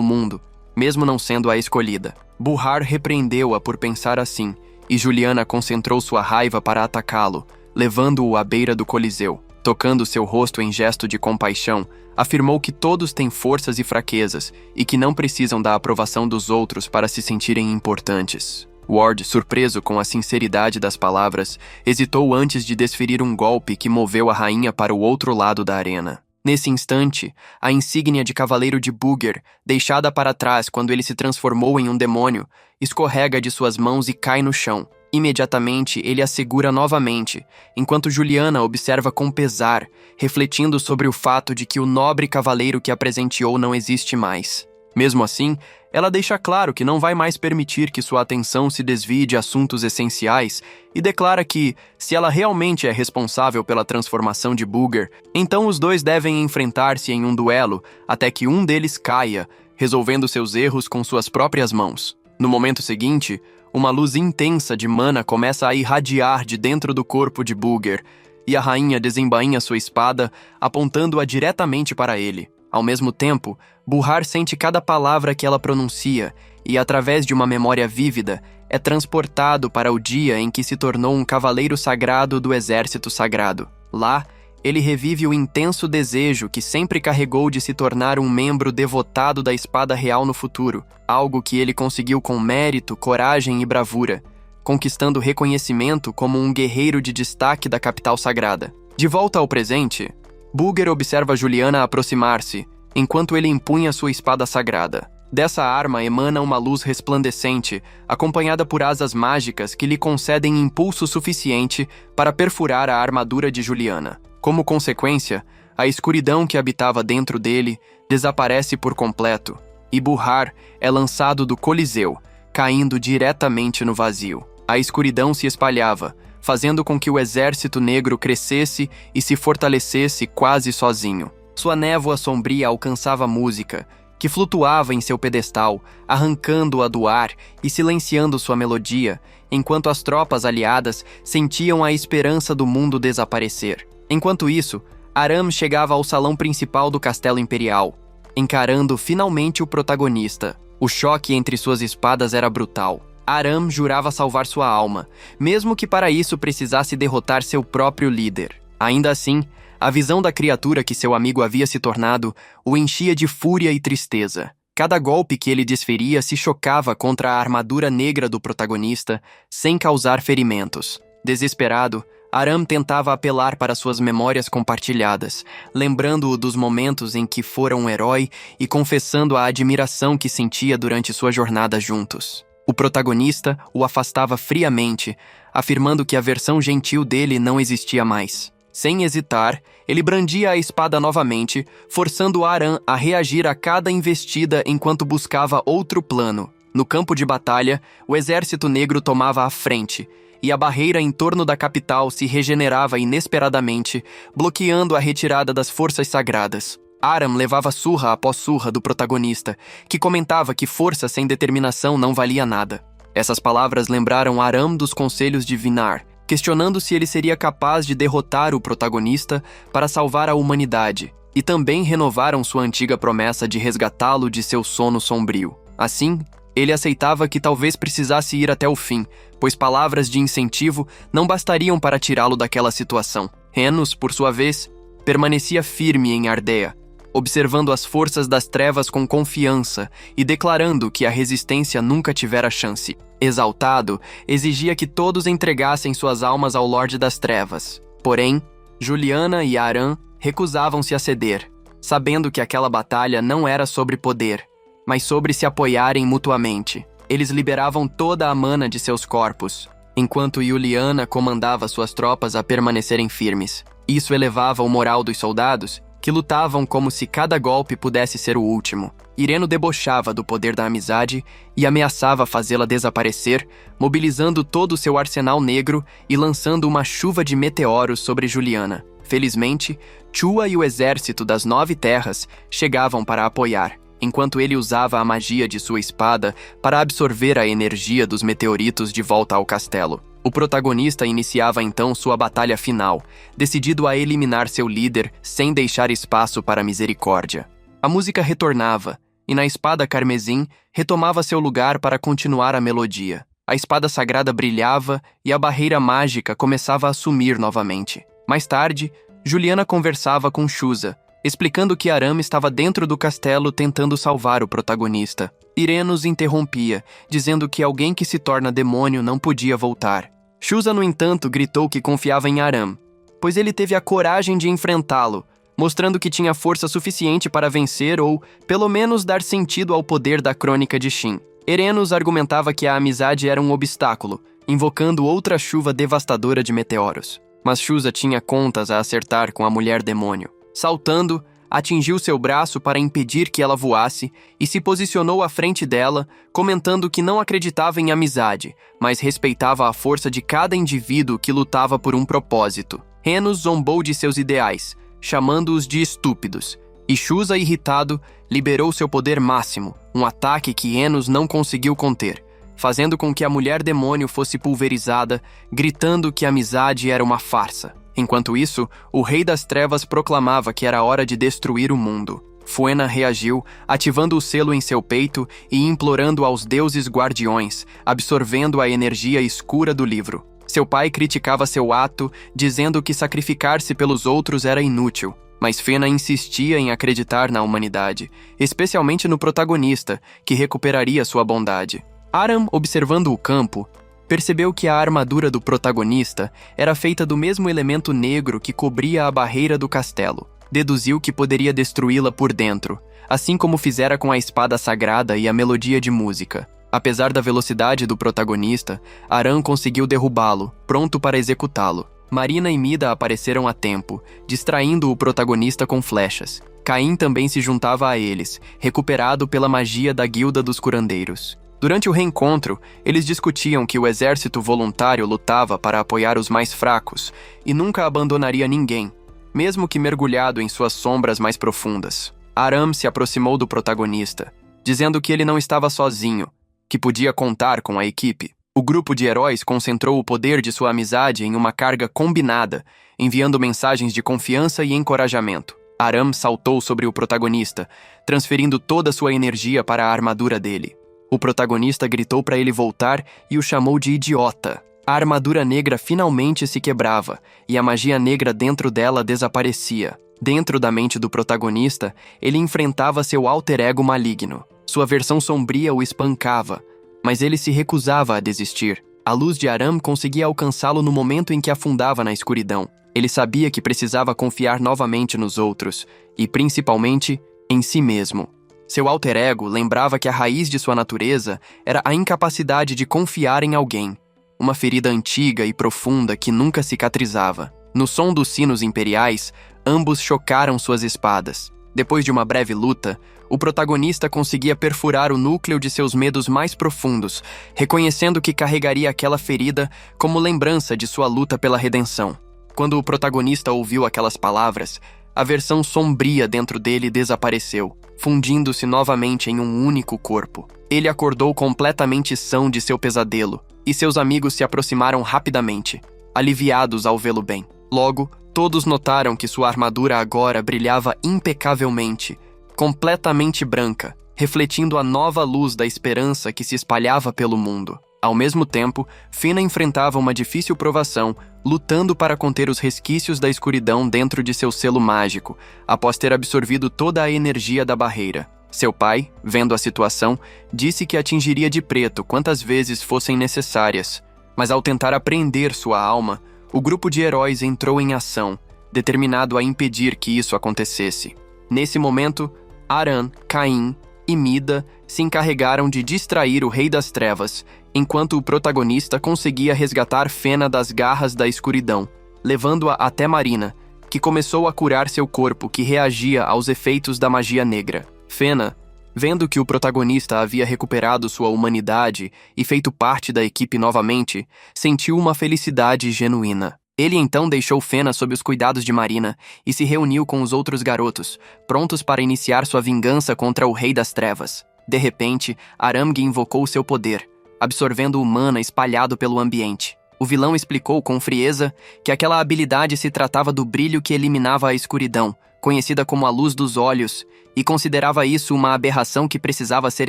mundo, mesmo não sendo a escolhida. Buhar repreendeu-a por pensar assim, e Juliana concentrou sua raiva para atacá-lo, levando-o à beira do coliseu. Tocando seu rosto em gesto de compaixão, afirmou que todos têm forças e fraquezas, e que não precisam da aprovação dos outros para se sentirem importantes. Ward, surpreso com a sinceridade das palavras, hesitou antes de desferir um golpe que moveu a rainha para o outro lado da arena. Nesse instante, a insígnia de cavaleiro de Booger, deixada para trás quando ele se transformou em um demônio, escorrega de suas mãos e cai no chão. Imediatamente, ele a segura novamente, enquanto Juliana observa com pesar, refletindo sobre o fato de que o nobre cavaleiro que a presenteou não existe mais. Mesmo assim, ela deixa claro que não vai mais permitir que sua atenção se desvie de assuntos essenciais e declara que, se ela realmente é responsável pela transformação de Booger, então os dois devem enfrentar-se em um duelo até que um deles caia, resolvendo seus erros com suas próprias mãos. No momento seguinte, uma luz intensa de mana começa a irradiar de dentro do corpo de Booger, e a rainha desembainha sua espada, apontando-a diretamente para ele. Ao mesmo tempo, Buhar sente cada palavra que ela pronuncia e, através de uma memória vívida, é transportado para o dia em que se tornou um cavaleiro sagrado do exército sagrado. Lá, ele revive o intenso desejo que sempre carregou de se tornar um membro devotado da espada real no futuro, algo que ele conseguiu com mérito, coragem e bravura, conquistando reconhecimento como um guerreiro de destaque da capital sagrada. De volta ao presente, Bugger observa Juliana aproximar-se, enquanto ele empunha sua espada sagrada. Dessa arma emana uma luz resplandecente, acompanhada por asas mágicas que lhe concedem impulso suficiente para perfurar a armadura de Juliana. Como consequência, a escuridão que habitava dentro dele desaparece por completo, e Buhar é lançado do Coliseu, caindo diretamente no vazio. A escuridão se espalhava, fazendo com que o exército negro crescesse e se fortalecesse quase sozinho. Sua névoa sombria alcançava a música, que flutuava em seu pedestal, arrancando-a do ar e silenciando sua melodia, enquanto as tropas aliadas sentiam a esperança do mundo desaparecer. Enquanto isso, Aram chegava ao salão principal do Castelo Imperial, encarando finalmente o protagonista. O choque entre suas espadas era brutal. Aram jurava salvar sua alma, mesmo que para isso precisasse derrotar seu próprio líder. Ainda assim, a visão da criatura que seu amigo havia se tornado o enchia de fúria e tristeza. Cada golpe que ele desferia se chocava contra a armadura negra do protagonista, sem causar ferimentos. Desesperado, Aram tentava apelar para suas memórias compartilhadas, lembrando-o dos momentos em que fora um herói e confessando a admiração que sentia durante sua jornada juntos. O protagonista o afastava friamente, afirmando que a versão gentil dele não existia mais. Sem hesitar, ele brandia a espada novamente, forçando Aram a reagir a cada investida enquanto buscava outro plano. No campo de batalha, o exército negro tomava a frente, e a barreira em torno da capital se regenerava inesperadamente, bloqueando a retirada das forças sagradas. Aram levava surra após surra do protagonista, que comentava que força sem determinação não valia nada. Essas palavras lembraram Aram dos conselhos de Vinar, questionando se ele seria capaz de derrotar o protagonista para salvar a humanidade, e também renovaram sua antiga promessa de resgatá-lo de seu sono sombrio. Assim, ele aceitava que talvez precisasse ir até o fim, pois palavras de incentivo não bastariam para tirá-lo daquela situação. Henos, por sua vez, permanecia firme em Ardea, observando as forças das trevas com confiança e declarando que a resistência nunca tivera chance. Exaltado, exigia que todos entregassem suas almas ao Lorde das Trevas. Porém, Juliana e Aram recusavam-se a ceder, sabendo que aquela batalha não era sobre poder, mas sobre se apoiarem mutuamente. Eles liberavam toda a mana de seus corpos, enquanto Juliana comandava suas tropas a permanecerem firmes. Isso elevava o moral dos soldados, que lutavam como se cada golpe pudesse ser o último. Ireno debochava do poder da amizade e ameaçava fazê-la desaparecer, mobilizando todo o seu arsenal negro e lançando uma chuva de meteoros sobre Juliana. Felizmente, Chua e o exército das 9 terras chegavam para apoiar, enquanto ele usava a magia de sua espada para absorver a energia dos meteoritos de volta ao castelo. O protagonista iniciava então sua batalha final, decidido a eliminar seu líder sem deixar espaço para misericórdia. A música retornava, e na espada carmesim retomava seu lugar para continuar a melodia. A espada sagrada brilhava e a barreira mágica começava a sumir novamente. Mais tarde, Juliana conversava com Shusa, explicando que Aram estava dentro do castelo tentando salvar o protagonista. Irenos interrompia, dizendo que alguém que se torna demônio não podia voltar. Shusa, no entanto, gritou que confiava em Aram, pois ele teve a coragem de enfrentá-lo, mostrando que tinha força suficiente para vencer ou, pelo menos, dar sentido ao poder da crônica de Shin. Erenos argumentava que a amizade era um obstáculo, invocando outra chuva devastadora de meteoros. Mas Shusa tinha contas a acertar com a mulher demônio. Saltando, atingiu seu braço para impedir que ela voasse e se posicionou à frente dela, comentando que não acreditava em amizade, mas respeitava a força de cada indivíduo que lutava por um propósito. Henos zombou de seus ideais, chamando-os de estúpidos, e Shusa, irritado, liberou seu poder máximo, um ataque que Henos não conseguiu conter, fazendo com que a mulher demônio fosse pulverizada, gritando que a amizade era uma farsa. Enquanto isso, o Rei das Trevas proclamava que era hora de destruir o mundo. Fuena reagiu, ativando o selo em seu peito e implorando aos deuses guardiões, absorvendo a energia escura do livro. Seu pai criticava seu ato, dizendo que sacrificar-se pelos outros era inútil, mas Fena insistia em acreditar na humanidade, especialmente no protagonista, que recuperaria sua bondade. Aram, observando o campo, percebeu que a armadura do protagonista era feita do mesmo elemento negro que cobria a barreira do castelo. Deduziu que poderia destruí-la por dentro, assim como fizera com a espada sagrada e a melodia de música. Apesar da velocidade do protagonista, Aram conseguiu derrubá-lo, pronto para executá-lo. Marina e Mida apareceram a tempo, distraindo o protagonista com flechas. Caim também se juntava a eles, recuperado pela magia da Guilda dos Curandeiros. Durante o reencontro, eles discutiam que o exército voluntário lutava para apoiar os mais fracos e nunca abandonaria ninguém, mesmo que mergulhado em suas sombras mais profundas. Aram se aproximou do protagonista, dizendo que ele não estava sozinho, que podia contar com a equipe. O grupo de heróis concentrou o poder de sua amizade em uma carga combinada, enviando mensagens de confiança e encorajamento. Aram saltou sobre o protagonista, transferindo toda sua energia para a armadura dele. O protagonista gritou para ele voltar e o chamou de idiota. A armadura negra finalmente se quebrava, e a magia negra dentro dela desaparecia. Dentro da mente do protagonista, ele enfrentava seu alter ego maligno. Sua versão sombria o espancava, mas ele se recusava a desistir. A luz de Aram conseguia alcançá-lo no momento em que afundava na escuridão. Ele sabia que precisava confiar novamente nos outros, e principalmente em si mesmo. Seu alter ego lembrava que a raiz de sua natureza era a incapacidade de confiar em alguém, uma ferida antiga e profunda que nunca cicatrizava. No som dos sinos imperiais, ambos chocaram suas espadas. Depois de uma breve luta, o protagonista conseguia perfurar o núcleo de seus medos mais profundos, reconhecendo que carregaria aquela ferida como lembrança de sua luta pela redenção. Quando o protagonista ouviu aquelas palavras, a versão sombria dentro dele desapareceu, fundindo-se novamente em um único corpo. Ele acordou completamente são de seu pesadelo, e seus amigos se aproximaram rapidamente, aliviados ao vê-lo bem. Logo, todos notaram que sua armadura agora brilhava impecavelmente, completamente branca, refletindo a nova luz da esperança que se espalhava pelo mundo. Ao mesmo tempo, Fena enfrentava uma difícil provação, lutando para conter os resquícios da escuridão dentro de seu selo mágico, após ter absorvido toda a energia da barreira. Seu pai, vendo a situação, disse que atingiria de preto quantas vezes fossem necessárias. Mas ao tentar apreender sua alma, o grupo de heróis entrou em ação, determinado a impedir que isso acontecesse. Nesse momento, Aram, Caim e Mida se encarregaram de distrair o Rei das Trevas, enquanto o protagonista conseguia resgatar Fena das garras da escuridão, levando-a até Marina, que começou a curar seu corpo que reagia aos efeitos da magia negra. Fena, vendo que o protagonista havia recuperado sua humanidade e feito parte da equipe novamente, sentiu uma felicidade genuína. Ele então deixou Fena sob os cuidados de Marina e se reuniu com os outros garotos, prontos para iniciar sua vingança contra o Rei das Trevas. De repente, Aramg invocou seu poder, absorvendo o mana espalhado pelo ambiente. O vilão explicou com frieza que aquela habilidade se tratava do brilho que eliminava a escuridão, conhecida como a luz dos olhos, e considerava isso uma aberração que precisava ser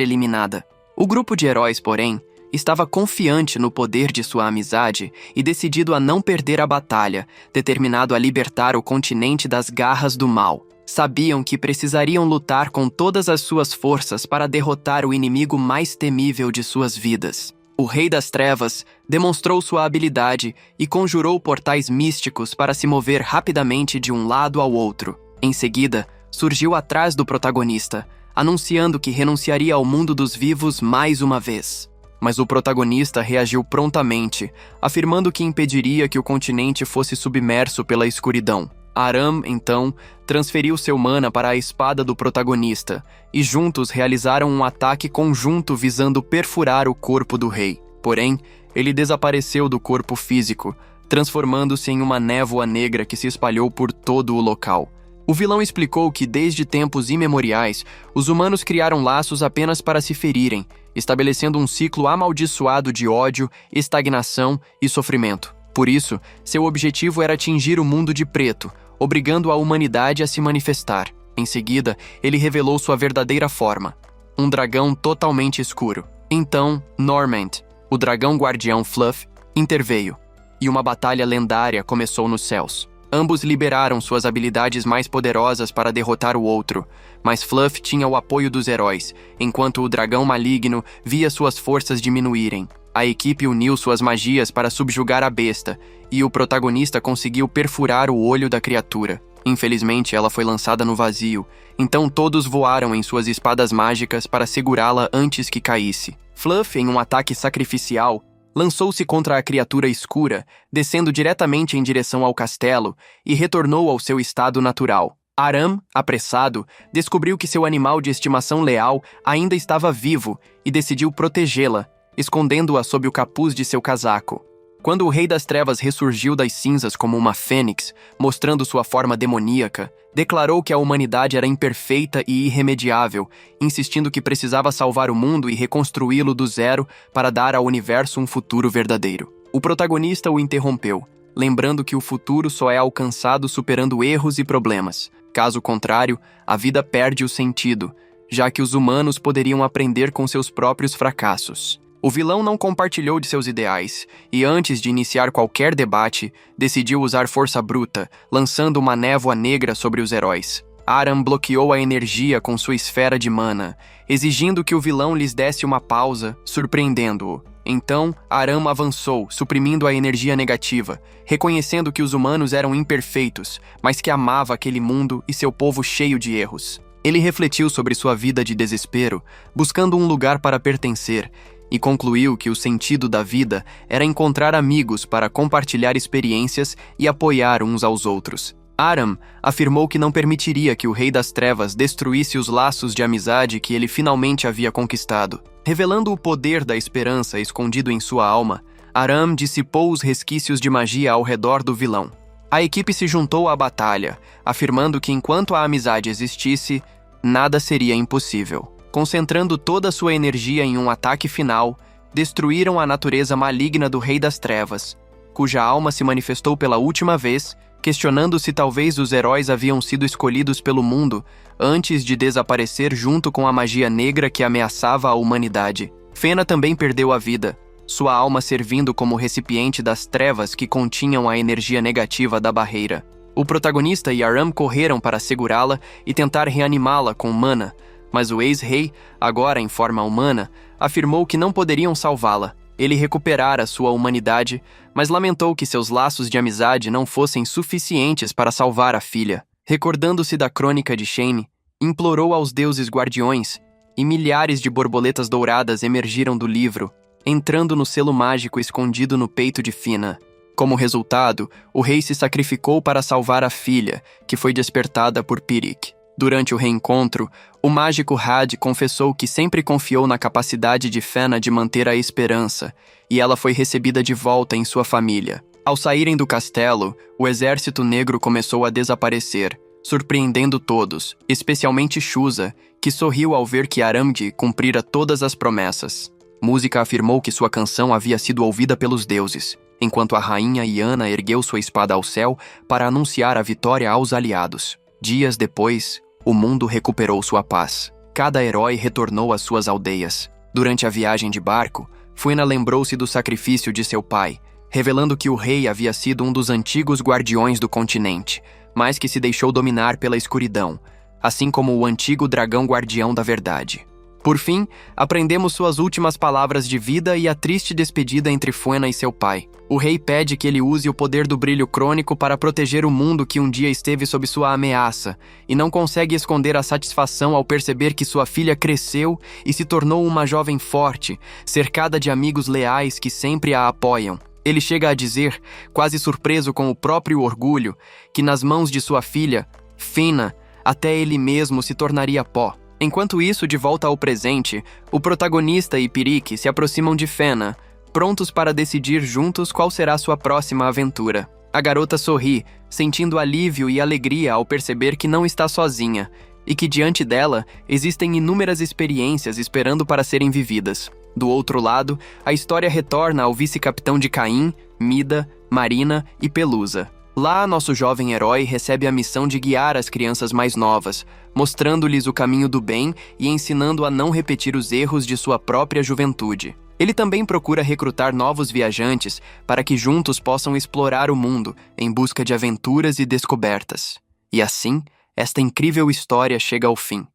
eliminada. O grupo de heróis, porém, estava confiante no poder de sua amizade e decidido a não perder a batalha, determinado a libertar o continente das garras do mal. Sabiam que precisariam lutar com todas as suas forças para derrotar o inimigo mais temível de suas vidas. O Rei das Trevas demonstrou sua habilidade e conjurou portais místicos para se mover rapidamente de um lado ao outro. Em seguida, surgiu atrás do protagonista, anunciando que renunciaria ao mundo dos vivos mais uma vez. Mas o protagonista reagiu prontamente, afirmando que impediria que o continente fosse submerso pela escuridão. Aram, então, transferiu seu mana para a espada do protagonista, e juntos realizaram um ataque conjunto visando perfurar o corpo do rei. Porém, ele desapareceu do corpo físico, transformando-se em uma névoa negra que se espalhou por todo o local. O vilão explicou que, desde tempos imemoriais, os humanos criaram laços apenas para se ferirem, estabelecendo um ciclo amaldiçoado de ódio, estagnação e sofrimento. Por isso, seu objetivo era atingir o mundo de preto, obrigando a humanidade a se manifestar. Em seguida, ele revelou sua verdadeira forma, um dragão totalmente escuro. Então, Normand, o dragão guardião Fluff, interveio, e uma batalha lendária começou nos céus. Ambos liberaram suas habilidades mais poderosas para derrotar o outro, mas Fluff tinha o apoio dos heróis, enquanto o dragão maligno via suas forças diminuírem. A equipe uniu suas magias para subjugar a besta, e o protagonista conseguiu perfurar o olho da criatura. Infelizmente, ela foi lançada no vazio, então todos voaram em suas espadas mágicas para segurá-la antes que caísse. Fluff, em um ataque sacrificial, lançou-se contra a criatura escura, descendo diretamente em direção ao castelo e retornou ao seu estado natural. Aram, apressado, descobriu que seu animal de estimação leal ainda estava vivo e decidiu protegê-la, escondendo-a sob o capuz de seu casaco. Quando o Rei das Trevas ressurgiu das cinzas como uma fênix, mostrando sua forma demoníaca, declarou que a humanidade era imperfeita e irremediável, insistindo que precisava salvar o mundo e reconstruí-lo do zero para dar ao universo um futuro verdadeiro. O protagonista o interrompeu, lembrando que o futuro só é alcançado superando erros e problemas. Caso contrário, a vida perde o sentido, já que os humanos poderiam aprender com seus próprios fracassos. O vilão não compartilhou de seus ideais, e antes de iniciar qualquer debate, decidiu usar força bruta, lançando uma névoa negra sobre os heróis. Aram bloqueou a energia com sua esfera de mana, exigindo que o vilão lhes desse uma pausa, surpreendendo-o. Então, Aram avançou, suprimindo a energia negativa, reconhecendo que os humanos eram imperfeitos, mas que amava aquele mundo e seu povo cheio de erros. Ele refletiu sobre sua vida de desespero, buscando um lugar para pertencer, e concluiu que o sentido da vida era encontrar amigos para compartilhar experiências e apoiar uns aos outros. Aram afirmou que não permitiria que o Rei das Trevas destruísse os laços de amizade que ele finalmente havia conquistado. Revelando o poder da esperança escondido em sua alma, Aram dissipou os resquícios de magia ao redor do vilão. A equipe se juntou à batalha, afirmando que enquanto a amizade existisse, nada seria impossível. Concentrando toda sua energia em um ataque final, destruíram a natureza maligna do Rei das Trevas, cuja alma se manifestou pela última vez, questionando se talvez os heróis haviam sido escolhidos pelo mundo antes de desaparecer junto com a magia negra que ameaçava a humanidade. Fena também perdeu a vida, sua alma servindo como recipiente das trevas que continham a energia negativa da barreira. O protagonista e Aram correram para segurá-la e tentar reanimá-la com mana, mas o ex-rei, agora em forma humana, afirmou que não poderiam salvá-la. Ele recuperara sua humanidade, mas lamentou que seus laços de amizade não fossem suficientes para salvar a filha. Recordando-se da crônica de Shane, implorou aos deuses guardiões, e milhares de borboletas douradas emergiram do livro, entrando no selo mágico escondido no peito de Fina. Como resultado, o rei se sacrificou para salvar a filha, que foi despertada por Pyrrhic. Durante o reencontro, o mágico Had confessou que sempre confiou na capacidade de Fena de manter a esperança, e ela foi recebida de volta em sua família. Ao saírem do castelo, o exército negro começou a desaparecer, surpreendendo todos, especialmente Shusa, que sorriu ao ver que Aramdi cumprira todas as promessas. Música afirmou que sua canção havia sido ouvida pelos deuses, enquanto a rainha Iana ergueu sua espada ao céu para anunciar a vitória aos aliados. Dias depois, o mundo recuperou sua paz. Cada herói retornou às suas aldeias. Durante a viagem de barco, Fena lembrou-se do sacrifício de seu pai, revelando que o rei havia sido um dos antigos guardiões do continente, mas que se deixou dominar pela escuridão, assim como o antigo dragão guardião da verdade. Por fim, aprendemos suas últimas palavras de vida e a triste despedida entre Fena e seu pai. O rei pede que ele use o poder do brilho crônico para proteger o mundo que um dia esteve sob sua ameaça, e não consegue esconder a satisfação ao perceber que sua filha cresceu e se tornou uma jovem forte, cercada de amigos leais que sempre a apoiam. Ele chega a dizer, quase surpreso com o próprio orgulho, que nas mãos de sua filha, Fena, até ele mesmo se tornaria pó. Enquanto isso, de volta ao presente, o protagonista e Pyrrhic se aproximam de Fena, prontos para decidir juntos qual será sua próxima aventura. A garota sorri, sentindo alívio e alegria ao perceber que não está sozinha, e que diante dela existem inúmeras experiências esperando para serem vividas. Do outro lado, a história retorna ao vice-capitão de Caim, Mida, Marina e Pelusa. Lá, nosso jovem herói recebe a missão de guiar as crianças mais novas, mostrando-lhes o caminho do bem e ensinando a não repetir os erros de sua própria juventude. Ele também procura recrutar novos viajantes para que juntos possam explorar o mundo em busca de aventuras e descobertas. E assim, esta incrível história chega ao fim.